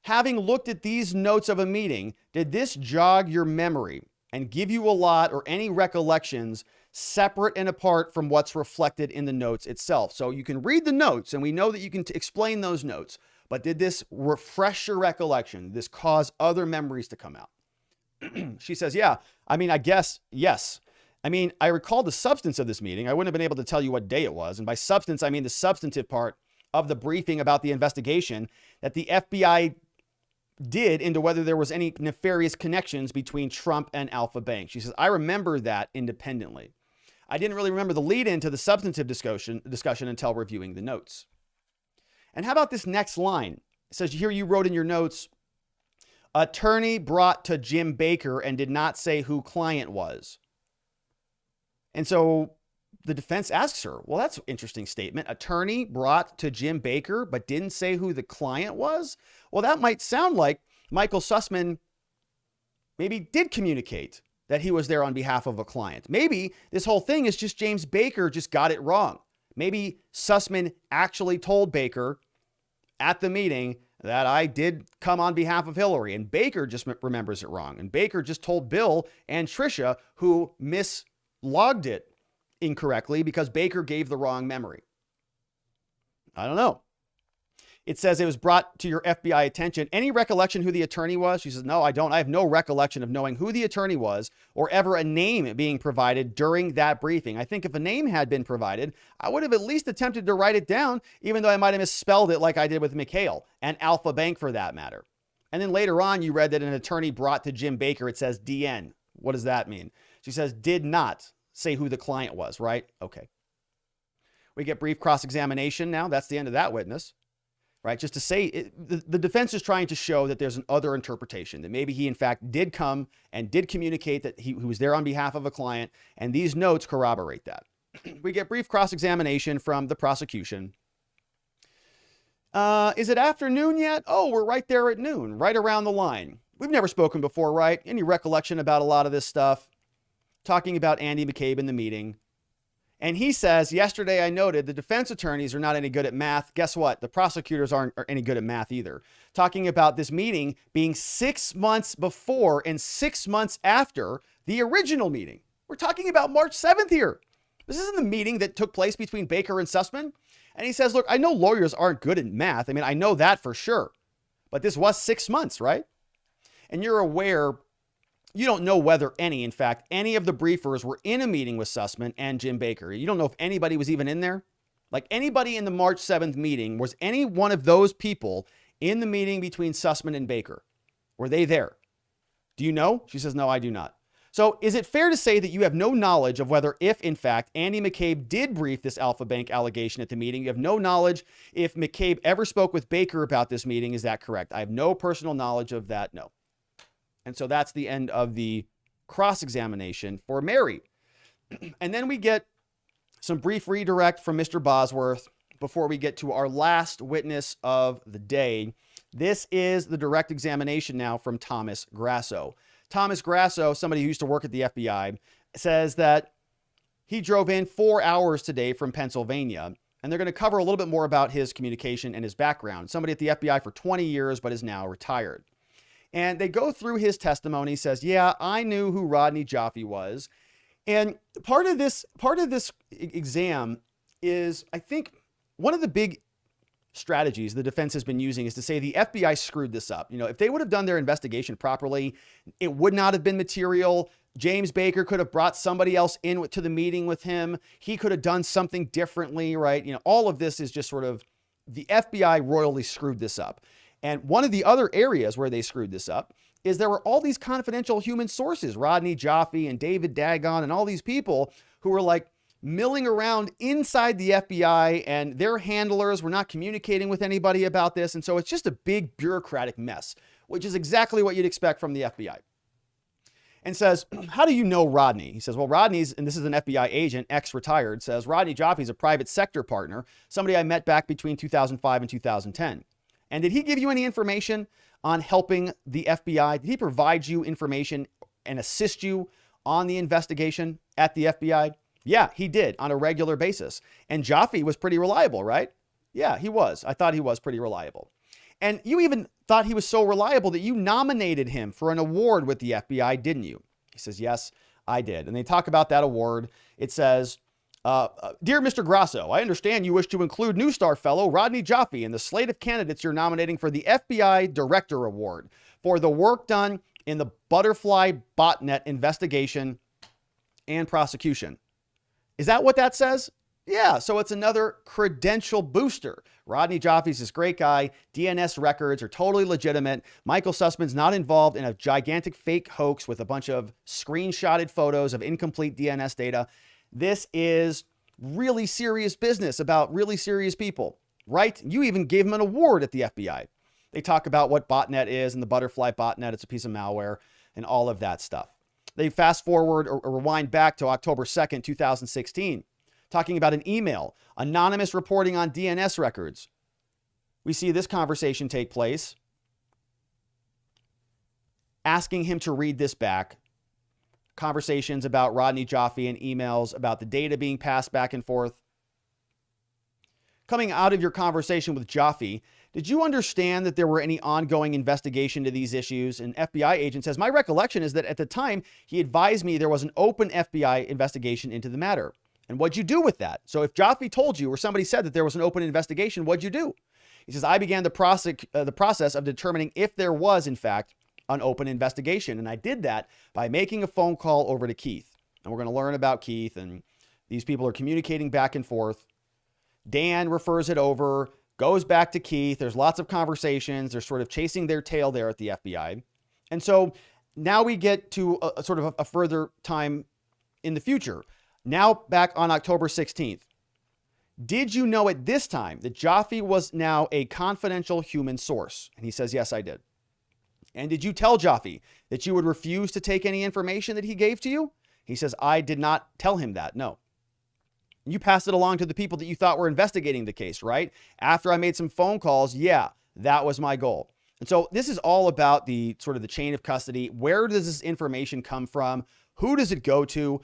having looked at these notes of a meeting, did this jog your memory and give you a lot or any recollections separate and apart from what's reflected in the notes itself? So you can read the notes and we know that you can explain those notes, but did this refresh your recollection? Did this cause other memories to come out? She says, yeah, I guess, yes. I recall the substance of this meeting. I wouldn't have been able to tell you what day it was. And by substance, I mean the substantive part of the briefing about the investigation that the FBI did into whether there was any nefarious connections between Trump and Alpha Bank. She says, I remember that independently. I didn't really remember the lead into the substantive discussion until reviewing the notes. And how about this next line? It says, here you wrote in your notes, attorney brought to Jim Baker and did not say who client was. And so the defense asks her, well, that's an interesting statement. Attorney brought to Jim Baker, but didn't say who the client was. Well, that might sound like Michael Sussmann maybe did communicate that he was there on behalf of a client. Maybe this whole thing is just James Baker just got it wrong. Maybe Sussmann actually told Baker at the meeting that I did come on behalf of Hillary, and Baker just remembers it wrong. And Baker just told Bill and Tricia, who mislogged it incorrectly because Baker gave the wrong memory. I don't know. It says it was brought to your FBI attention. Any recollection who the attorney was? She says, no, I don't. I have no recollection of knowing who the attorney was or ever a name being provided during that briefing. I think if a name had been provided, I would have at least attempted to write it down, even though I might have misspelled it like I did with McHale and Alpha Bank for that matter. And then later on, you read that an attorney brought to Jim Baker, it says DN. What does that mean? She says, did not say who the client was, right? Okay. We get brief cross-examination now. That's the end of that witness, right? Just to say, the defense is trying to show that there's an other interpretation, that maybe he in fact did come and did communicate that he was there on behalf of a client, and these notes corroborate that. We get brief cross-examination from the prosecution. Is it afternoon yet? Oh, we're right there at noon, right around the line. We've never spoken before, right? Any recollection about a lot of this stuff? Talking about Andy McCabe in the meeting. And he says, yesterday I noted the defense attorneys are not any good at math. Guess what? The prosecutors aren't any good at math either. Talking about this meeting being 6 months before and 6 months after the original meeting. We're talking about March 7th here. This isn't the meeting that took place between Baker and Sussmann. And he says, look, I know lawyers aren't good at math. I mean, I know that for sure. But this was 6 months, right? And you're aware, you don't know whether any of the briefers were in a meeting with Sussmann and Jim Baker. You don't know if anybody was even in there. Like anybody in the March 7th meeting, was any one of those people in the meeting between Sussmann and Baker? Were they there? Do you know? She says, no, I do not. So is it fair to say that you have no knowledge of whether if, in fact, Andy McCabe did brief this Alpha Bank allegation at the meeting? You have no knowledge if McCabe ever spoke with Baker about this meeting. Is that correct? I have no personal knowledge of that. No. And so that's the end of the cross-examination for Mary. And then we get some brief redirect from Mr. Bosworth before we get to our last witness of the day. This is the direct examination now from Thomas Grasso. Thomas Grasso, somebody who used to work at the FBI, says that he drove in 4 hours today from Pennsylvania, and they're going to cover a little bit more about his communication and his background. Somebody at the FBI for 20 years, but is now retired. And they go through his testimony. He says, yeah, I knew who Rodney Joffe was. And part of this exam is, I think, one of the big strategies the defense has been using is to say the FBI screwed this up. You know, if they would have done their investigation properly, it would not have been material. James Baker could have brought somebody else in to the meeting with him. He could have done something differently, right? You know, all of this is just sort of the FBI royally screwed this up. And one of the other areas where they screwed this up is there were all these confidential human sources, Rodney Joffe and David Dagon and all these people who were like milling around inside the FBI, and their handlers were not communicating with anybody about this. And so it's just a big bureaucratic mess, which is exactly what you'd expect from the FBI. And says, how do you know Rodney? He says, well, Rodney's, and this is an FBI agent, ex-retired, says, Rodney Joffe's a private sector partner, somebody I met back between 2005 and 2010. And did he give you any information on helping the FBI? Did he provide you information and assist you on the investigation at the FBI? Yeah, he did on a regular basis. And Joffe was pretty reliable, right? Yeah, he was. I thought he was pretty reliable. And you even thought he was so reliable that you nominated him for an award with the FBI, didn't you? He says, yes, I did. And they talk about that award. It says, dear Mr. Grasso, I understand you wish to include New Star fellow Rodney Joffe in the slate of candidates you're nominating for the FBI Director Award for the work done in the Butterfly botnet investigation and prosecution. Is that what that says? Yeah, so it's another credential booster. Rodney Joffe's this great guy. DNS records are totally legitimate. Michael Sussmann's not involved in a gigantic fake hoax with a bunch of screenshotted photos of incomplete DNS data. This is really serious business about really serious people, right? You even gave him an award at the FBI. They talk about what botnet is and the Butterfly botnet. It's a piece of malware and all of that stuff. They fast forward or rewind back to October 2nd, 2016, talking about an email, anonymous reporting on DNS records. We see this conversation take place, asking him to read this back. Conversations about Rodney Joffe and emails about the data being passed back and forth. Coming out of your conversation with Joffe, did you understand that there were any ongoing investigation to these issues? An FBI agent says, my recollection is that at the time he advised me there was an open FBI investigation into the matter. And what'd you do with that? So if Joffe told you or somebody said that there was an open investigation, what'd you do? He says, I began the process of determining if there was, in fact, an open investigation. And I did that by making a phone call over to Keith. And we're going to learn about Keith, and these people are communicating back and forth. Dan refers it over, goes back to Keith. There's lots of conversations. They're sort of chasing their tail there at the FBI. And so now we get to a sort of a further time in the future. Now back on October 16th. Did you know at this time that Joffe was now a confidential human source? And he says, yes, I did. And did you tell Joffe that you would refuse to take any information that he gave to you? He says, I did not tell him that, no. You passed it along to the people that you thought were investigating the case, right? After I made some phone calls, yeah, that was my goal. And so this is all about the sort of the chain of custody. Where does this information come from? Who does it go to?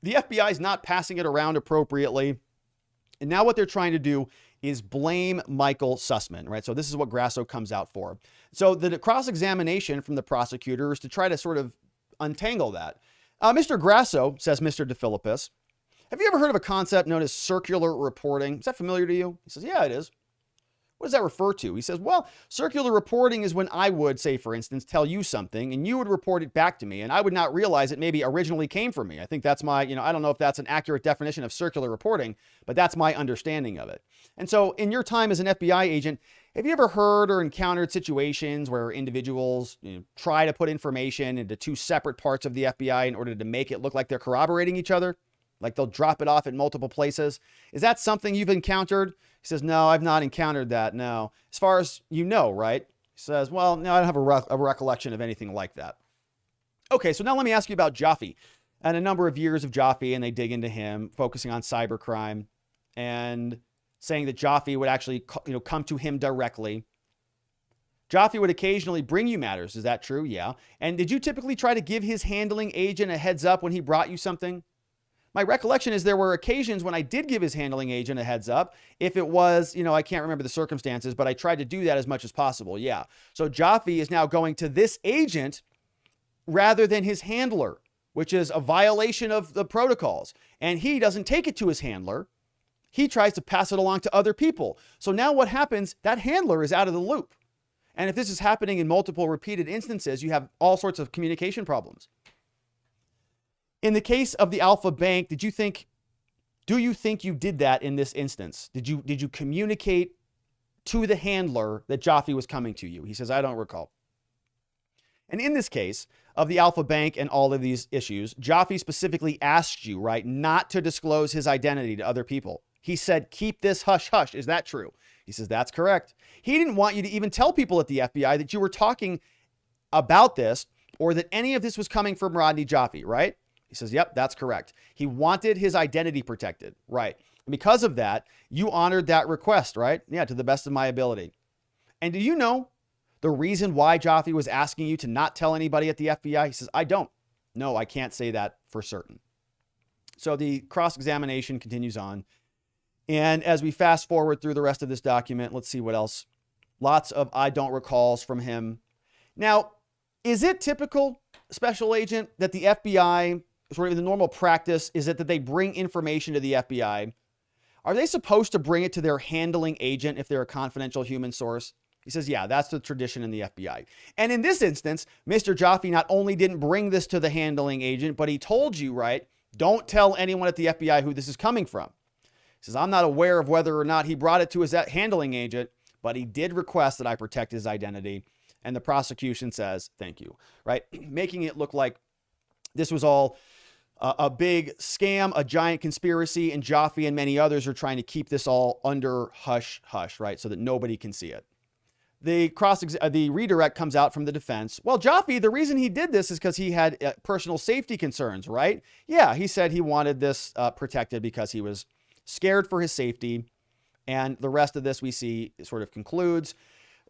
The FBI is not passing it around appropriately. And now what they're trying to do is blame Michael Sussmann, right? So this is what Grasso comes out for. So the cross-examination from the prosecutor is to try to sort of untangle that. Mr. Grasso, says Mr. DeFilippis, have you ever heard of a concept known as circular reporting? Is that familiar to you? He says, yeah, it is. What does that refer to? He says, well, circular reporting is when I would, say, for instance, tell you something and you would report it back to me and I would not realize it maybe originally came from me. I think that's my, I don't know if that's an accurate definition of circular reporting, but that's my understanding of it. And so in your time as an FBI agent, have you ever heard or encountered situations where individuals try to put information into two separate parts of the FBI in order to make it look like they're corroborating each other? Like they'll drop it off at multiple places. Is that something you've encountered? He says, no, I've not encountered that. No. As far as you know, right? He says, well, no, I don't have a recollection of anything like that. Okay, so now let me ask you about Jaffe and a number of years of Jaffe, and they dig into him, focusing on cybercrime and saying that Jaffe would actually come to him directly. Jaffe would occasionally bring you matters. Is that true? Yeah. And did you typically try to give his handling agent a heads up when he brought you something? My recollection is there were occasions when I did give his handling agent a heads up. If it was, I can't remember the circumstances, but I tried to do that as much as possible. Yeah. So Jaffe is now going to this agent rather than his handler, which is a violation of the protocols. And he doesn't take it to his handler. He tries to pass it along to other people. So now what happens? That handler is out of the loop. And if this is happening in multiple repeated instances, you have all sorts of communication problems. In the case of the Alpha Bank, do you think you did that in this instance? Did you communicate to the handler that Jaffe was coming to you? He says, I don't recall. And in this case of the Alpha Bank and all of these issues, Jaffe specifically asked you, right, not to disclose his identity to other people. He said, keep this hush hush. Is that true? He says, that's correct. He didn't want you to even tell people at the FBI that you were talking about this or that any of this was coming from Rodney Jaffe, right? He says, yep, that's correct. He wanted his identity protected, right? And because of that, you honored that request, right? Yeah, to the best of my ability. And do you know the reason why Jaffe was asking you to not tell anybody at the FBI? He says, I don't. No, I can't say that for certain. So the cross-examination continues on. And as we fast forward through the rest of this document, let's see what else. Lots of I don't recalls from him. Now, is it typical, Special Agent, that the FBI, sort of the normal practice, is that they bring information to the FBI? Are they supposed to bring it to their handling agent if they're a confidential human source? He says, yeah, that's the tradition in the FBI. And in this instance, Mr. Jaffe not only didn't bring this to the handling agent, but he told you, right, don't tell anyone at the FBI who this is coming from. He says, I'm not aware of whether or not he brought it to his handling agent, but he did request that I protect his identity. And the prosecution says, thank you, right? Making it look like this was all a big scam, a giant conspiracy, and Jaffe and many others are trying to keep this all under hush, hush, right? So that nobody can see it. The redirect comes out from the defense. Well, Jaffe, the reason he did this is because he had personal safety concerns, right? Yeah, he said he wanted this protected because he was scared for his safety. And the rest of this we see sort of concludes.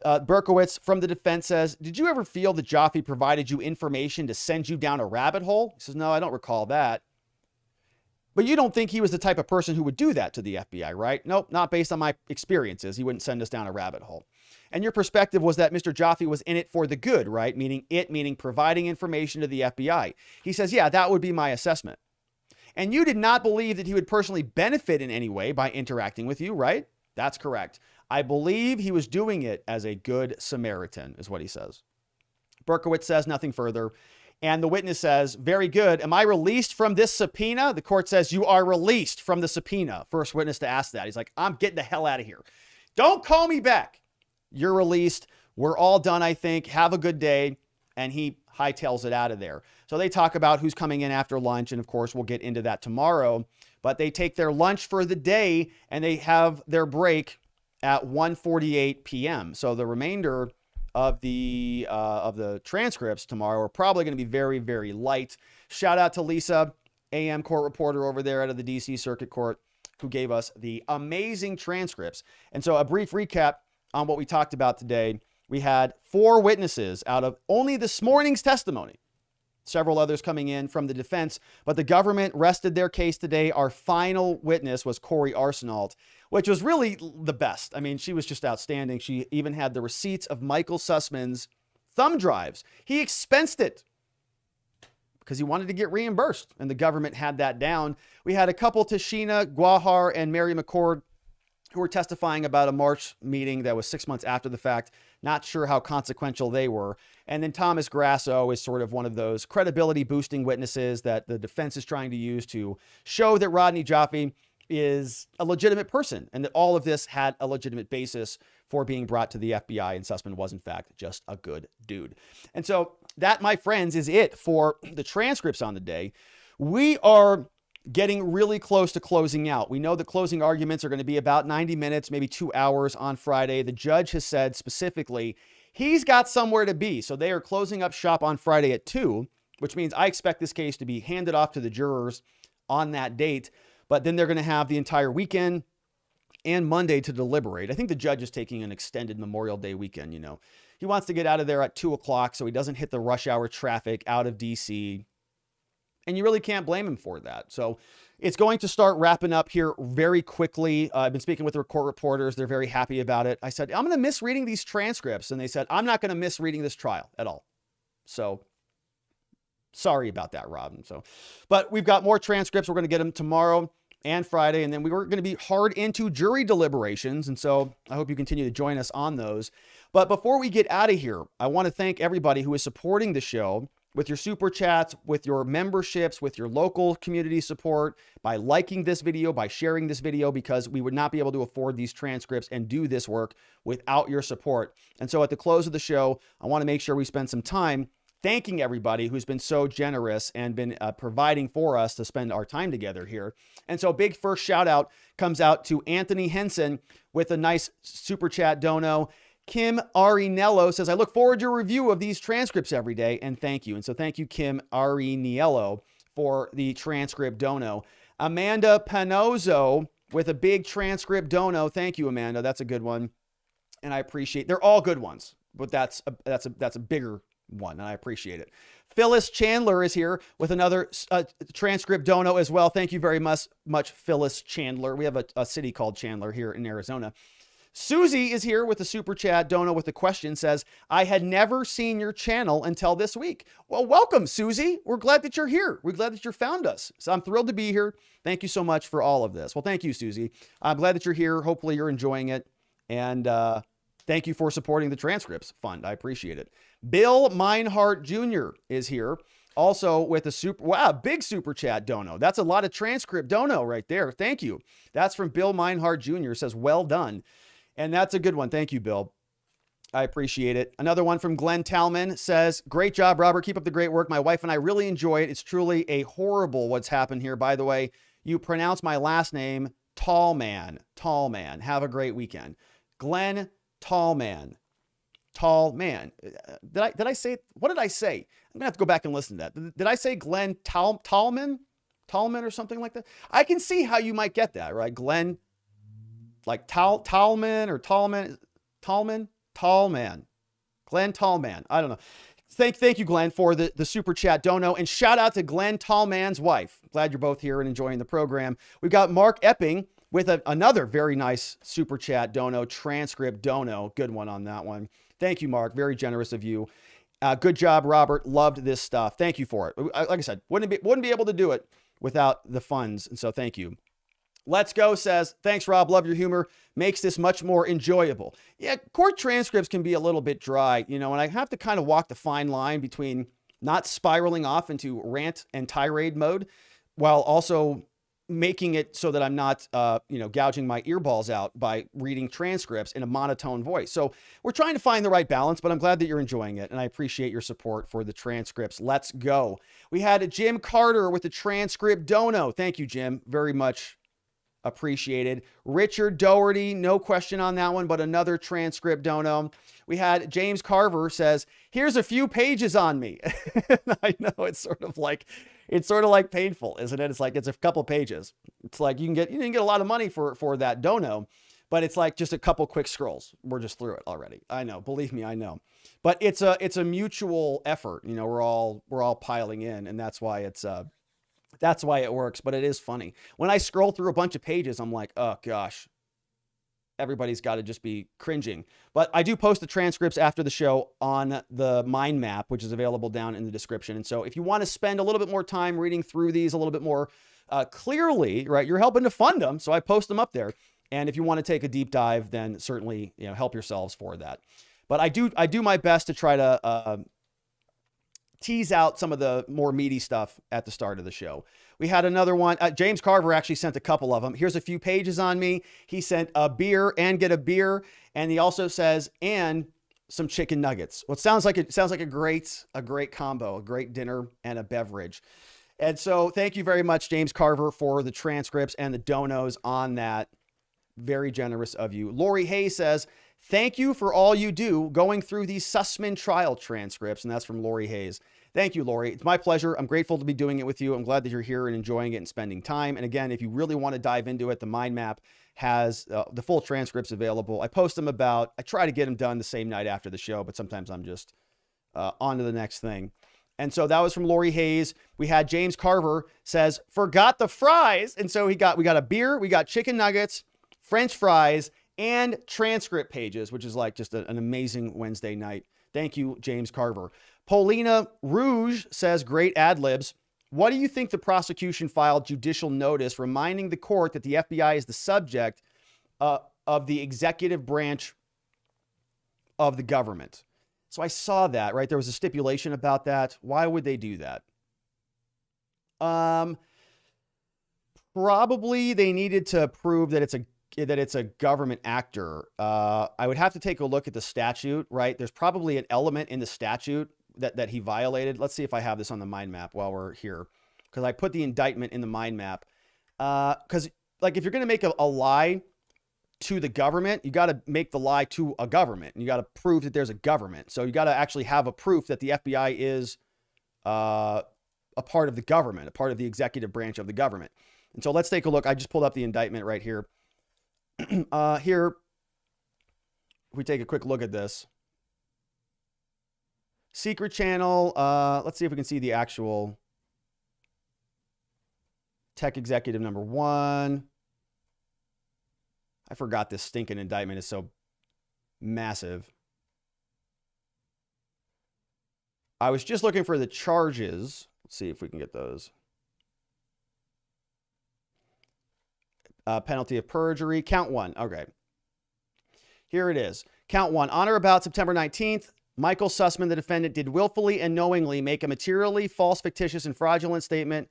Berkowitz from the defense says, did you ever feel that Jaffe provided you information to send you down a rabbit hole? He says, no, I don't recall that. But you don't think he was the type of person who would do that to the FBI, right? Nope, not based on my experiences. He wouldn't send us down a rabbit hole. And your perspective was that Mr. Jaffe was in it for the good, right? Meaning providing information to the FBI. He says, yeah, that would be my assessment. And you did not believe that he would personally benefit in any way by interacting with you, right? That's correct. I believe he was doing it as a good Samaritan, is what he says. Berkowitz says nothing further. And the witness says, very good. Am I released from this subpoena? The court says, you are released from the subpoena. First witness to ask that. He's like, I'm getting the hell out of here. Don't call me back. You're released. We're all done, I think. Have a good day. And he hightails it out of there. So they talk about who's coming in after lunch. And of course, we'll get into that tomorrow. But they take their lunch for the day and they have their break at 1:48 p.m. So the remainder of the transcripts tomorrow are probably going to be very, very light. Shout out to Lisa, AM court reporter over there out of the DC Circuit Court, who gave us the amazing transcripts. And so a brief recap on what we talked about today. We had 4 witnesses out of only this morning's testimony. several others coming in from the defense, but the government rested their case today. Our final witness was Kori Arsenault, which was really the best. I mean, she was just outstanding. She even had the receipts of Michael Sussmann's thumb drives. He expensed it because he wanted to get reimbursed, and the government had that down. We had a couple, Tashina, Gauhar, and Mary McCord, who were testifying about a March meeting that was 6 months after the fact. Not sure how consequential they were. And then Thomas Grasso is sort of one of those credibility boosting witnesses that the defense is trying to use to show that Rodney Jaffe is a legitimate person and that all of this had a legitimate basis for being brought to the FBI, and Sussmann was in fact just a good dude. And so that, my friends, is it for the transcripts on the day. We are getting really close to closing out. We know the closing arguments are going to be about 90 minutes, maybe 2 hours on Friday. The judge has said specifically he's got somewhere to be. So they are closing up shop on Friday at 2, which means I expect this case to be handed off to the jurors on that date. But then they're going to have the entire weekend and Monday to deliberate. I think the judge is taking an extended Memorial Day weekend. You know, he wants to get out of there at 2 o'clock so he doesn't hit the rush hour traffic out of DC. And you really can't blame him for that. So it's going to start wrapping up here very quickly. I've been speaking with the court reporters. They're very happy about it. I said, I'm going to miss reading these transcripts. And they said, I'm not going to miss reading this trial at all. So sorry about that, Rob. But we've got more transcripts. We're going to get them tomorrow and Friday. And then we were going to be hard into jury deliberations. And so I hope you continue to join us on those. But before we get out of here, I want to thank everybody who is supporting the show with your super chats, with your memberships, with your local community support, by liking this video, by sharing this video, because we would not be able to afford these transcripts and do this work without your support. And so at the close of the show, I want to make sure we spend some time thanking everybody who's been so generous and been providing for us to spend our time together here. And so big first shout out comes out to Anthony Henson with a nice super chat dono. Kim Arinello says, I look forward to a review of these transcripts every day, and thank you. And so thank you, Kim Arinello, for the transcript dono. Amanda Panozzo with a big transcript dono. Thank you, Amanda. That's a good one. And I appreciate, they're all good ones, but that's a bigger one, and I appreciate it. Phyllis Chandler is here with another transcript dono as well. Thank you very much, Phyllis Chandler. We have a city called Chandler here in Arizona. Susie is here with a super chat dono with a question, says, I had never seen your channel until this week. Well, welcome, Susie. We're glad that you're here. We're glad that you found us. So I'm thrilled to be here. Thank you so much for all of this. Well, thank you, Susie. I'm glad that you're here. Hopefully you're enjoying it. And thank you for supporting the Transcripts Fund. I appreciate it. Bill Meinhardt Jr. is here. Also with a big super chat dono. That's a lot of transcript dono right there. Thank you. That's from Bill Meinhardt Jr. Says, well done. And that's a good one. Thank you, Bill. I appreciate it. Another one from Glenn Talman says, great job, Robert. Keep up the great work. My wife and I really enjoy it. It's truly a horrible what's happened here. By the way, you pronounce my last name, Tallman. Tallman. Have a great weekend. Glenn Tallman. Tallman. Did I say, what did I say? I'm gonna have to go back and listen to that. Did I say Glenn Tallman? Tallman or something like that? I can see how you might get that, right? Glenn, like Tallman or Tallman, Glenn Tallman. I don't know. Thank you, Glenn, for the super chat dono, and shout out to Glenn Tallman's wife. Glad you're both here and enjoying the program. We've got Mark Epping with another very nice super chat dono, transcript dono. Good one on that one. Thank you, Mark. Very generous of you. Good job, Robert. Loved this stuff. Thank you for it. Like I said, wouldn't be able to do it without the funds. And so thank you. Let's Go says, thanks, Rob. Love your humor. Makes this much more enjoyable. Yeah, court transcripts can be a little bit dry, and I have to kind of walk the fine line between not spiraling off into rant and tirade mode while also making it so that I'm not, gouging my earballs out by reading transcripts in a monotone voice. So we're trying to find the right balance, but I'm glad that you're enjoying it. And I appreciate your support for the transcripts. Let's go. We had Jim Carter with the transcript dono. Thank you, Jim. Very much appreciated. Richard Doherty, no question on that one, but another transcript dono. We had James Carver says, here's a few pages on me. I know it's sort of like painful, isn't it? It's like, it's a couple pages. It's like you can get a lot of money for that dono, but it's like just a couple quick scrolls. We're just through it already. I know, believe me, I know. But it's a mutual effort. You know, we're all piling in, and that's why it works. But it is funny. When I scroll through a bunch of pages, I'm like, oh gosh, everybody's got to just be cringing. But I do post the transcripts after the show on the mind map, which is available down in the description. And so if you want to spend a little bit more time reading through these a little bit more clearly, right, you're helping to fund them. So I post them up there. And if you want to take a deep dive, then certainly, you know, help yourselves for that. But I do my best to try to tease out some of the more meaty stuff at the start of the show. We had another one. James Carver actually sent a couple of them. Here's a few pages on me. He sent a beer and get a beer. And he also says, and some chicken nuggets. Well, it sounds like a great combo, a great dinner and a beverage. And so thank you very much, James Carver, for the transcripts and the donos on that. Very generous of you. Lori Hayes says, thank you for all you do going through these Sussmann trial transcripts. And that's from Lori Hayes. Thank you, Lori. It's my pleasure. I'm grateful to be doing it with you. I'm glad that you're here and enjoying it and spending time. And again, if you really want to dive into it, the mind map has the full transcripts available. I post them I try to get them done the same night after the show, but sometimes I'm just on to the next thing. And so that was from Lori Hayes. We had James Carver says, forgot the fries. And so we got a beer, we got chicken nuggets, French fries, and transcript pages, which is like just an amazing Wednesday night. Thank you, James Carver. Paulina Rouge says, great ad libs. What do you think the prosecution filed judicial notice reminding the court that the FBI is the subject of the executive branch of the government? So I saw that, right? There was a stipulation about that. Why would they do that? Probably they needed to prove that it's a government actor. I would have to take a look at the statute, right? There's probably an element in the statute that he violated. Let's see if I have this on the mind map while we're here, because I put the indictment in the mind map. Because like if you're going to make a lie to the government, you got to make the lie to a government, and you got to prove that there's a government. So you got to actually have a proof that the FBI is a part of the government, a part of the executive branch of the government. And so let's take a look. I just pulled up the indictment right here. Here, if we take a quick look at this. Secret channel. Let's see if we can see the actual tech executive number 1. I forgot this stinking indictment is so massive. I was just looking for the charges. Let's see if we can get those. Penalty of perjury. Count 1. Okay. Here it is. Count 1. On or about September 19th, Michael Sussmann, the defendant, did willfully and knowingly make a materially false, fictitious, and fraudulent statement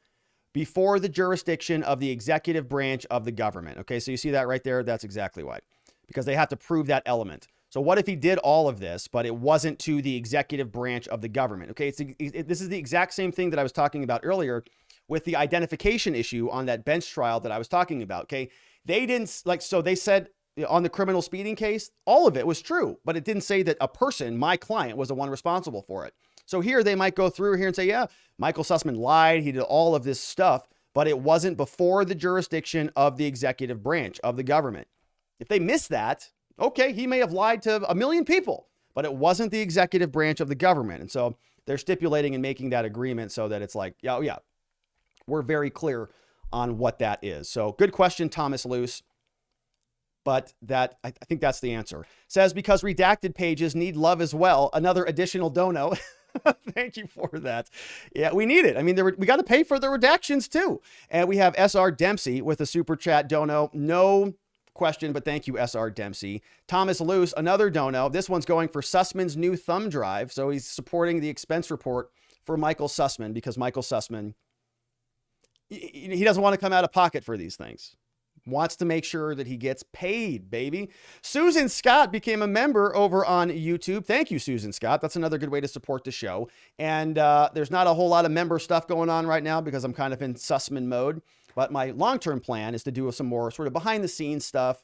before the jurisdiction of the executive branch of the government. Okay, so you see that right there? That's exactly why. Because they have to prove that element. So what if he did all of this, but it wasn't to the executive branch of the government? Okay, this is the exact same thing that I was talking about earlier with the identification issue on that bench trial that I was talking about. Okay, they didn't, so they said on the criminal speeding case, all of it was true, but it didn't say that a person, my client, was the one responsible for it. So here they might go through here and say, yeah, Michael Sussmann lied. He did all of this stuff, but it wasn't before the jurisdiction of the executive branch of the government. If they miss that, okay, he may have lied to a million people, but it wasn't the executive branch of the government. And so they're stipulating and making that agreement so that it's like, yeah, we're very clear on what that is. So good question, Thomas Luce. But that, I think that's the answer. Says, because redacted pages need love as well. Another additional dono. Thank you for that. Yeah, we need it. I mean, we got to pay for the redactions too. And we have SR Dempsey with a super chat dono. No question, but thank you, SR Dempsey. Thomas Luce, another dono. This one's going for Sussmann's new thumb drive. So he's supporting the expense report for Michael Sussmann because Michael Sussmann, he doesn't want to come out of pocket for these things. Wants to make sure that he gets paid, baby. Susan Scott became a member over on YouTube. Thank you, Susan Scott. That's another good way to support the show. And there's not a whole lot of member stuff going on right now because I'm kind of in Sussmann mode. But my long-term plan is to do some more sort of behind-the-scenes stuff.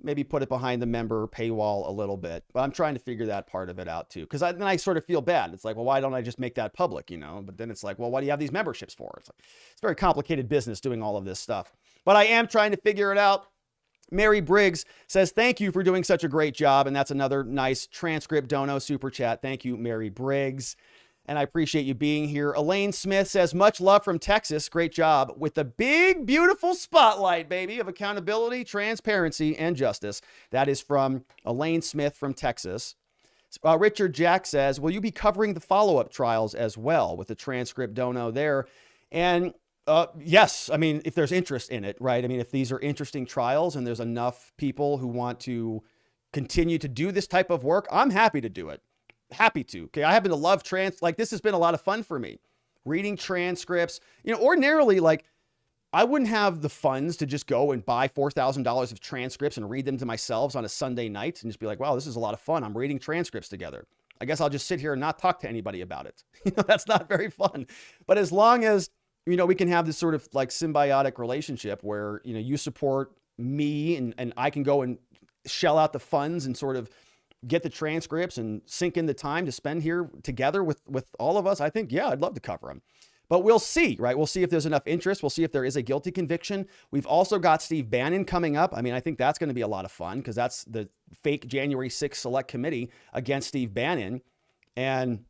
Maybe put it behind the member paywall a little bit. But I'm trying to figure that part of it out too. Because then I sort of feel bad. It's like, well, why don't I just make that public, you know? But then it's like, well, why do you have these memberships for? It's very complicated business doing all of this stuff. But I am trying to figure it out. Mary Briggs says, thank you for doing such a great job. And that's another nice Transcript Dono super chat. Thank you, Mary Briggs. And I appreciate you being here. Elaine Smith says, much love from Texas. Great job with the big, beautiful spotlight, baby, of accountability, transparency, and justice. That is from Elaine Smith from Texas. Richard Jack says, will you be covering the follow-up trials as well with the Transcript Dono there? And yes, I mean, if there's interest in it, right? I mean, if these are interesting trials and there's enough people who want to continue to do this type of work, I'm happy to do it. Happy to. Okay. I happen to love this has been a lot of fun for me. Reading transcripts, ordinarily, like, I wouldn't have the funds to just go and buy $4,000 of transcripts and read them to myself on a Sunday night and just be like, wow, this is a lot of fun. I'm reading transcripts together. I guess I'll just sit here and not talk to anybody about it. That's not very fun. But as long as, we can have this sort of like symbiotic relationship where, you support me and I can go and shell out the funds and sort of get the transcripts and sink in the time to spend here together with all of us. I think, yeah, I'd love to cover them. But we'll see, right? We'll see if there's enough interest. We'll see if there is a guilty conviction. We've also got Steve Bannon coming up. I mean, I think that's going to be a lot of fun because that's the fake January 6th select committee against Steve Bannon. And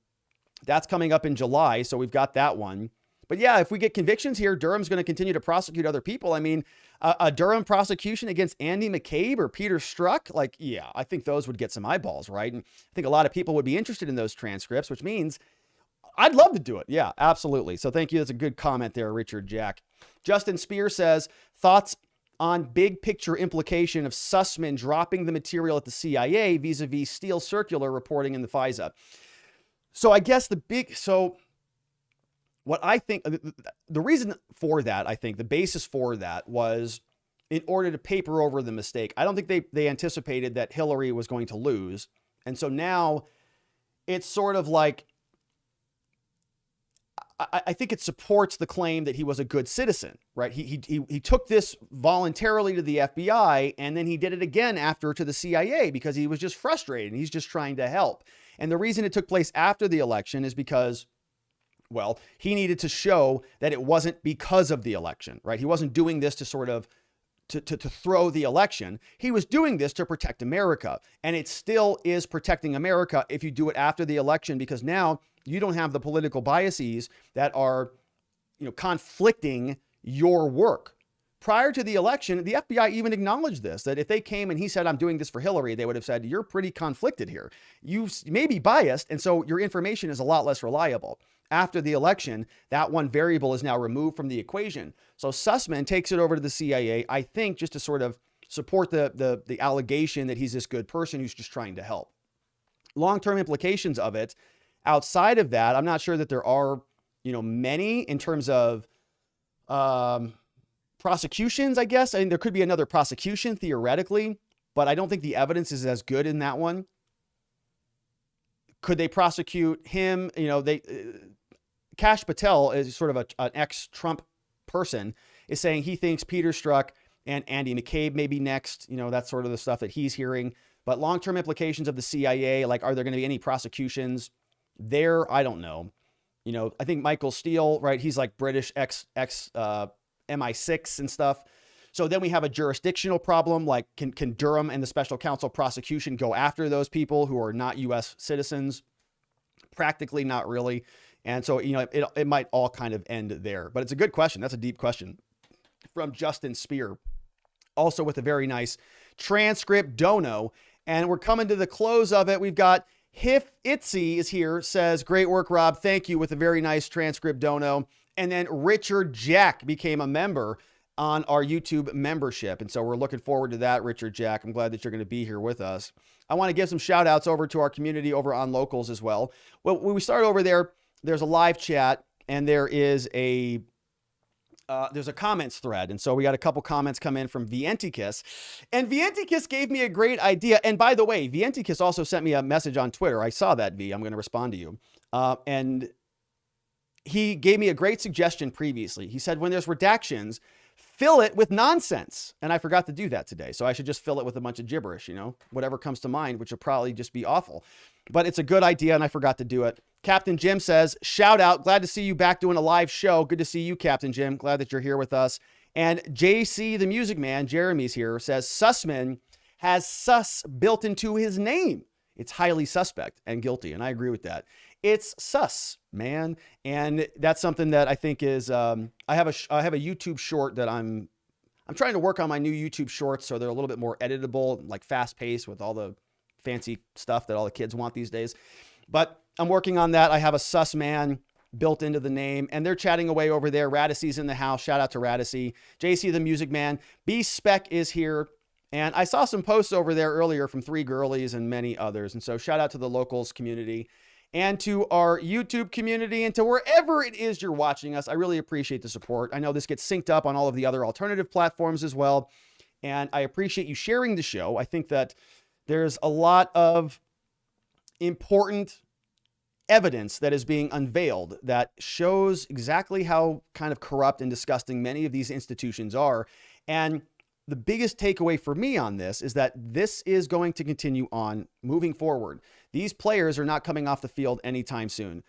that's coming up in July. So we've got that one. But yeah, if we get convictions here, Durham's going to continue to prosecute other people. I mean, a Durham prosecution against Andy McCabe or Peter Strzok, like, yeah, I think those would get some eyeballs, right? And I think a lot of people would be interested in those transcripts, which means I'd love to do it. Yeah, absolutely. So thank you. That's a good comment there, Richard Jack. Justin Spear says, thoughts on big picture implication of Sussmann dropping the material at the CIA vis-a-vis Steele Circular reporting in the FISA. So I guess what I think, the reason for that, I think the basis for that was in order to paper over the mistake. I don't think they anticipated that Hillary was going to lose. And so now it's sort of like, I think it supports the claim that he was a good citizen, right? He took this voluntarily to the FBI, and then he did it again after to the CIA because he was just frustrated and he's just trying to help. And the reason it took place after the election is because, well, he needed to show that it wasn't because of the election, right? He wasn't doing this to sort of to throw the election. He was doing this to protect America. And it still is protecting America if you do it after the election, because now you don't have the political biases that are, conflicting your work. Prior to the election, the FBI even acknowledged this, that if they came and he said, I'm doing this for Hillary, they would have said, you're pretty conflicted here. You may be biased, and so your information is a lot less reliable. After the election, that one variable is now removed from the equation. So Sussmann takes it over to the CIA, I think, just to sort of support the allegation that he's this good person who's just trying to help. Long-term implications of it, outside of that, I'm not sure that there are, many in terms of prosecutions, I guess. I mean, there could be another prosecution theoretically, but I don't think the evidence is as good in that one. Could they prosecute him? Kash Patel is sort of an ex-Trump person, is saying he thinks Peter Strzok and Andy McCabe may be next. That's sort of the stuff that he's hearing. But long-term implications of the CIA, like, are there going to be any prosecutions there? I don't know. I think Michael Steele, right? He's like British ex MI6 and stuff. So then we have a jurisdictional problem. Like, can Durham and the special counsel prosecution go after those people who are not U.S. citizens? Practically not really. And so, it might all kind of end there. But it's a good question. That's a deep question from Justin Spear. Also with a very nice transcript dono. And we're coming to the close of it. We've got Hif Itzy is here, says, great work, Rob. Thank you, with a very nice transcript dono. And then Richard Jack became a member on our YouTube membership. And so we're looking forward to that, Richard Jack. I'm glad that you're going to be here with us. I want to give some shout outs over to our community over on Locals as well. Well, when we start over there, there's a live chat and there is there's a comments thread. And so we got a couple comments come in from Vienticus, and Vienticus gave me a great idea. And by the way, Vienticus also sent me a message on Twitter. I saw that, V. I'm going to respond to you. And he gave me a great suggestion previously. He said, when there's redactions, fill it with nonsense. And I forgot to do that today. So I should just fill it with a bunch of gibberish, whatever comes to mind, which will probably just be awful. But it's a good idea, and I forgot to do it. Captain Jim says, shout out. Glad to see you back doing a live show. Good to see you, Captain Jim. Glad that you're here with us. And JC, the Music Man, Jeremy's here, says Sussman has sus built into his name. It's highly suspect and guilty. And I agree with that. It's sus, man. And that's something that I think is, I have a YouTube short that I'm trying to work on my new YouTube shorts so they're a little bit more editable, like fast paced with all the fancy stuff that all the kids want these days. But I'm working on that. I have a sus man built into the name, and they're chatting away over there. Radice's in the house. Shout out to Radice. JC, the Music Man. B Spec is here. And I saw some posts over there earlier from 3 Girlies and many others. And so shout out to the locals community and to our YouTube community and to wherever it is you're watching us. I really appreciate the support. I know this gets synced up on all of the other alternative platforms as well. And I appreciate you sharing the show. I think that there's a lot of important evidence that is being unveiled that shows exactly how kind of corrupt and disgusting many of these institutions are. And the biggest takeaway for me on this is that this is going to continue on moving forward. These players are not coming off the field anytime soon.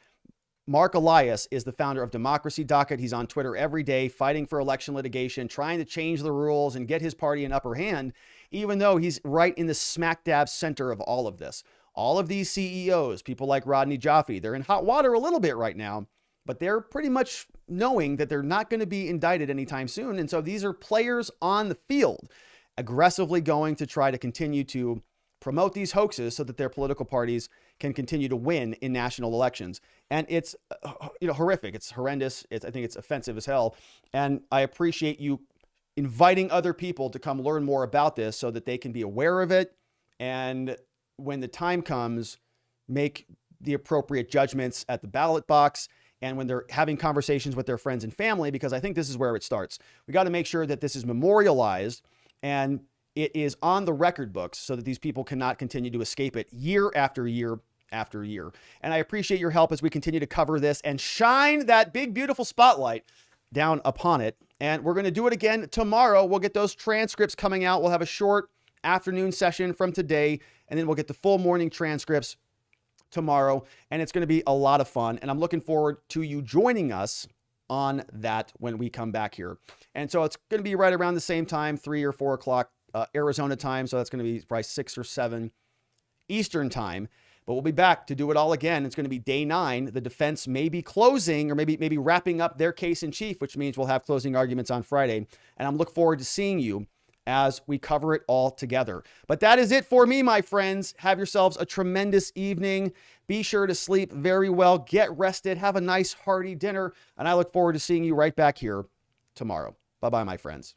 Mark Elias is the founder of Democracy Docket. He's on Twitter every day fighting for election litigation, trying to change the rules and get his party an upper hand, even though he's right in the smack dab center of all of this. All of these CEOs, people like Rodney Jaffe, they're in hot water a little bit right now, but they're pretty much knowing that they're not going to be indicted anytime soon. And so these are players on the field aggressively going to try to continue to promote these hoaxes so that their political parties can continue to win in national elections. And it's horrific. It's horrendous. I think it's offensive as hell. And I appreciate you inviting other people to come learn more about this so that they can be aware of it. And when the time comes, make the appropriate judgments at the ballot box and when they're having conversations with their friends and family, because I think this is where it starts. We got to make sure that this is memorialized and it is on the record books so that these people cannot continue to escape it year after year after year. And I appreciate your help as we continue to cover this and shine that big, beautiful spotlight down upon it. And we're going to do it again tomorrow. We'll get those transcripts coming out. We'll have a short afternoon session from today, and then we'll get the full morning transcripts tomorrow, and it's going to be a lot of fun. And I'm looking forward to you joining us on that when we come back here. And so it's going to be right around the same time, 3 or 4 o'clock Arizona time. So that's going to be probably 6 or 7 Eastern time. But we'll be back to do it all again. It's going to be day 9. The defense may be closing or maybe wrapping up their case in chief, which means we'll have closing arguments on Friday. And I'm looking forward to seeing you as we cover it all together. But that is it for me, my friends. Have yourselves a tremendous evening. Be sure to sleep very well. Get rested. Have a nice hearty dinner. And I look forward to seeing you right back here tomorrow. Bye-bye, my friends.